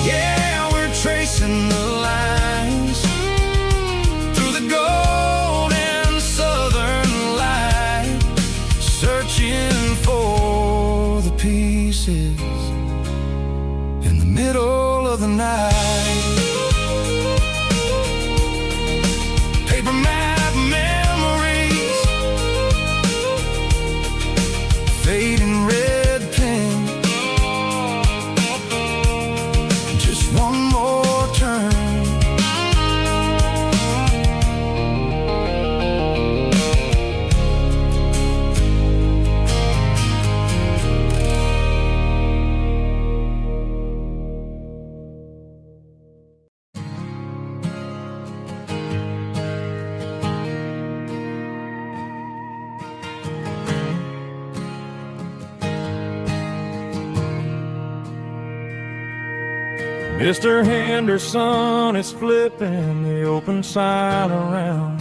Yeah, we're tracing the lines through the golden southern light, searching for the pieces in the middle of the night. Paper map memories, fading red pen, just one more turn. Mr. Henderson is flipping the open sign around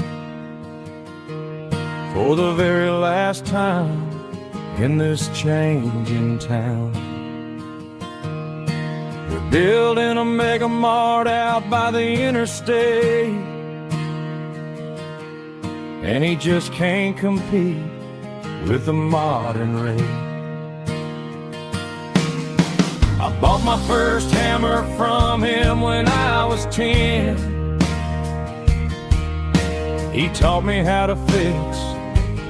for the very last time in this changing town. We're building a mega mart out by the interstate, and he just can't compete with the modern rate. I bought my first hammer from him when I was 10. He taught me how to fix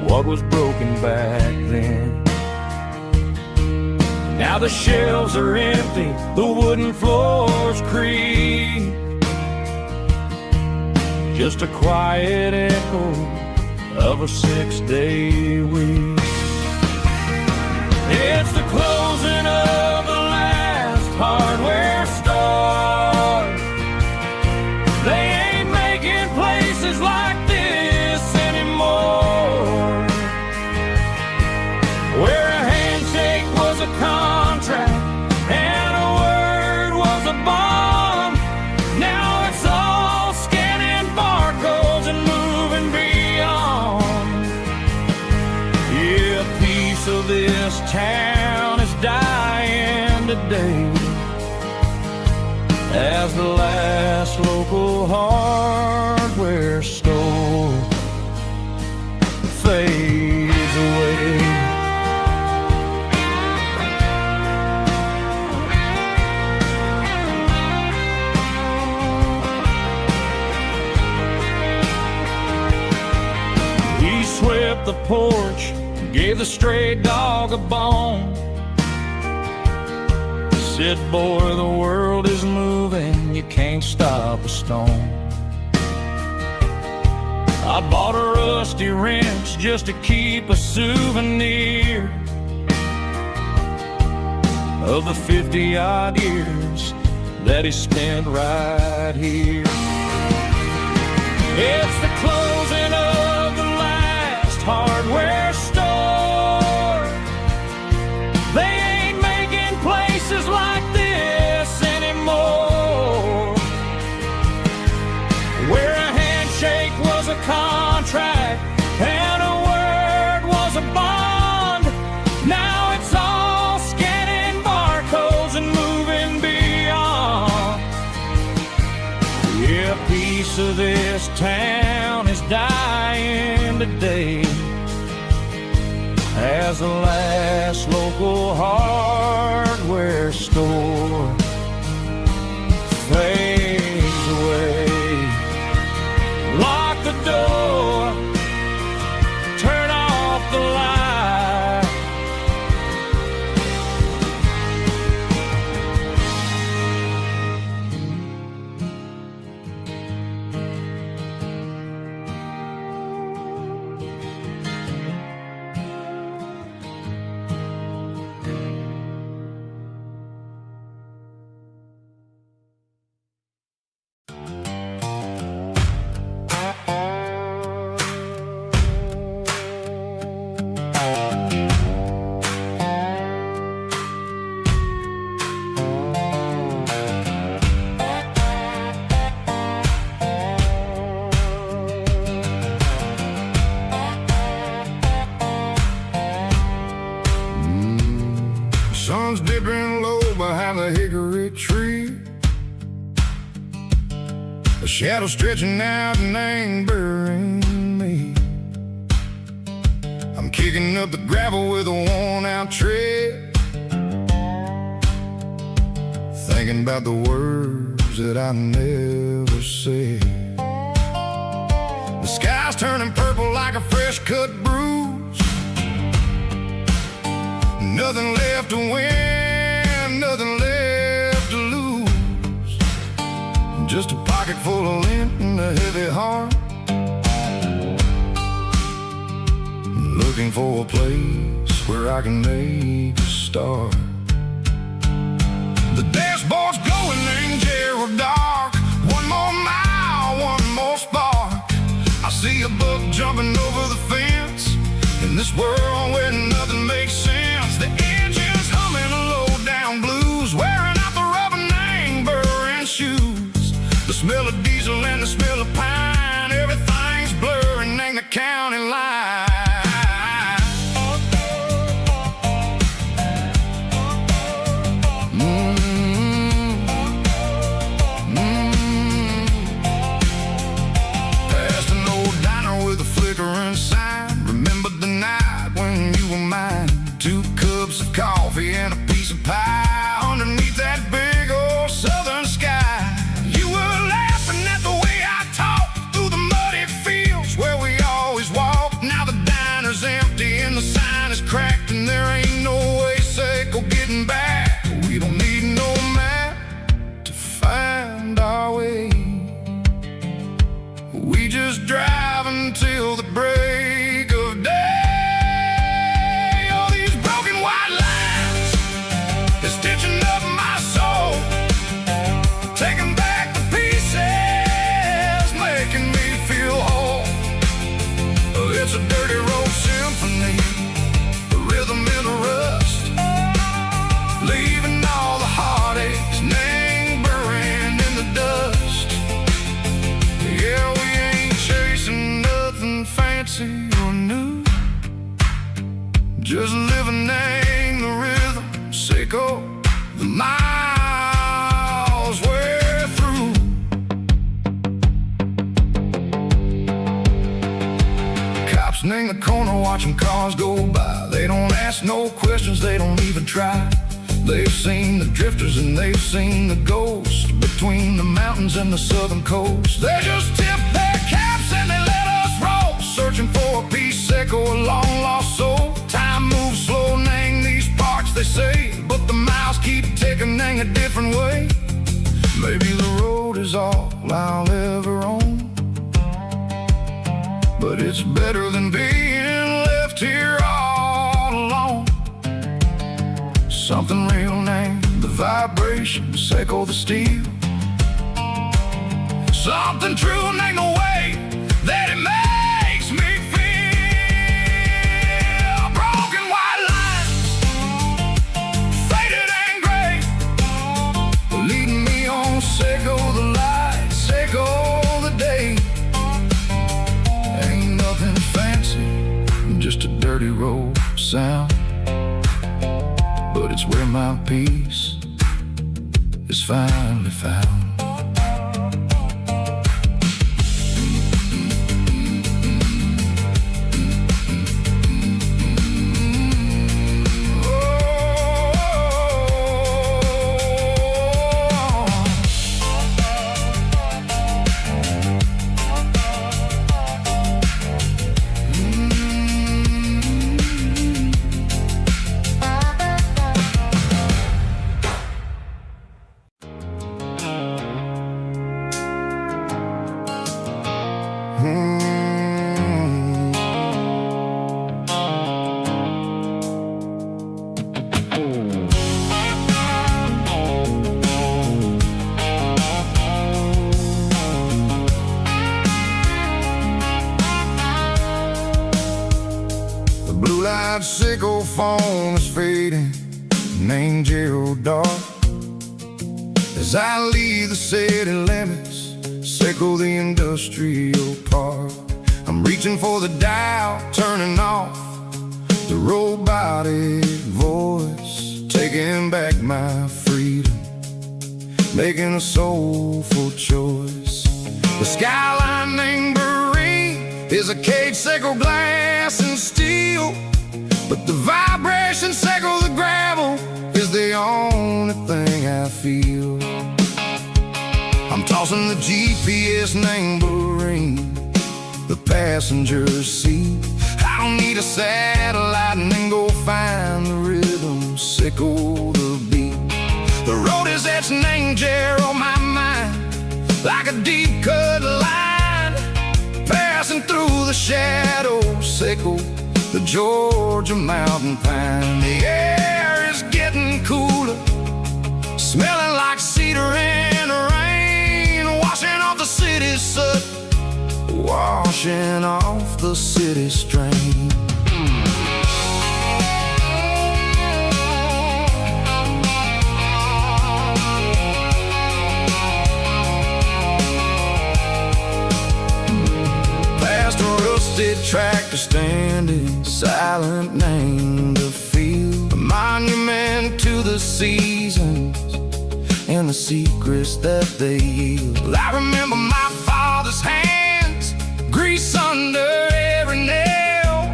what was broken back then. Now the shelves are empty, the wooden floors creak, just a quiet echo of a 6-day week. It's the closing of the hardware store. They ain't making places like this anymore, where a handshake was a contract and a word was a bond. Now it's all scanning barcodes and moving beyond. Yeah, a piece of this town is dying today as the last local hardware store fades away. a stray dog a bone. Said, boy, the world is moving, you can't stop a stone. I bought a rusty wrench just to keep a souvenir of the 50-odd years that he spent right here. It's the closing of the last hardware store. They ain't making places like this anymore, where a handshake was a contract and a word was a bond. Now it's all scanning barcodes and moving beyond. Yeah, a piece of this town is dying today as the last local hardware store fades away. Lock the door, turn off the light. Sun's dipping low behind the hickory tree. A shadow stretching out and ain't burying me. I'm kicking up the gravel with a worn-out tread, thinking about the words that I never said. The sky's turning purple like a fresh-cut bruise. Nothing left to win, nothing left to lose. Just a pocket full of lint and a heavy heart, looking for a place where I can make a start. The dashboard's glowing in Yearwood dark. One more mile, one more spark. I see a buck jumping over the fence in this world where nothing makes sense. The engine's humming a low-down blues, wearing out the rubber name burring shoes. The smell of diesel and the smell of pine, everything's blurring in the county line. Past an old diner with a flickering sign. Remember the night when you were mine. 2 cups of coffee and a piece of pie underneath that big old southern sky. You were laughing at the way I talked through the muddy fields where we always walked. Now the diner's empty and the sign is cracked, and there ain't no way safe or getting back. We don't need no map to find our way. We just drive until the break of day. It's a dirty road symphony, a rhythm in the rust, leaving all the heartaches, name burning in the dust. Yeah, we ain't chasing nothing fancy or new, just living in the rhythm, sick of the miles we're through. In the corner watching cars go by. They don't ask no questions, they don't even try. They've seen the drifters and they've seen the ghosts between the mountains and the southern coast. They just tip their caps and they let us roll, searching for a peace echo, a long lost soul. Time a different way. Maybe the road is all I'll ever own, but it's better than being left here all alone. Something real named the vibrations echo the steel. Something true named the way that it makes me feel. Broken white lines, faded and gray, leading me on, echo the light, echo the day. Ain't nothing fancy, just a dirty road sound, but it's where my peace is finally found. Sickle phone is fading, named Gerald dark. As I leave the city limits, sickle the industrial park. I'm reaching for the dial, turning off the robotic voice, taking back my freedom, making a soulful choice. The skyline named Marine is a cage, sickle glass and steel, but the vibration echo the gravel is the only thing I feel. I'm tossing the GPS named Marine, the passenger seat. I don't need a satellite and then go find the rhythm, sickle the beat. The road is etched named Gerald on my mind, like a deep cut line, passing through the shadows, sickle the Georgia mountain pine. The air is getting cooler, smelling like cedar in the rain, washing off the city soot, washing off the city strain. Tractor standing silent, named the field, a monument to the seasons and the secrets that they yield. I remember my father's hands, grease under every nail,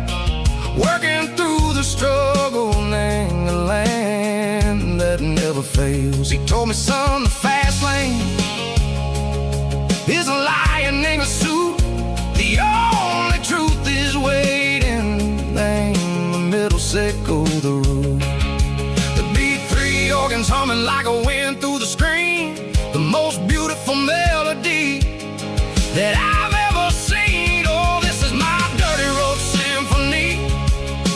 working through the struggle, named the land that never fails. He told me, son, the fast lane is a lion in a suit. The only truth is waiting, name the middle, sickle the road. The beat, three organs humming like a wind through the screen, the most beautiful melody that I've ever seen. Oh, this is my dirty road symphony,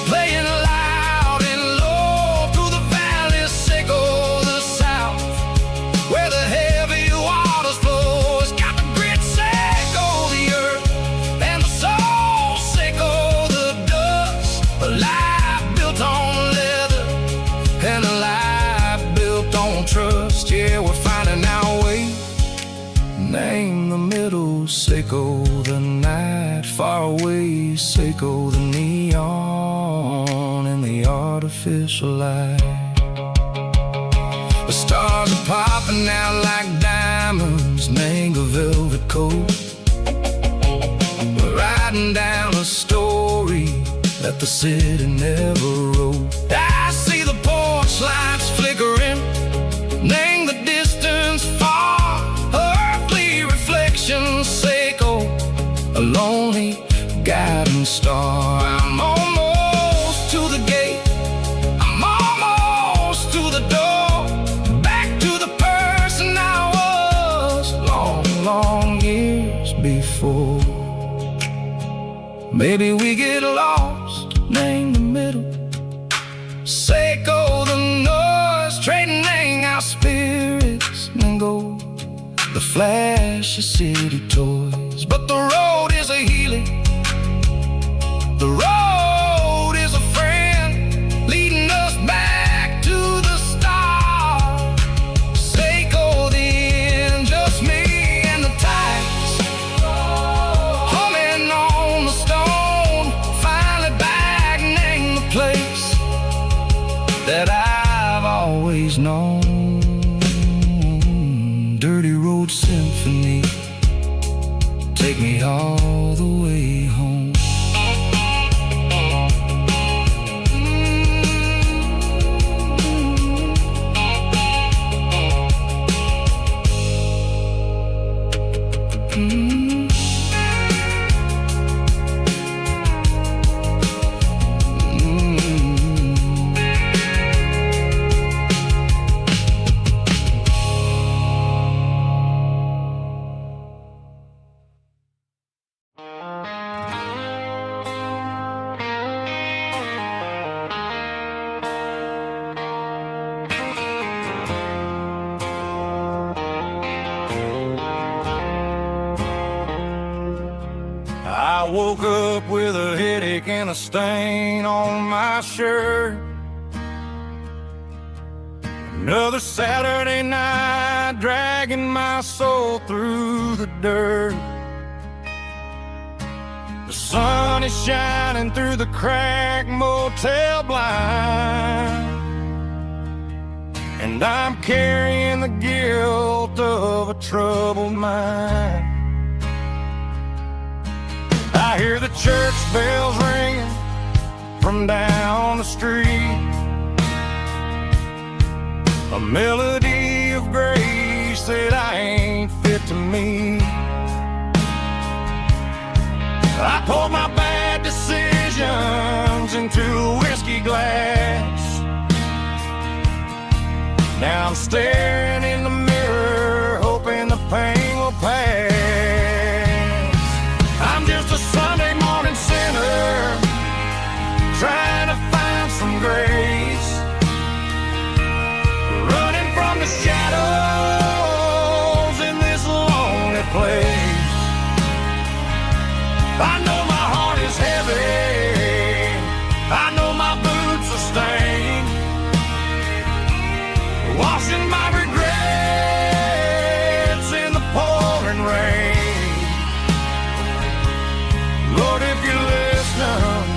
playing loud and low through the valleys, sickle the south, where the heavy waters flow. It's got the grit, sickle the earth, and the soul, sickle the dust. A life built on leather and a life built on trust. Yeah, we're finding our way, name the middle, sickle the night, far away, sickle the neon and the artificial light. The stars are popping out like diamonds, name a velvet coat. We're riding down a story that the city never wrote. I see the porch lights flickering, name the distance far, earthly reflections, sickle a lonely guiding star. I'm almost to the gate, I'm almost to the door, back to Maybe we get lost, name the middle. Seiko the noise, trading our spirits and go. The flash of city toys, but the road is a healing. The road is a friend, leading us back to the start. Seiko the end, just me and the tides, humming on the stone. Finally back, name the place that I've always known. Dirty Road Symphony, take me all the way home. I woke up with a headache and a stain on my shirt. Another Saturday night, dragging my soul through the dirt. The sun is shining through the cracked motel blind, and I'm carrying the guilt of a troubled mind. I hear the church bells ringing from down the street, a melody of grace that I ain't fit to meet. I poured my bad decisions into a whiskey glass. Now I'm staring in the mirror, hoping the pain will pass. I'm just a Sunday morning sinner, trying to find some grace, running from the shadows in this lonely place. I know my heart is heavy, I know my boots are stained, washing my regrets in the pouring rain. Lord, if you're listening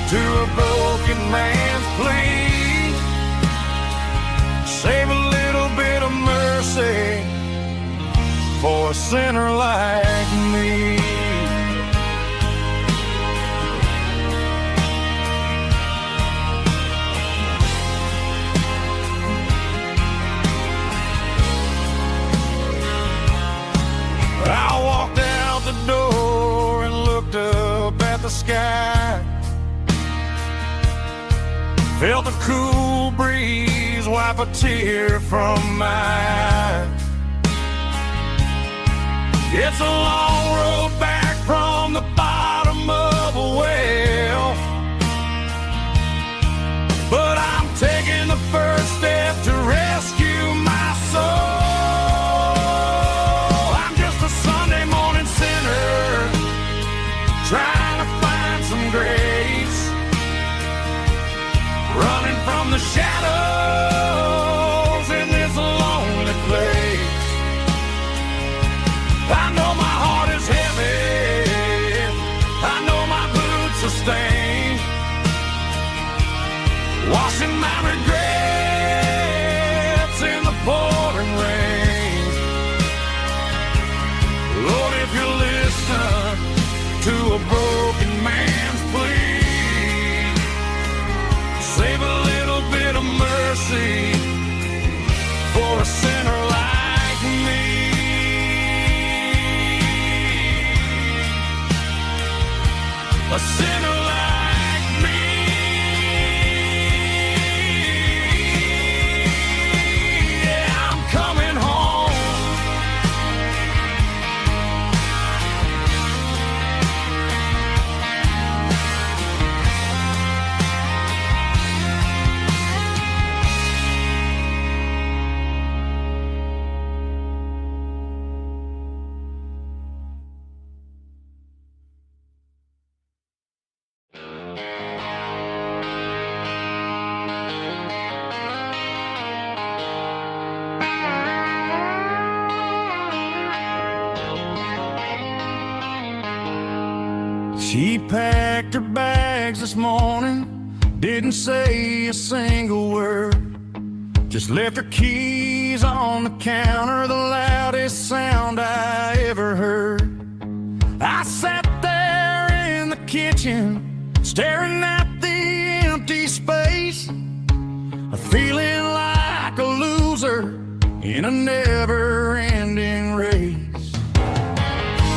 to a broken man's plea, save a little bit of mercy for a sinner like me. I walked out the door and looked up at the sky, felt the cool breeze wipe a tear from my eye. It's a long road back from the bottom of a well, but I'm taking the first step to rescue my soul. Trying to find some grace, running from the shadows in this lonely place. I know my heart is heavy, I know my boots are stained, washing my regrets in the pouring rain. Lord, if you're listening to a broken man's plea, save a little bit of mercy for a sinner like me. A sinner like me. Yeah, I'm coming home. She packed her bags this morning, didn't say a single word, just left her keys on the counter, the loudest sound I ever heard. I sat there in the kitchen, staring at the empty space, feeling like a loser in a never-ending race.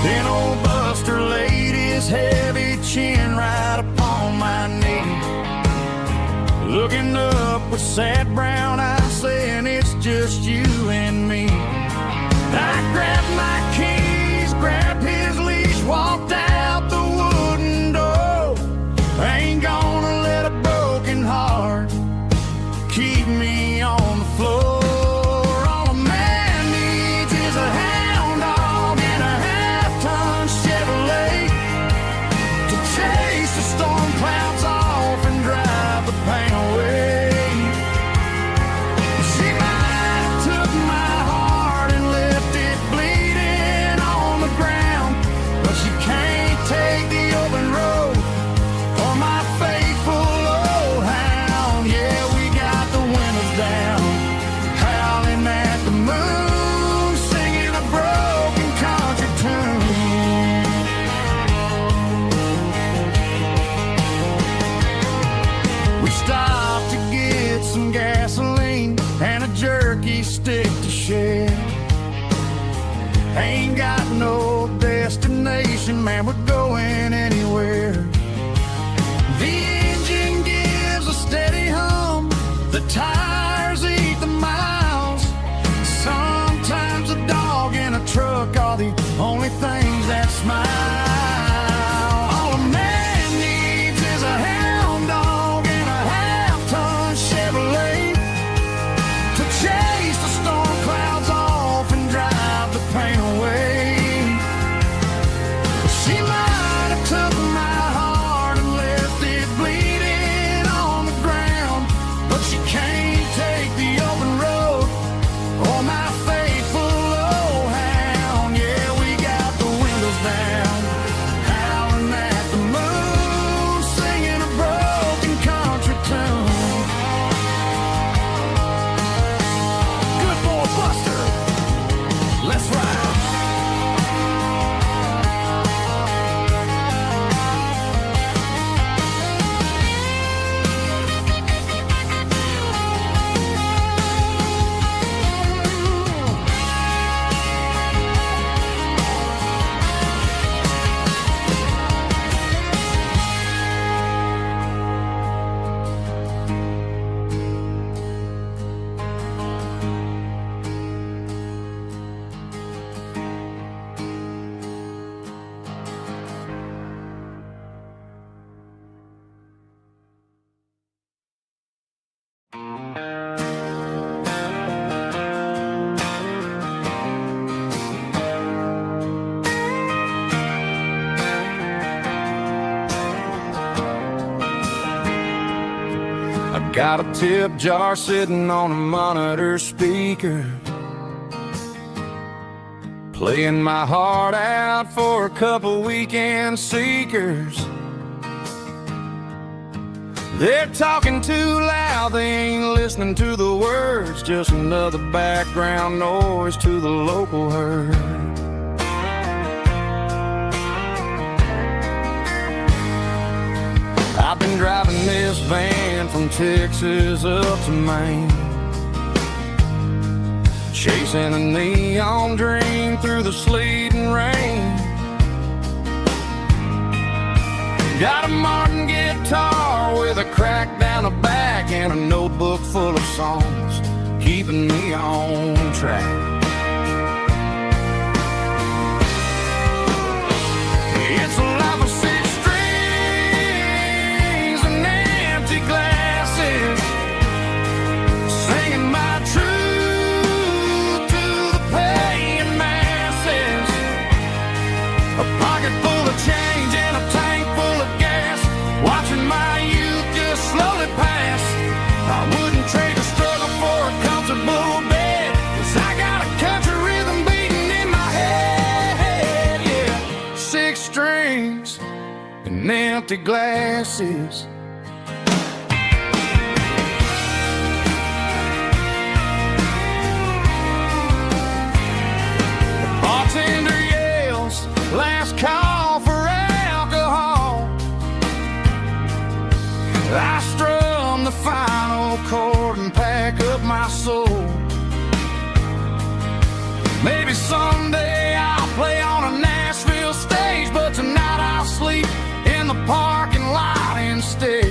Then old Buster laid his heavy chin right upon my knee, looking up with sad brown eyes, saying it's just you and me. I grabbed my keys, grabbed his leash, walked out the wooden door. I ain't gonna let a broken heart keep me on the floor. All a man needs is a hound dog and a half-ton Chevrolet to chase the storm clouds off and drive the pain away. She might have took my heart and left it bleeding on the ground, but she can't take the open road or my faithful old hound. Yeah, we got the windows down, howling at the moon, singing a broken country tune. We stopped to get some gasoline and a jerky stick to share. Ain't got no destination, man, we're going anywhere. The engine gives a steady hum, the tires eat the miles. Sometimes a dog and a truck are the only things that smile. All a man needs is a hound dog and a half-ton Chevrolet to chase the storm clouds off and drive the pain away. She might have took my heart and left it bleeding on the ground, but she can't take the open road or my faithful old hound. Yeah, we got the windows down, howling at the moon, singing a broken country tune. Good boy Buster, let's ride. Got a tip jar sitting on a monitor speaker, playing my heart out for a couple weekend seekers. They're talking too loud, they ain't listening to the words, just another background noise to the local herd. I've been driving this van from Texas up to Maine, chasing a neon dream through the sleet and rain. Got a Martin guitar with a crack down the back and a notebook full of songs, keeping me on track. It's a life of six strings and empty glasses, singing my truth to the paying masses. A pocket full of change and a tank full of gas, watching my youth just slowly pass. I wouldn't trade a struggle for a comfortable bed, 'cause I got a country rhythm beating in my head, yeah. Six strings empty glasses. The bartender yells, last call for alcohol. I strum the final chord and pack up my soul. Maybe someday I'll play on a Nashville stage, but tonight I'll sleep in the parking lot instead.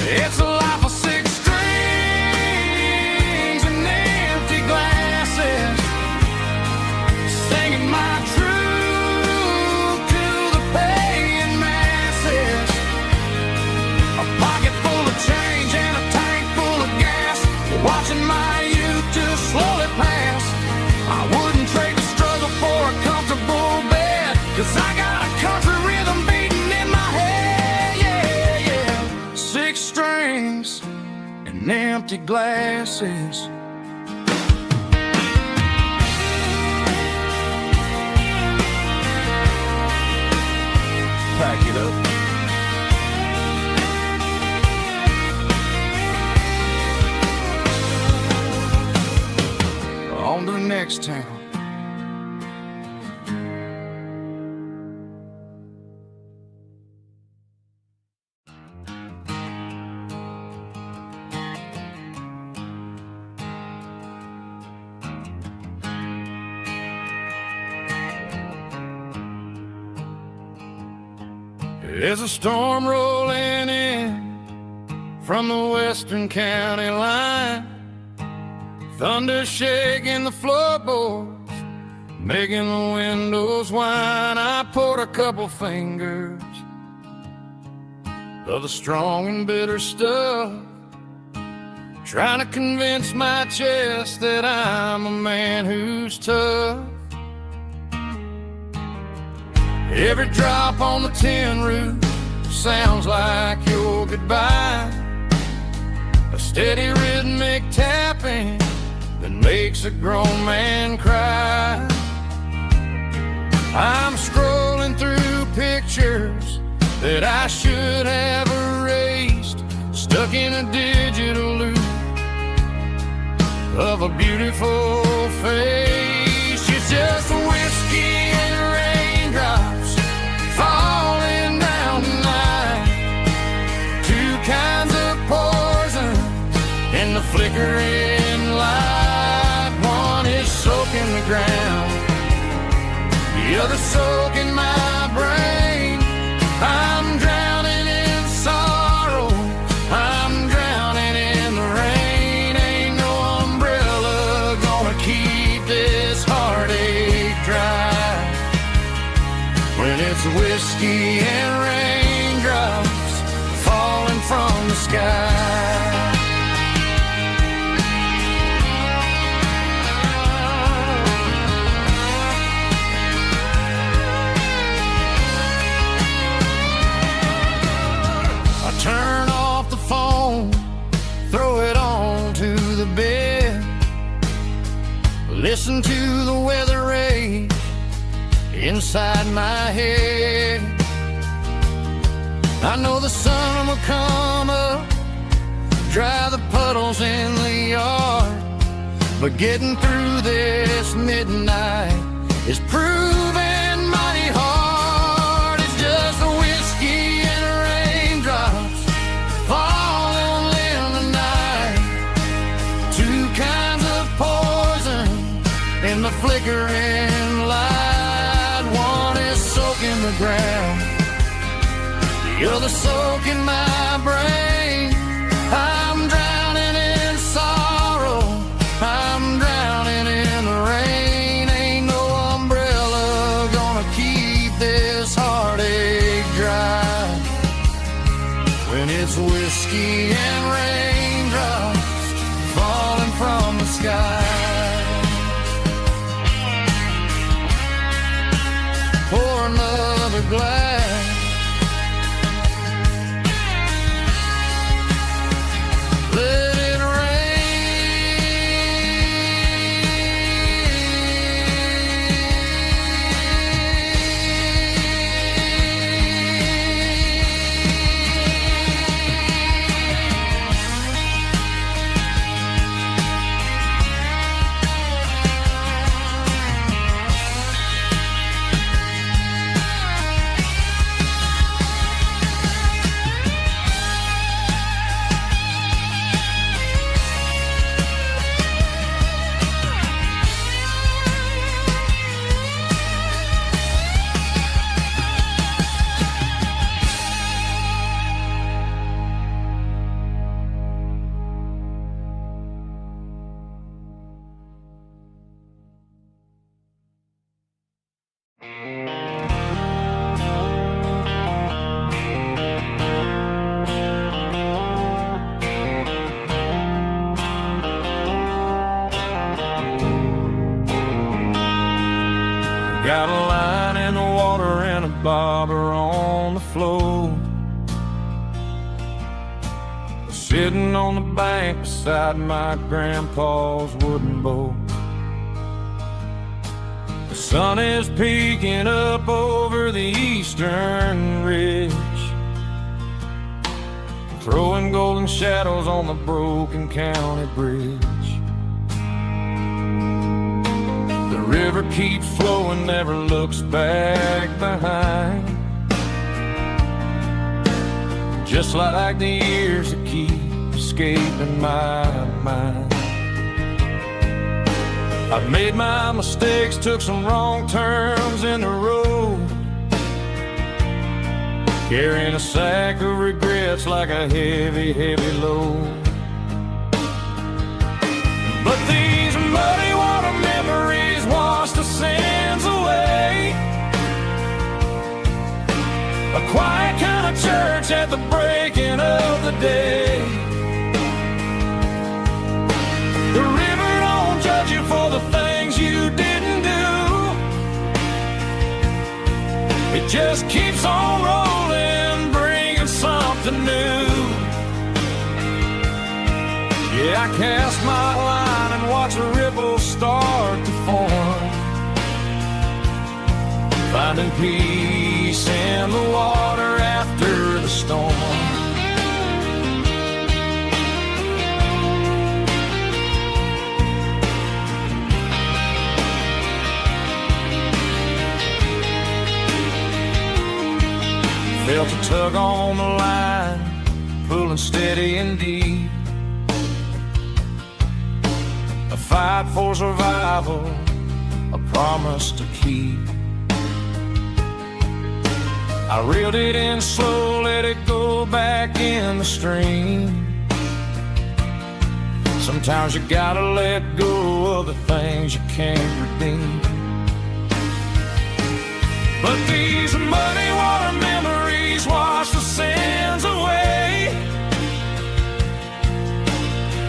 It's a life of six strings and empty glasses, singing my truth to the paying masses. A pocket full of change and a tank full of gas, watching my youth just slowly pass. I wouldn't trade the struggle for a comfortable bed, 'cause I got a country rhythm beating in my head, yeah, yeah. Six strings and empty glasses. Pack it up. On to the next town. There's a storm rolling in from the western county line. Thunder shaking the floorboards, making the windows whine. I poured a couple fingers of the strong and bitter stuff, trying to convince my chest that I'm a man who's tough. Every drop on the tin roof sounds like your goodbye, a steady rhythmic tapping that makes a grown man cry. I'm scrolling through pictures that I should have erased, stuck in a digital loop of a beautiful face. It's just whiskey and raindrops falling down tonight, two kinds of poison in the flickering light. One is soaking the ground, the other soaking my brain. I'm drowning in sorrow, I'm drowning in the rain. Ain't no umbrella gonna keep this heartache dry when it's whiskey and raindrops falling from the sky. Turn off the phone, throw it on to the bed, listen to the weather rage inside my head. I know the sun will come up, dry the puddles in the yard, but getting through this midnight is proving mighty hard. It's just a whiskey and raindrops falling in the night, two kinds of poison in the flickering light. One is soaking the ground, the other soaking my brain. I'm drowning in sorrow, I'm drowning in the rain. Ain't no umbrella gonna keep this heartache dry when it's whiskey and raindrops falling from the sky. Pour another glass, let it rain. bobber on the floor, sitting on the bank beside my grandpa's wooden boat. The sun is peeking up over the eastern ridge, throwing golden shadows on the broken county bridge. The river keeps flowing, never looks back behind, just like the years that keep escaping my mind. I've made my mistakes, took some wrong turns in the road, carrying a sack of regrets like a heavy, heavy load. But these muddy water memories wash the sins away. A quiet kind of church at the breaking of the day. The river don't judge you for the things you didn't do. It just keeps on rolling, bringing something new. Yeah, I cast my line and watch the ripples start to form, finding peace in the water after the storm. Felt a tug on the line, pulling steady and deep. A fight for survival, a promise to keep. I reeled it in slow, let it go back in the stream. Sometimes you gotta let go of the things you can't redeem. But these muddy water memories wash the sins away.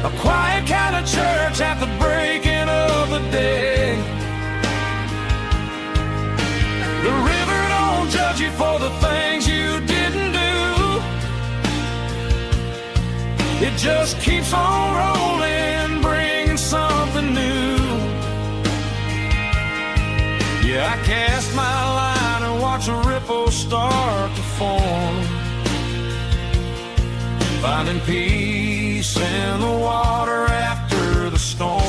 A quiet kind of church at the breaking of the day. The river don't judge you for the things you didn't do. It just keeps on rolling, bringing something new. Yeah, I cast my line and watch the ripples start to form, finding peace in the water after the storm.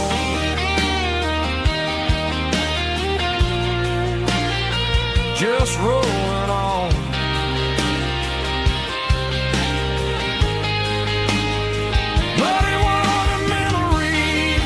Just rolling on. Muddy water memories.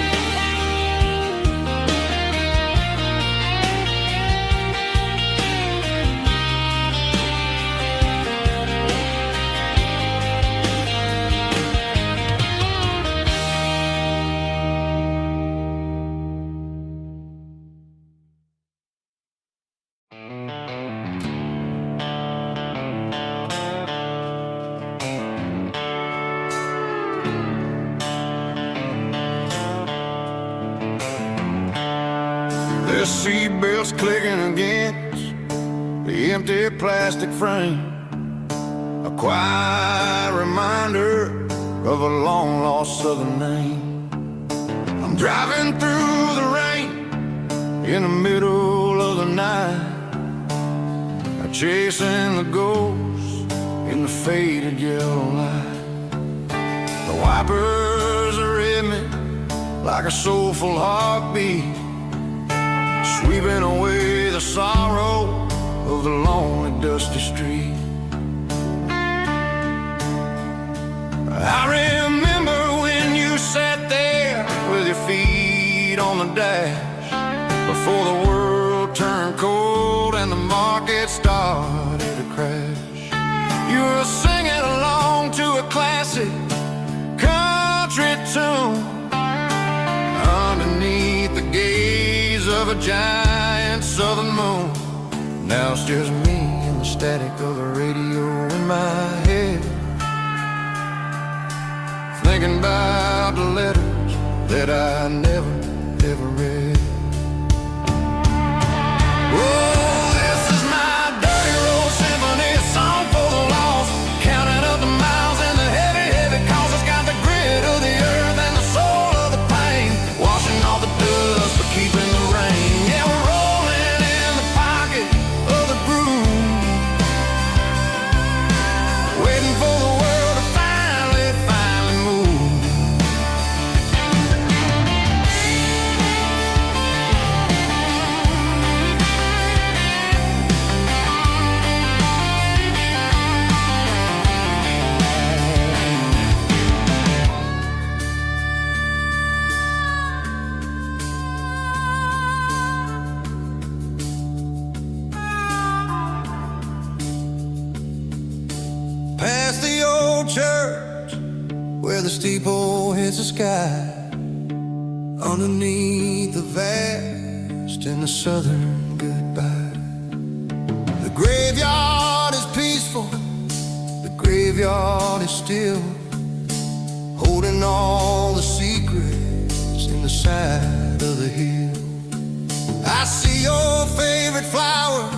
The seatbelt's clicking against the empty plastic frame, a quiet reminder of a long-lost southern name. I'm driving through the rain in the middle of the night, chasing the ghosts in the faded yellow light. The wipers are in me like a soulful heartbeat, sweeping away the sorrow of the lonely, dusty street. I remember when you sat there with your feet on the dash, before the world turned cold and the market started to crash. You were singing along to a classic country tune underneath the gaze of a giant southern moon. Now it's just me and the static of the radio in my head, thinking about the letters that I never, ever read. Oh, this is my dirty road old church where the steeple hits the sky, underneath the vast and the southern goodbye. The graveyard is peaceful, the graveyard is still, holding all the secrets in the side of the hill. I see your favorite flower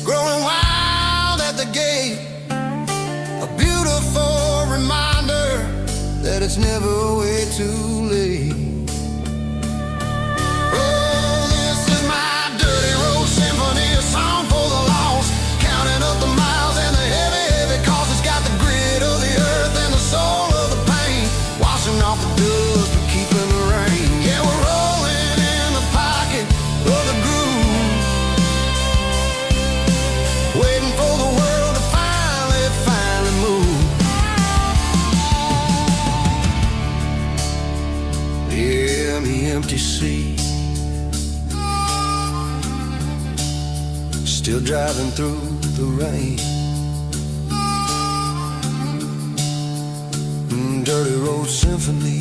growing wild at the gate, a beautiful reminder that it's never way too late. Oh, this is my dirty road symphony, a song for the lost, counting up the miles and the heavy, heavy cost. It's got the grit of the earth and the soul of the pain, washing off the dust but keeping the rain. Yeah, we're rolling in the pocket of the groove, waiting for the world to finally move. Yeah, the empty sea, still driving through the rain. Dirty road symphony.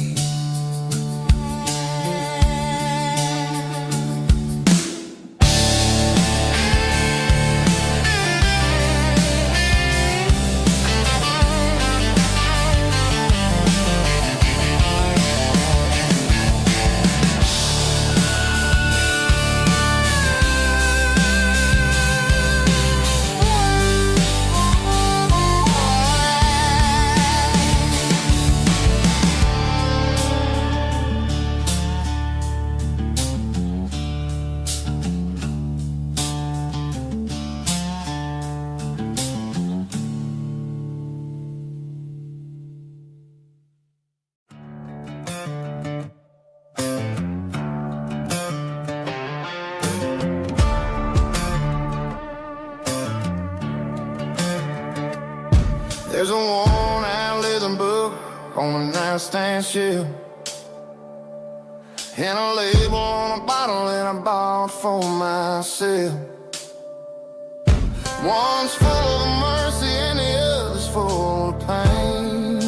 There's a worn-out leather book on the nightstand shelf, and a label on a bottle that I bought for myself. One's full of mercy and the other's full of pain.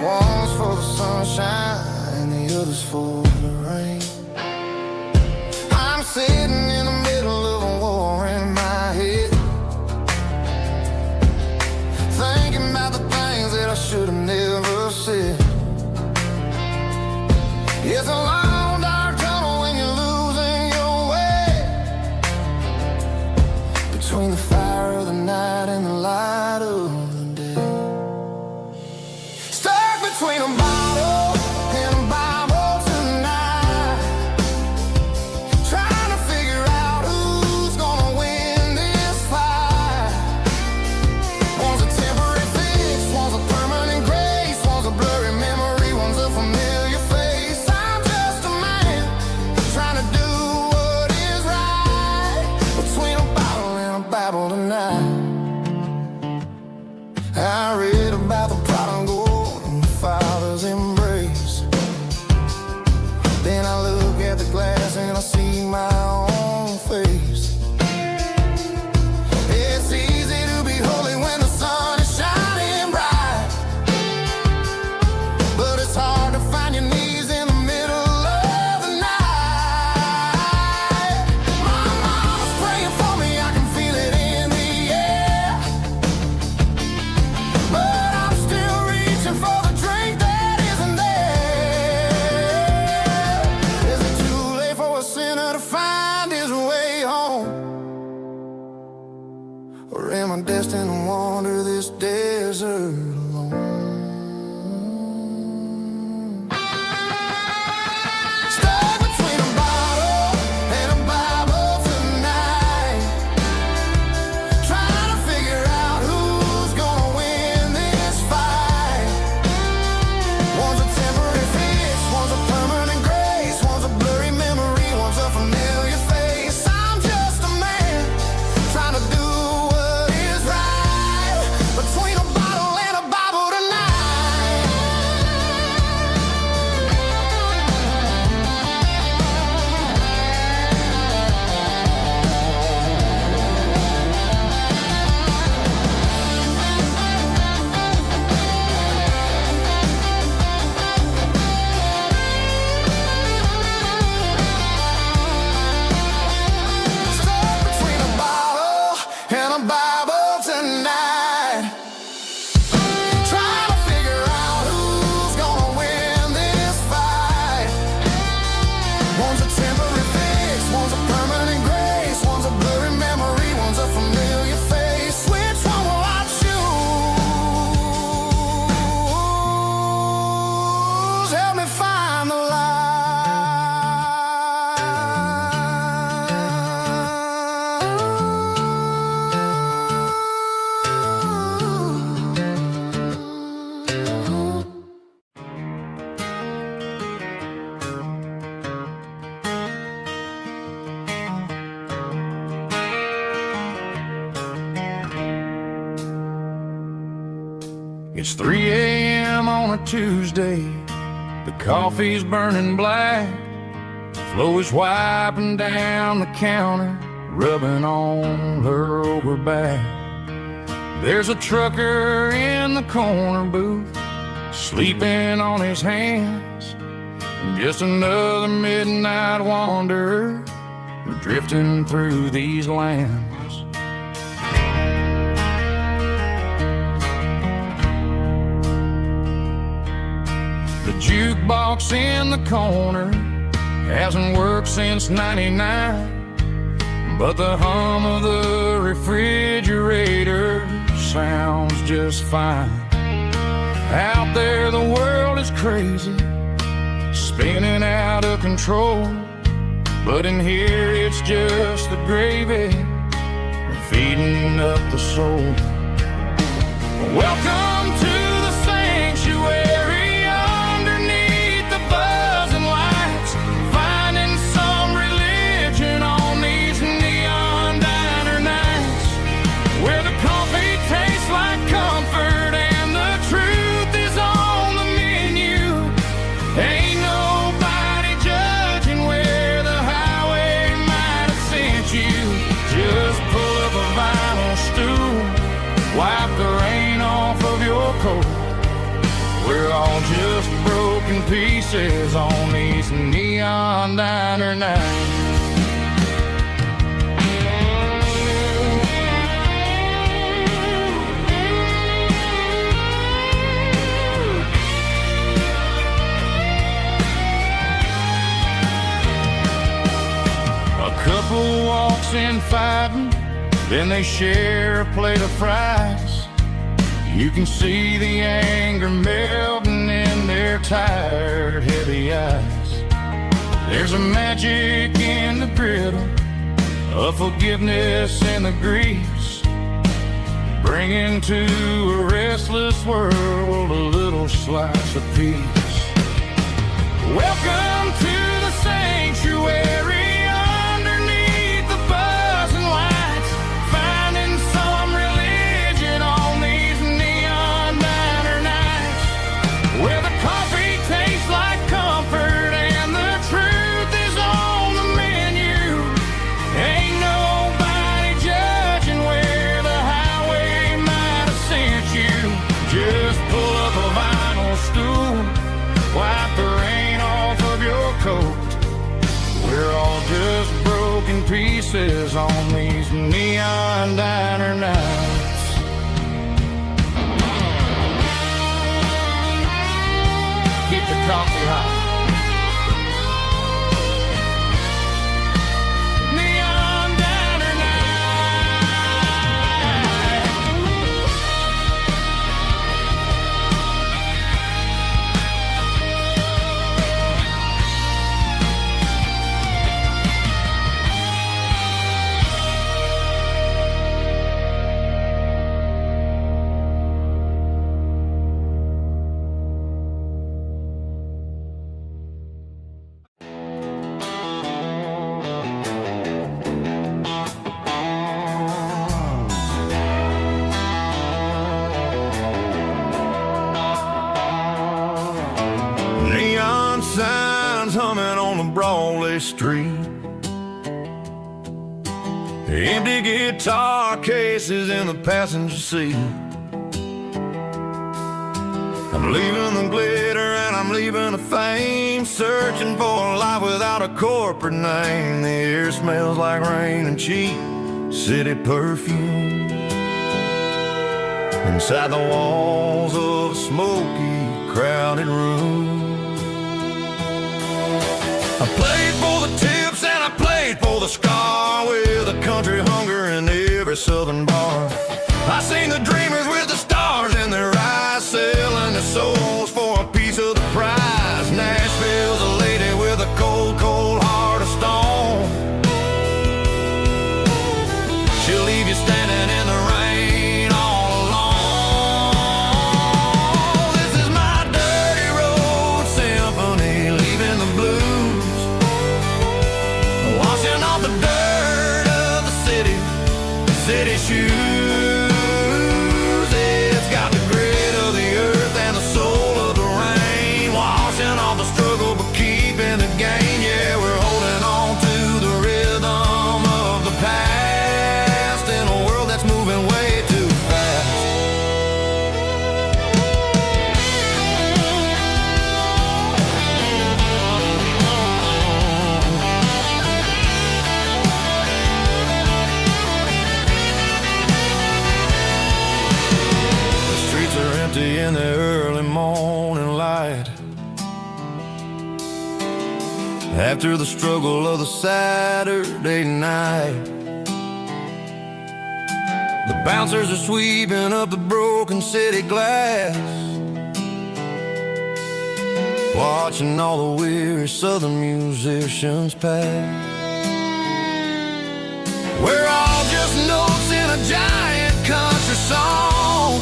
One's for the sunshine and the other's for the rain. I'm sitting in the middle of a war in my head, thinking about the things that I should have never said. It's a long dark tunnel when you're losing your way, between the fire of the night and the light of the day. Stuck between a bottle and a Bible tonight, trying to figure out who's gonna win this fight. One's a temporary fix, one's a permanent grace, one's a blurry memory, one's a familiar face. I'm just a man trying to do what is right, between a bottle and a Bible tonight. I read about the prodigal and the father's embrace. Then I look at the glass and I see my own face. It's easy to be holy when the sun is shining bright, but it's hard to find your knees in the middle of the night. My mama's praying for me, I can feel it in the air, but I'm still reaching for the drink that isn't there. Is it too late for a sinner to find his way home? Or am I destined to wander this desert alone? Stuck between a bottle and a Bible tonight, trying to figure out who's gonna win this fight. One's a temporary fix, one's a permanent grace, one's a blurry memory, one's a familiar face. I'm just a man trying to do what is right, between a bottle and a Bible tonight. It's 3 a.m. on a Tuesday. The coffee's burning black. Flo is wiping down the counter, rubbing on her over back. There's a trucker in the corner booth, sleeping on his hands. Just another midnight wanderer, drifting through these lands. The jukebox in the corner hasn't worked since '99, but the hum of the refrigerator sounds just fine. Out there the world is crazy, spinning out of control, but in here it's just the gravy feeding up the soul. Welcome to the sanctuary underneath the buzzing lights, finding some religion on these neon diner nights, where the coffee tastes like comfort and the truth is on the menu. Ain't nobody judging where the highway might have sent you. Just pull up a vinyl stool, wipe the rain off of your coat. We're all just broken pieces on these neon diner nights. A couple walks in fighting, then they share a plate of fries. You can see the anger melting in their tired, heavy eyes. There's a magic in the griddle, a forgiveness in the grease, bringing to a restless world a little slice of peace. Welcome to the sanctuary. We're all just broken pieces on these neon diner nights. Keep the coffee hot. Signs humming on the Broadway street, empty guitar cases in the passenger seat. I'm leaving the glitter and I'm leaving the fame, searching for a life without a corporate name. The air smells like rain and cheap city perfume inside the walls of a smoky, crowded room. I played for the tips and I played for the scar, with a country hunger in every southern bar. I seen the dreamers with the stars in their eyes, selling their souls for a piece of the prize. Nashville's a lady with a cold, cold heart of stone. She'll leave you standing in the rain all alone. This is my dirty road symphony, leaving the blues, washing off the dirt of the city shoes. in the early morning light. After the struggle of the Saturday night, the bouncers are sweeping up the broken city glass, watching all the weary southern musicians pass. We're all just notes in a giant country song,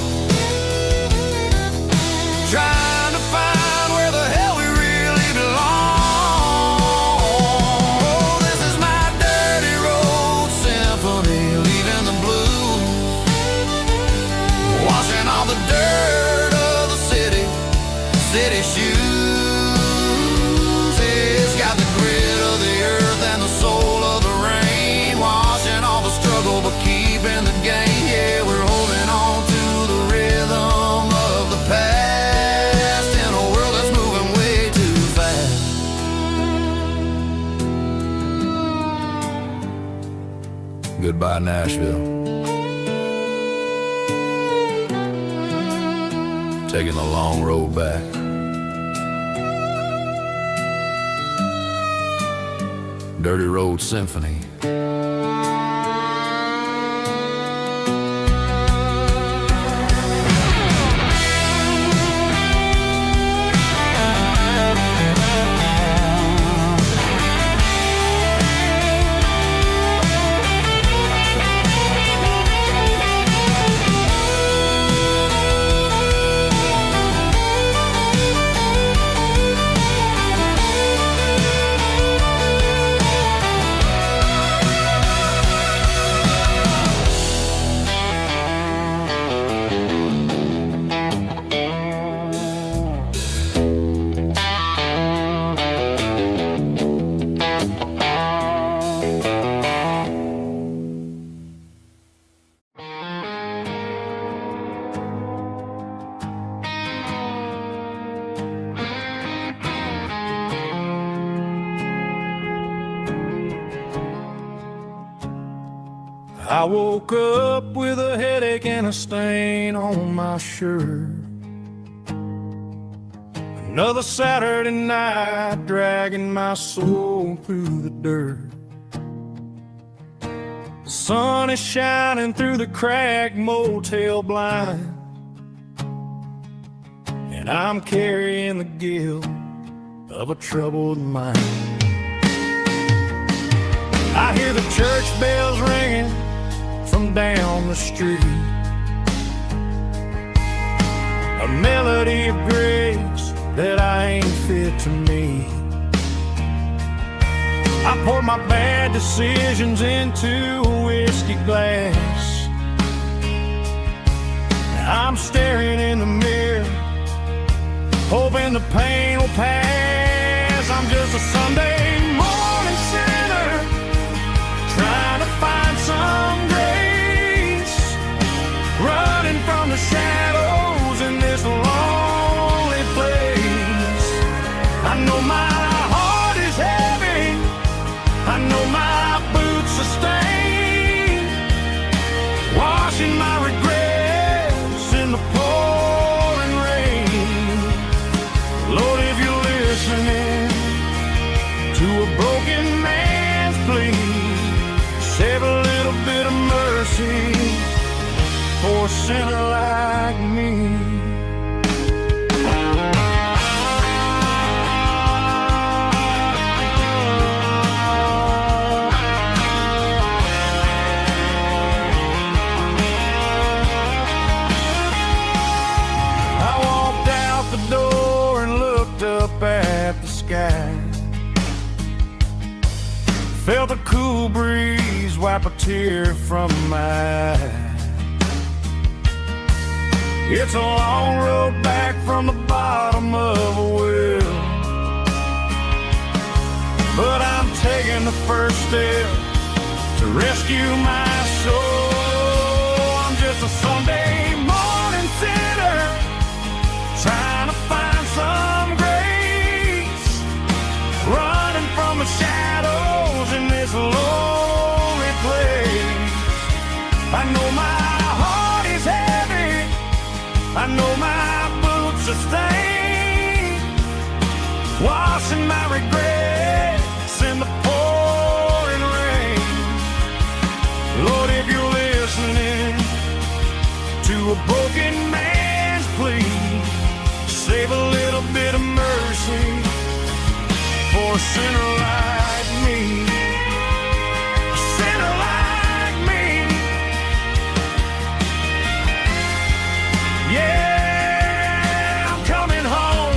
trying to find where the hell we really belong. Oh, this is my dirty road symphony, leaving the blues, washing all the dirt of the city shoes. It's got the grit of the earth and the soul of the rain, washing all the struggle but keeping the gain. Yeah, we're holding on to the rhythm of the past in a world that's moving way too fast. Goodbye, Nashville. Taking the long road back. Dirty Road Symphony. I woke up with a headache and a stain on my shirt. Another Saturday night dragging my soul through the dirt. The sun is shining through the cracked motel blind, and I'm carrying the guilt of a troubled mind. I hear the church bells ringing from down the street, a melody of grace that I ain't fit to meet. I poured my bad decisions into a whiskey glass. I'm staring in the mirror, hoping the pain will pass. I'm just a Sunday morning sinner, trying to find some grace, running from the shadows in this lonely place. I know my heart is heavy, I know my boots are stained, washing my regrets in the pouring rain. Lord, if you're listening to a broken man's plea, save a little bit of mercy for a sinner like me. I walked out the door and looked up at the sky, felt a cool breeze wipe a tear from my eye. It's a long road back from the bottom of a well, but I'm taking the first step to rescue my soul. I'm just a Sunday morning sinner, trying to find some grace, running from the shadows in this lonely place. I know my heart is heavy, I know my a stain, washing my regrets in the pouring rain. Lord, if you're listening to a broken man's plea, save a little bit of mercy for a sinner like me. A sinner like me. Yeah, I'm coming home.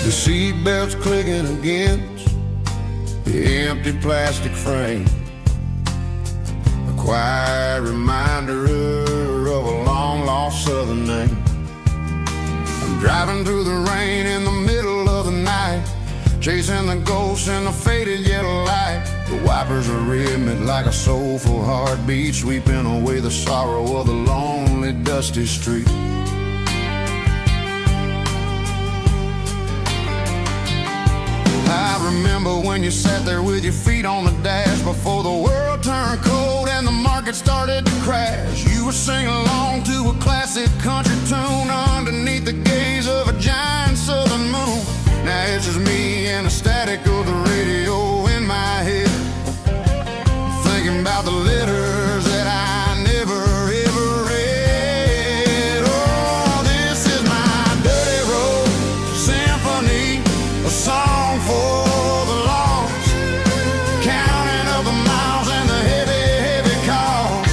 The seatbelt's clicking against the empty plastic frame, a quiet reminder of a long-lost southern name. I'm driving through the rain in the middle of the night, chasing the ghosts in the faded yellow light. The wipers are rhythmic like a soulful heartbeat, sweeping away the sorrow of the lonely, dusty street. I remember when you sat there with your feet on the dash before the world turned cold and the market started to crash. You were singing along to a classic country tune underneath the gaze of a giant southern moon. Now it's just me and the static of the radio in my head, thinking about the letters that I never ever read. Oh, this is my dirty road symphony, a song for the lost, counting up the miles and the heavy, heavy cost.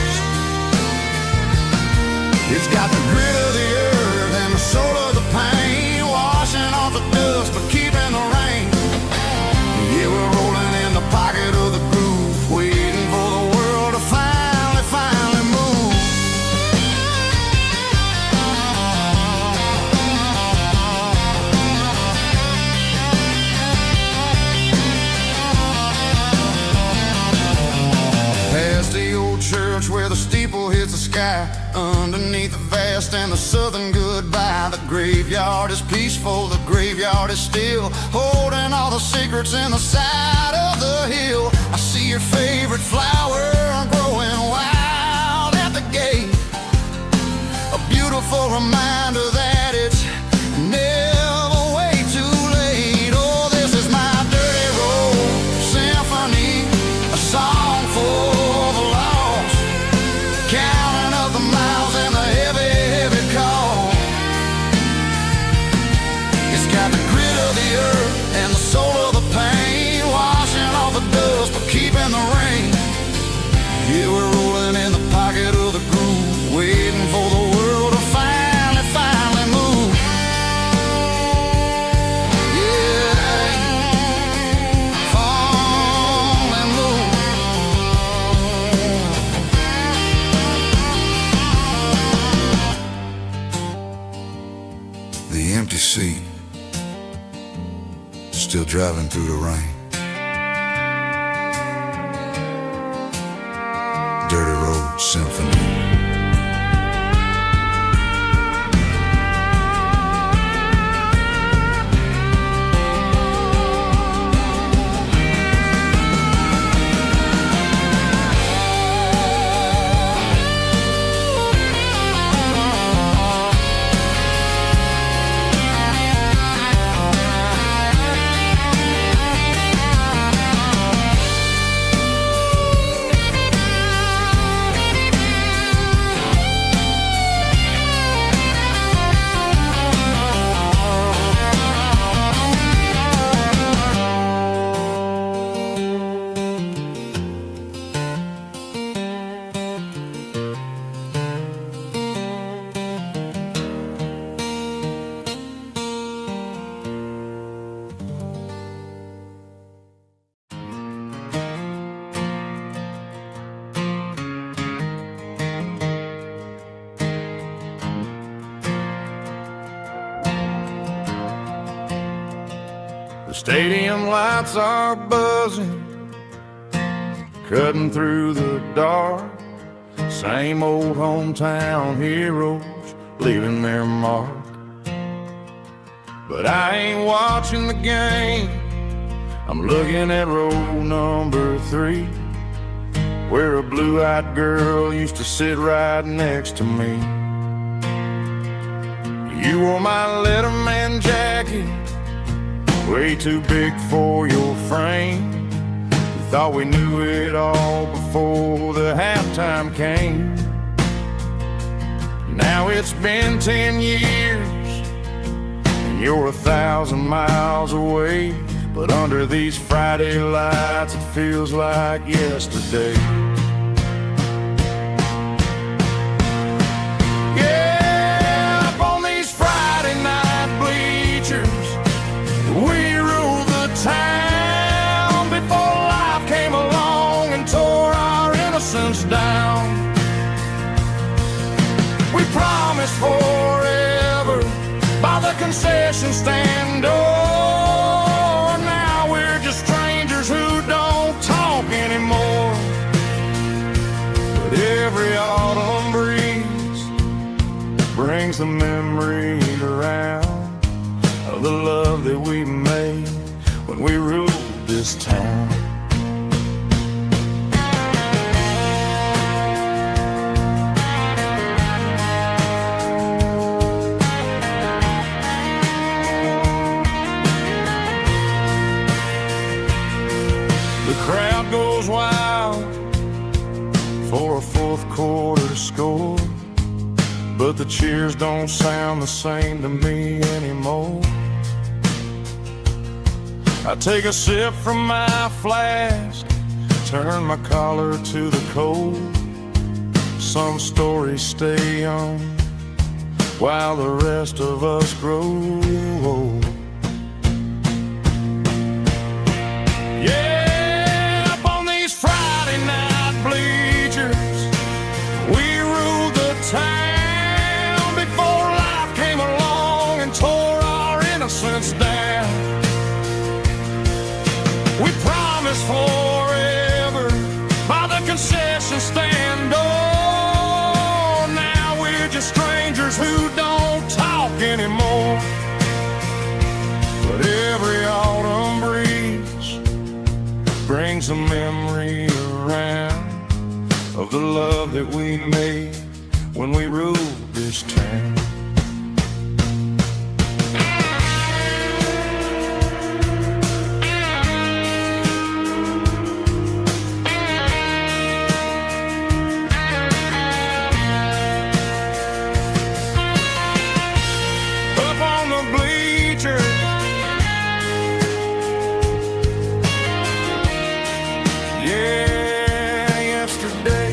It's got the grit of the earth and the soul of the pain, washing off the dust but keeping the rain. Yeah, we're rolling in the pocket of the groove, waiting for the world to finally move. Past the old church where the steeple hits the sky, underneath the vast and the southern goodbye. The graveyard is peaceful, the graveyard is still, holding all the secrets in the side of the hill. I see your favorite flower growing wild at the gate, a beautiful reminder that it's never way too late. Oh, this is my dirty road symphony, a song for the lost, counting up the miles and the heavy, heavy call. It's got the grit of the earth and the soul of the pain, washing off the dust but keeping the rain. Yeah, we're rolling in the pocket of the groove, waiting for the world to finally move. Yeah, finally move. The empty seat, still driving through the rain. Dirty road symphony. Stadium lights are buzzing, cutting through the dark. Same old hometown heroes leaving their mark. But I ain't watching the game, I'm looking at row number 3, where a blue-eyed girl used to sit right next to me. You wore my Letterman jacket, way too big for your frame. We thought we knew it all before the halftime came. Now it's been 10 years, and you're 1,000 miles away. But under these Friday lights, it feels like yesterday. Yeah, up on these Friday night bleachers, we ruled the town before life came along and tore our innocence down. We promised forever by the concession stand door. Who don't talk anymore. But every autumn breeze brings the memory around of the love that we made when we ruled this town. Crowd goes wild for a fourth quarter score, but the cheers don't sound the same to me anymore. I take a sip from my flask, turn my collar to the cold. Some stories stay young while the rest of us grow old. Town before life came along and tore our innocence down. We promised forever by the concession stand door. Now we're just strangers who don't talk anymore. But every autumn breeze brings a memory around of the love that we made when we ruled this town. Up on the bleachers, yeah, yesterday.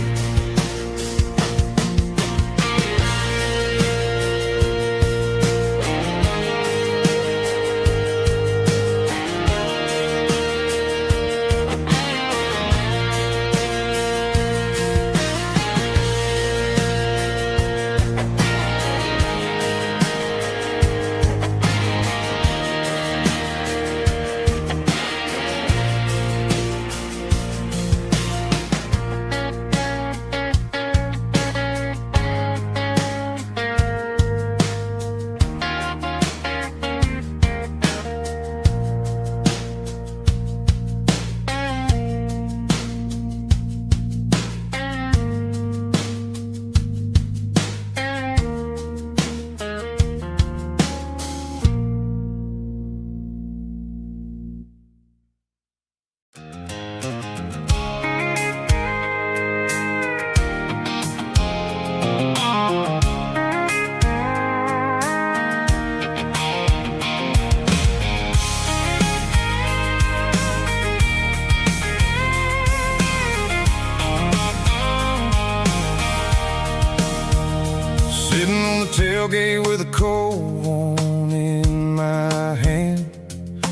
tailgate with a cold one in my hand,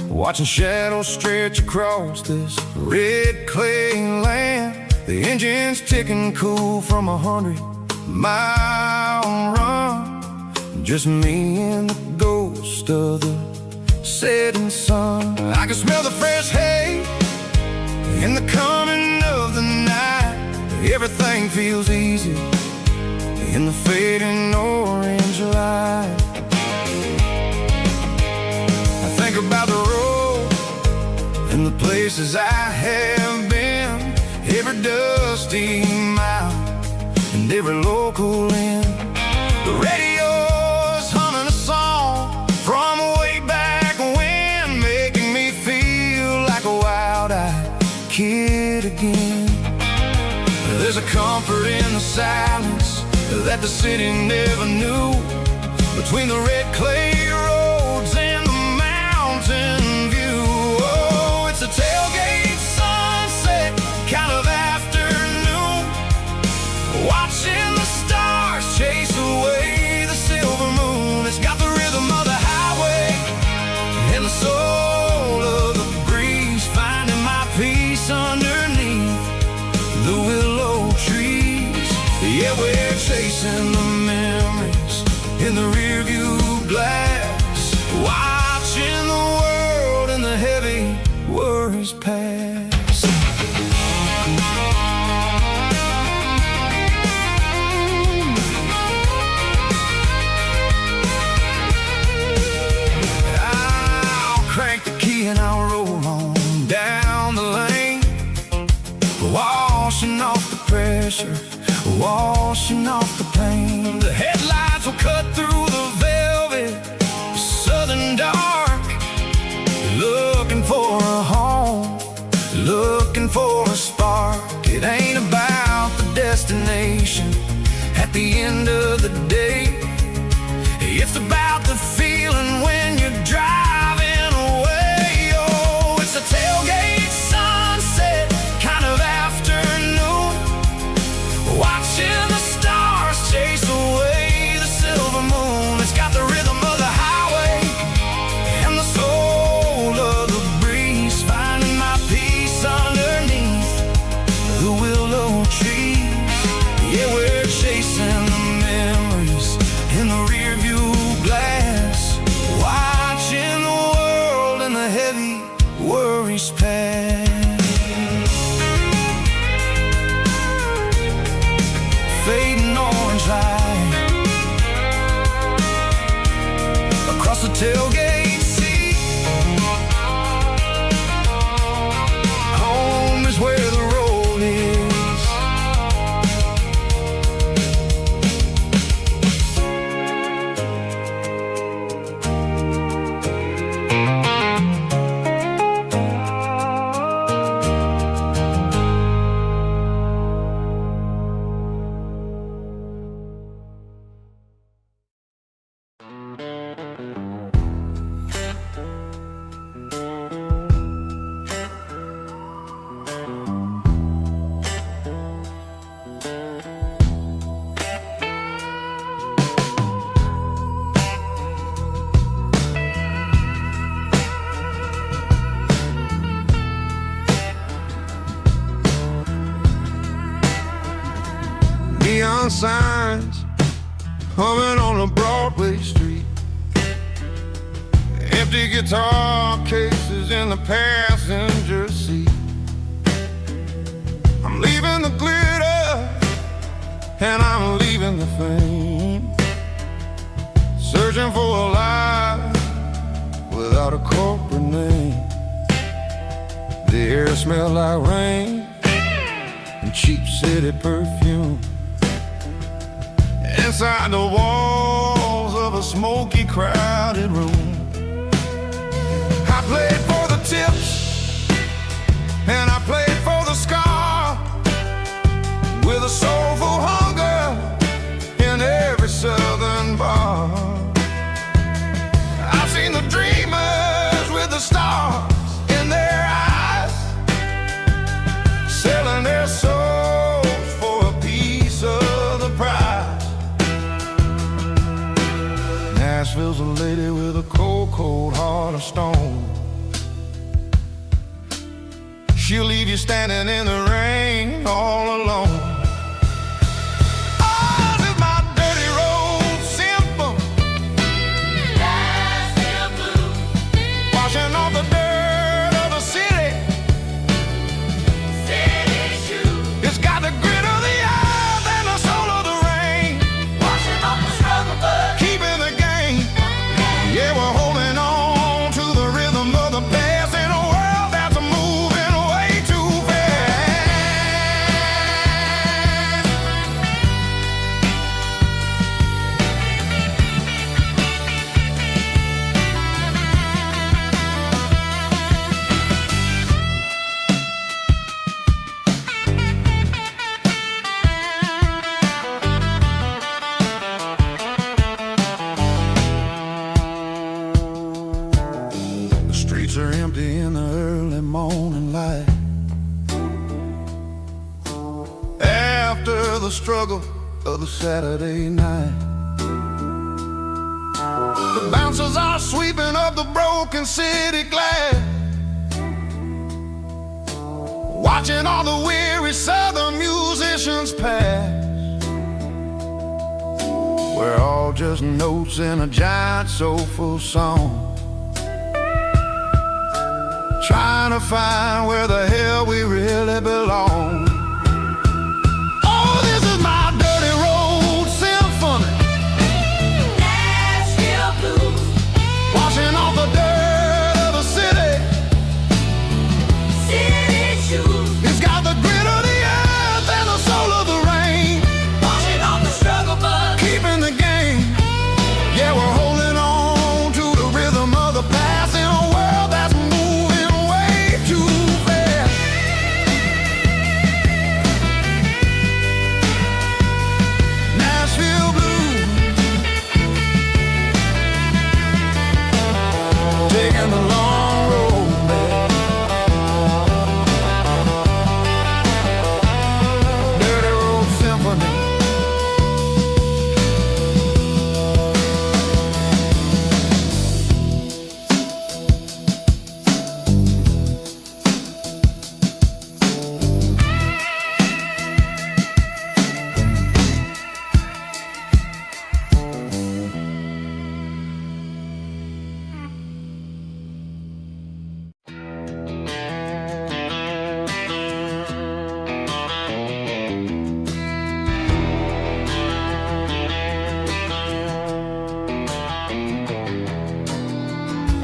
watching shadows stretch across this red clay land. The engine's ticking cool from 100-mile run. Just me and the ghost of the setting sun. I can smell the fresh hay in the coming of the night. Everything feels easy in the fading orange light. I think about the road and the places I have been, every dusty mile and every local inn. The radio's humming a song from way back when, making me feel like a wild-eyed kid again. There's a comfort in the silence that the city never knew, between the red clay roads and the mountain view. Oh, it's a tailgate sunset kind of afternoon, watching the stars chase away the silver moon. It's got the rhythm of the highway and the soul of the breeze, finding my peace underneath the willow trees. Yeah, we're chasing the memories in the rearview glass, watching the world and the heavy worries pass. I'll crank the key and I'll roll on down the lane, washing off the pressure, washing off the pain. The headlights will cut through the velvet southern dark, looking for a home, looking for a spark. It ain't about the destination at the end of the day, it's about the feeling when you're driving away. Oh, it's a tailgate sunset kind of afternoon, watching the stars chase away the silver moon. It's got the rhythm of the highway and the soul of the breeze, finding my peace underneath the willow trees. Yeah, we're chasing the memories in the rearview glass, watching the world and the heavy worries pass. Fading orange light across the tailgate seat. Home is where the road is. Neon signs humming on a Broadway street, empty guitar cases in the passenger seat. I'm leaving the glitter and I'm leaving the fame, searching for a life without a corporate name. The air smells like rain and cheap city perfume. Inside the walls of a smoky, crowded room, I played for the tips and I played for the scar, with a soulful hunger in every southern bar. I've seen the dreamers with the stars in their eyes, selling their souls for a piece of the prize. Nashville's a lady with a cold, cold heart of stone. She'll leave you standing in the rain all alone. Oh, is my dirty road simple? Nashville blue. struggle of the Saturday night. The bouncers are sweeping up the broken city glass, watching all the weary southern musicians pass. We're all just notes in a giant soulful song, trying to find where the hell we really belong. Oh, this is my dirty road symphony, Nashville blues, washing off the dirt of the city. city shoes, It's got the grit of the earth and the soul of the rain, washing off the struggle bug. keeping the game. Yeah, we're holding on to the rhythm of the past in a world that's moving way too fast. Nashville blues, taking the long road back. Dirty road symphony.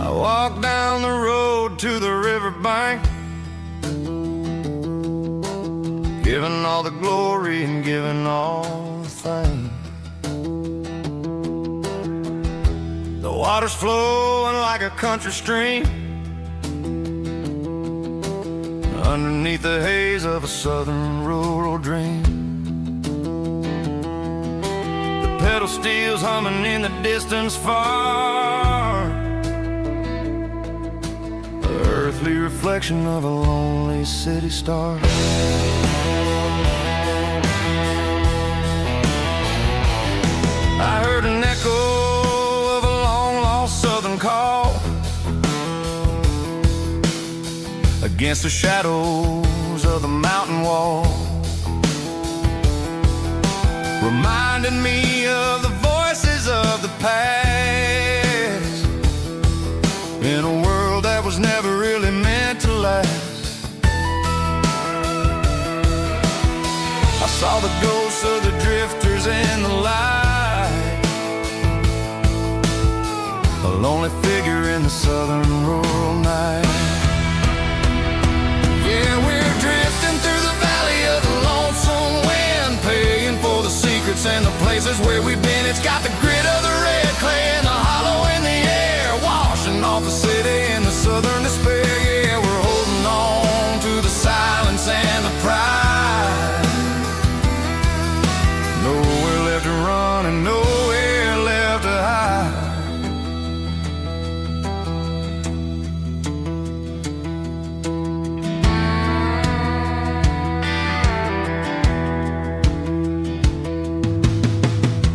I walk down the road to the riverbank, giving all the glory and giving all the thanks. The water's flowing like a country stream, underneath the haze of a southern rural dream. The pedal steel's humming in the distance far, the earthly reflection of a lonely city star. I heard an echo of a long-lost southern call against the shadows of the mountain wall, reminding me of the voices of the past in a world that was never really meant to last. I saw the ghosts of the drifters in the light, a lonely figure in the southern rural night. Yeah, we're drifting through the valley of the lonesome wind, paying for the secrets and the places where we've been. It's got the grit of the red clay and the hollow in the air, washing off the city and the southern despair. Yeah, we're holding on to the silence and the pride. Nowhere left to run and nowhere left to hide.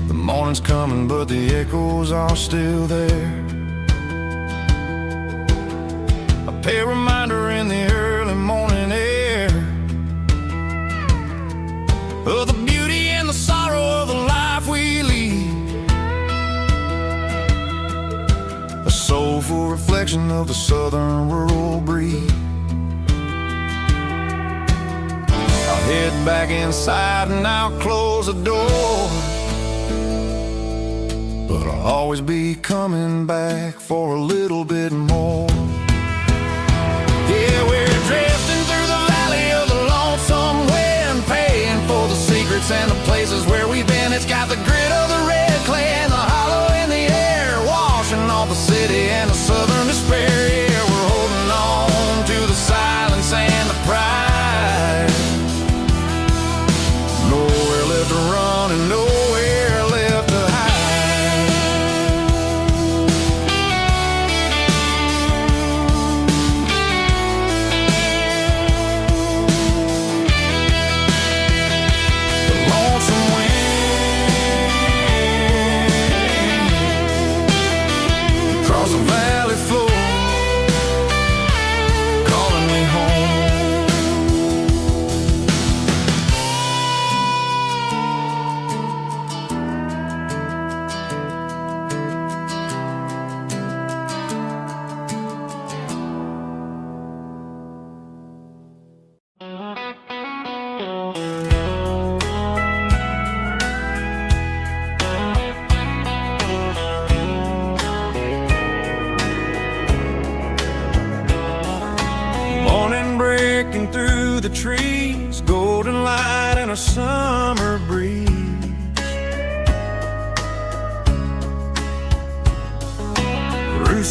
The morning's coming, but the echoes are still there. A pale reminder in the early morning air of the beauty and the sorrow of the life we lead, a soulful reflection of the southern rural breed. I'll head back inside and I'll close the door, but I'll always be coming back for a little bit more. Yeah, we're drifting through the valley of the lonesome wind, paying for the secrets and the places where we've been. It's got the grit of the red clay and the hollow in the air, washing off the city and the southern despair. Yeah, we're holding on to the silence and the pride. Nowhere left to run and nowhere left to hide. The lonesome wind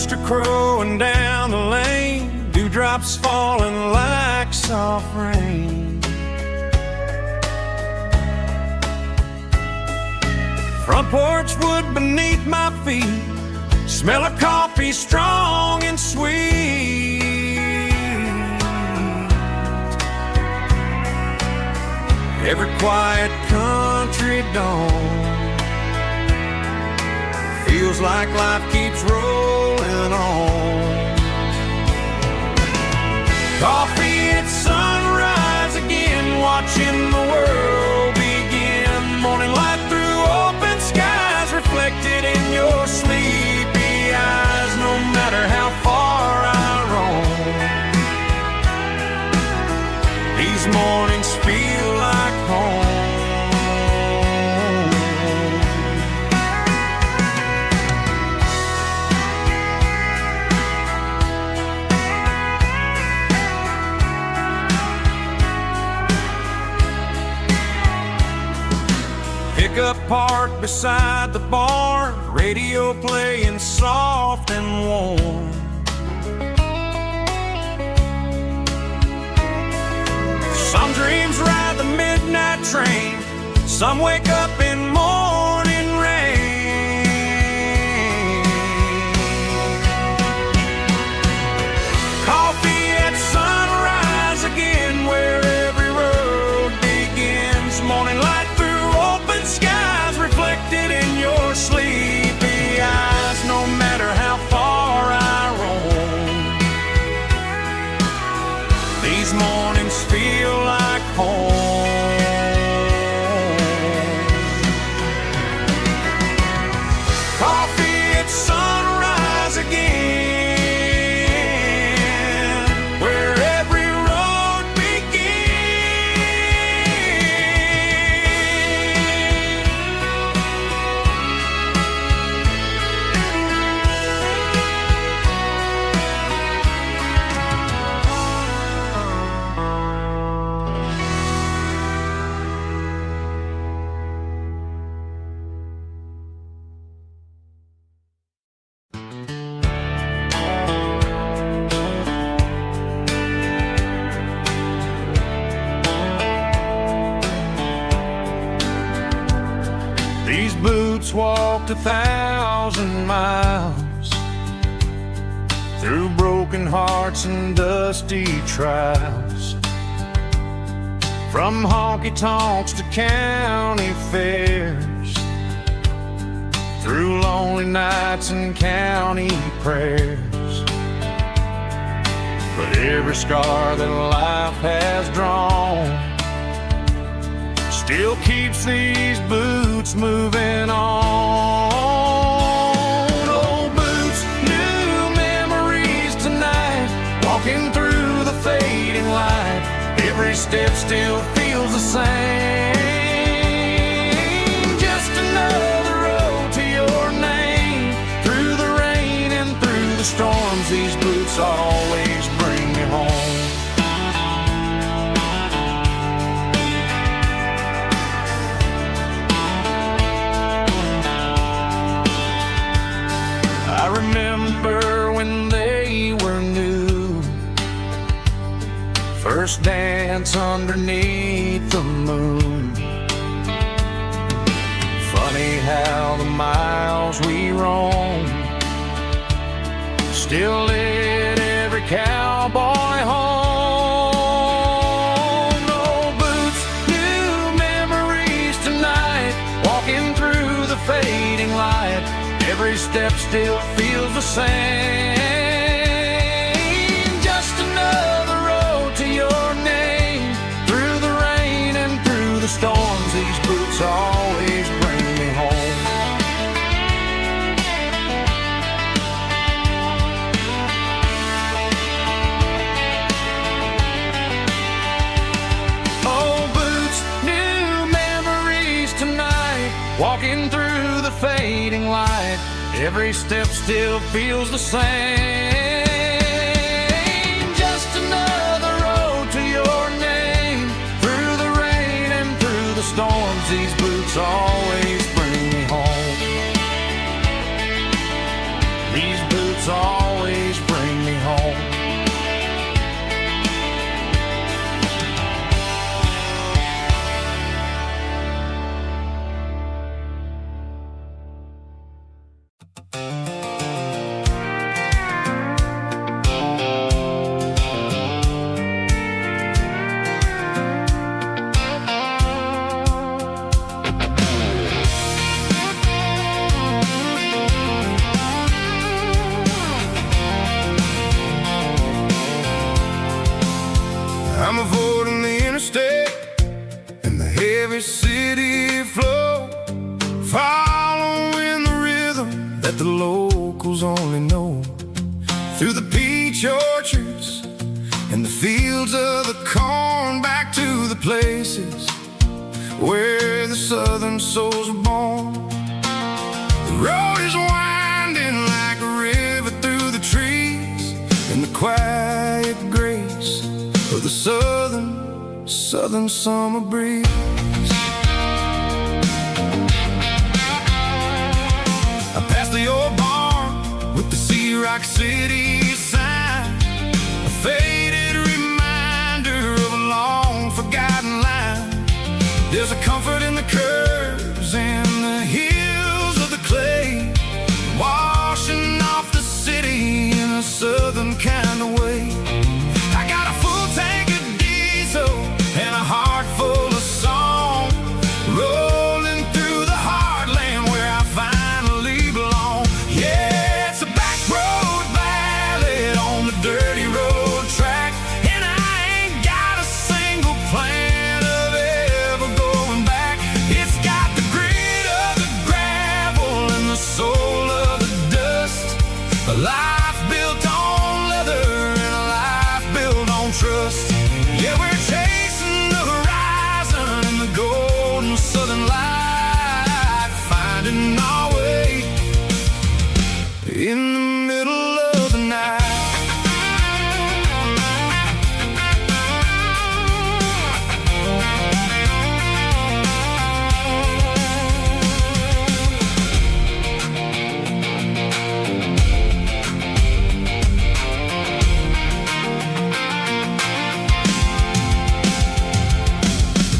rooster crowing down the lane, dewdrops falling like soft rain. Front porch wood beneath my feet, smell of coffee strong and sweet. Every quiet country dawn feels like life keeps rolling on. Coffee at sunrise again, watching the world begin. Morning light through open skies, reflected in your sleepy eyes. No matter how far I roam, these mornings feel like home. Pickup parked beside the barn, radio playing soft and warm. Some dreams ride the midnight train, some wake up in morning rain. Coffee at sunrise again, where every road begins. Morning light through open skies, reflected in your sleepy eyes. No matter how far I roam, these mornings feel like home. Coffee at sunrise again, where every road These boots walked 1,000 miles through broken hearts and dusty trials, from honky-tonks to county fairs, through lonely nights and county prayers. But every scar that life has drawn still keeps these boots moving on. Old boots, new memories tonight, walking through the fading light. Every step still feels the same. Just another road to your name. Through the rain and through the storms, these boots always bring me home. I remember when they were new, first dance underneath the moon. Funny how the miles we roam still lit every cowboy home. Old boots, new memories tonight, walking through the fading light. Every step still feels the same. Just another road to your name. Through the rain and through the storms, these boots always bring me home. Old boots, new memories tonight, walking through the fading light. Every step still feels the same. Just another road to your name. Through the rain and through the storms, these boots always bring me home. These boots always that the locals only know. Through the peach orchards and the fields of the corn, back to the places where the southern souls were born. The road is winding like a river through the trees, in the quiet grace of the southern summer breeze. I passed the old barn with the Sea Rock City sign, a faded reminder of a long forgotten line. There's a comfort in the curves and the hills of the clay, washing off the city in a southern kind of way. I got a full tank of diesel and a heart full of song, rolling through the heartland where I finally belong. Yeah, it's a back road ballad on the dirty road track, and I ain't got a single plan of ever going back. It's got the grit of the gravel and the soul of the dust, a life built on leather and a life built on trust. Yeah, we're chasing the horizon in the golden southern light, finding our way in the middle of the night.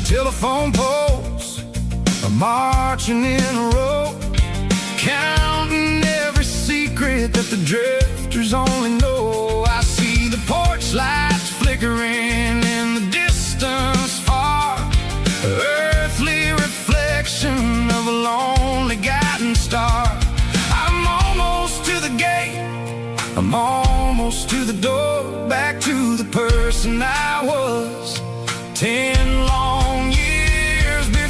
Telephone poles are marching in a row, counting every secret that the drifters only know. I see the porch lights flickering in the distance far, earthly reflection of a lonely guiding star. I'm almost to the gate, I'm almost to the door, back to the person I was 10 long years before.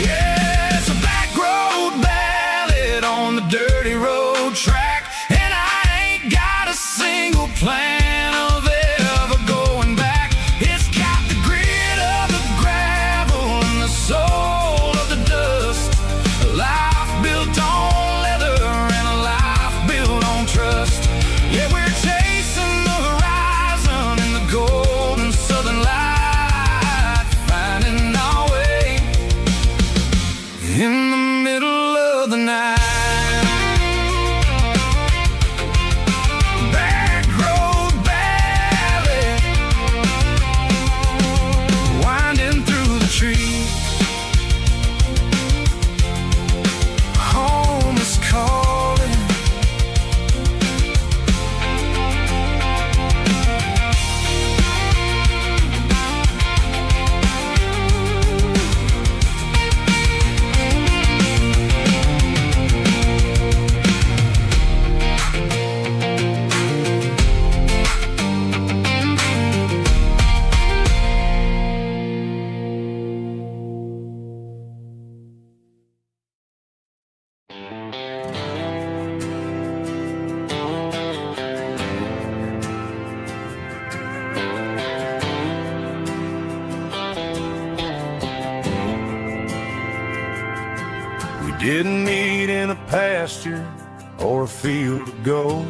Yeah, it's a back road ballad on the dirty road track, and I ain't got a single plan of ever going back. It's got the grit of the gravel and the soul of the dust, a life built on leather and a life built on trust. Yeah, we're chasing the horizon in the golden southern light, finding our way in the middle of the night. Back road ballad, winding through the trees. Home is calling. We didn't meet in a pasture or a field of gold.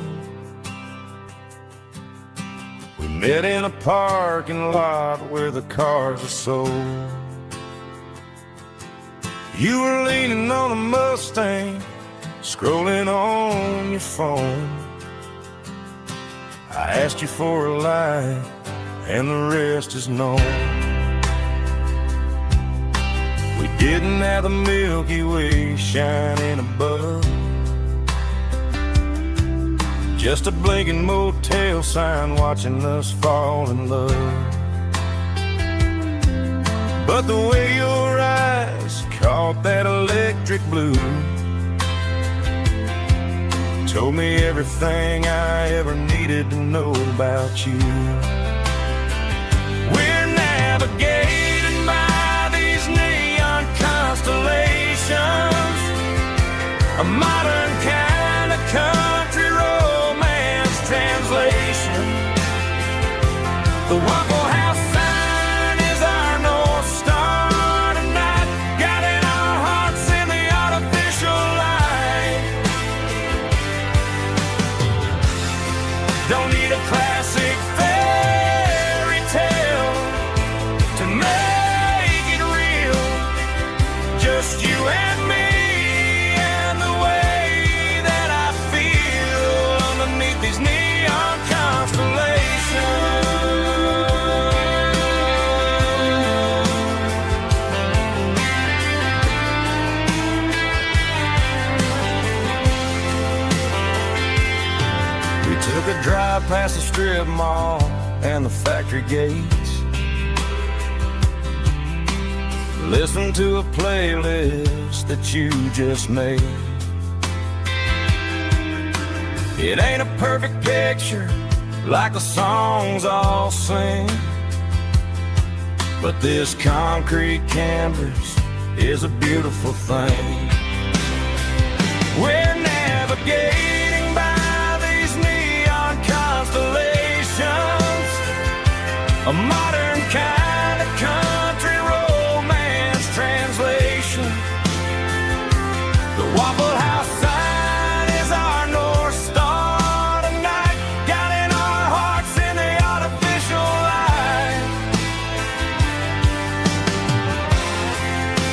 We met in a parking lot where the cars are sold. You were leaning on a Mustang, scrolling on your phone. I asked you for a light, and the rest is known. We didn't have the Milky Way shining above, just a blinking motel sign watching us fall in love. But the way your eyes caught that electric blue told me everything I ever needed to know about you. We're navigated by these neon constellations, The Waffle House sign is our North Star tonight, guiding our hearts in the artificial light. Don't need a classic fairy tale to make it real. Just you and me and the way that I feel underneath these neon constellations. We took a drive past the strip mall and the factory gates. Listen to a playlist that you just made. It ain't a perfect picture like the songs all sing, but this concrete canvas is a beautiful thing. We're navigating by these neon constellations, a modern kind of country romance translation. The Waffle House sign is our North Star tonight, guiding our hearts in the artificial light.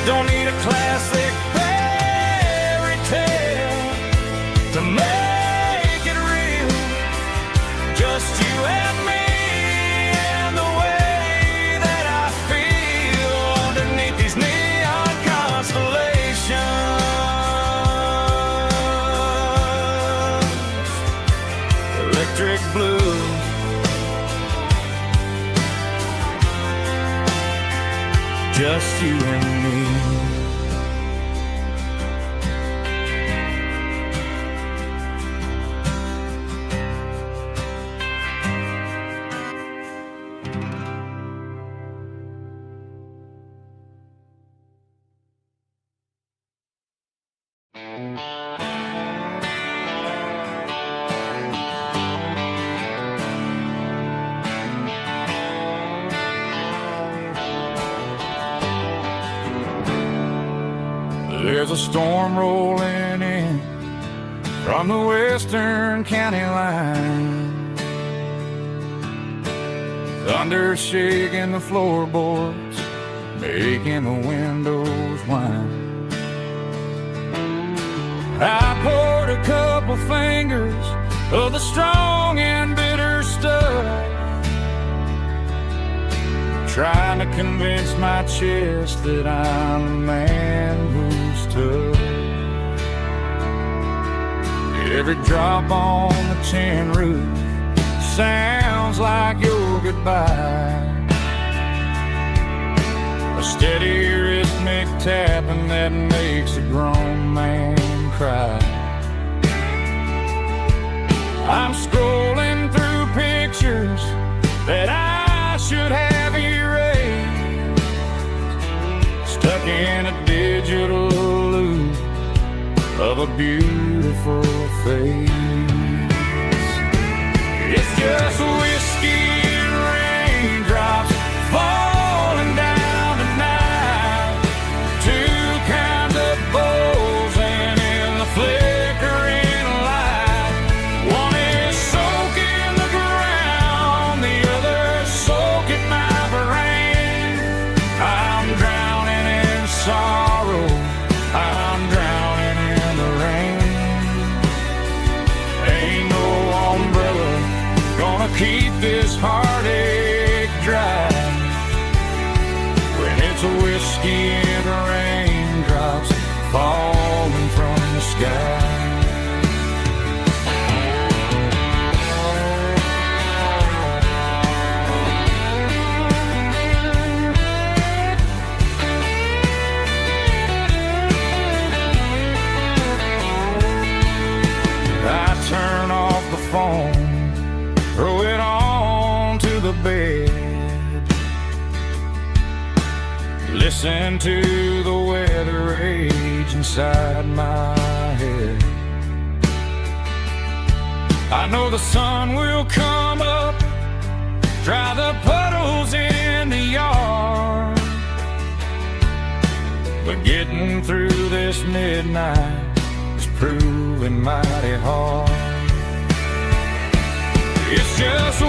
Don't need a classic fairy tale to make it real. Just you and me and the way that I feel underneath these neon constellations. Electric blue, just you and me. There's a storm rolling in from the western county line. Thunder shaking the floorboards, making the windows whine. I poured a couple fingers of the strong and bitter stuff, trying to convince my chest that I'm a man who's tough. Every drop on the tin roof sounds like your goodbye, a steady rhythmic tapping that makes a grown man cry. I'm scrolling through pictures that I should have erased, stuck in a digital loop of a beautiful face. It's just whiskey and raindrops falling down tonight, two kinds of bowls and in the flickering light. One is soaking the ground, the other soaking my brain. I'm drowning in sorrow, I'm drowning in the rain. Ain't no umbrella gonna keep this heartache dry when it's a whiskey and raindrops falling from the sky. I turn off the phone, throw it on to the bed, listen to the weather rage inside my head. I know the sun will come up dry the puddles in the yard. But getting through this midnight is proving mighty hard. It's just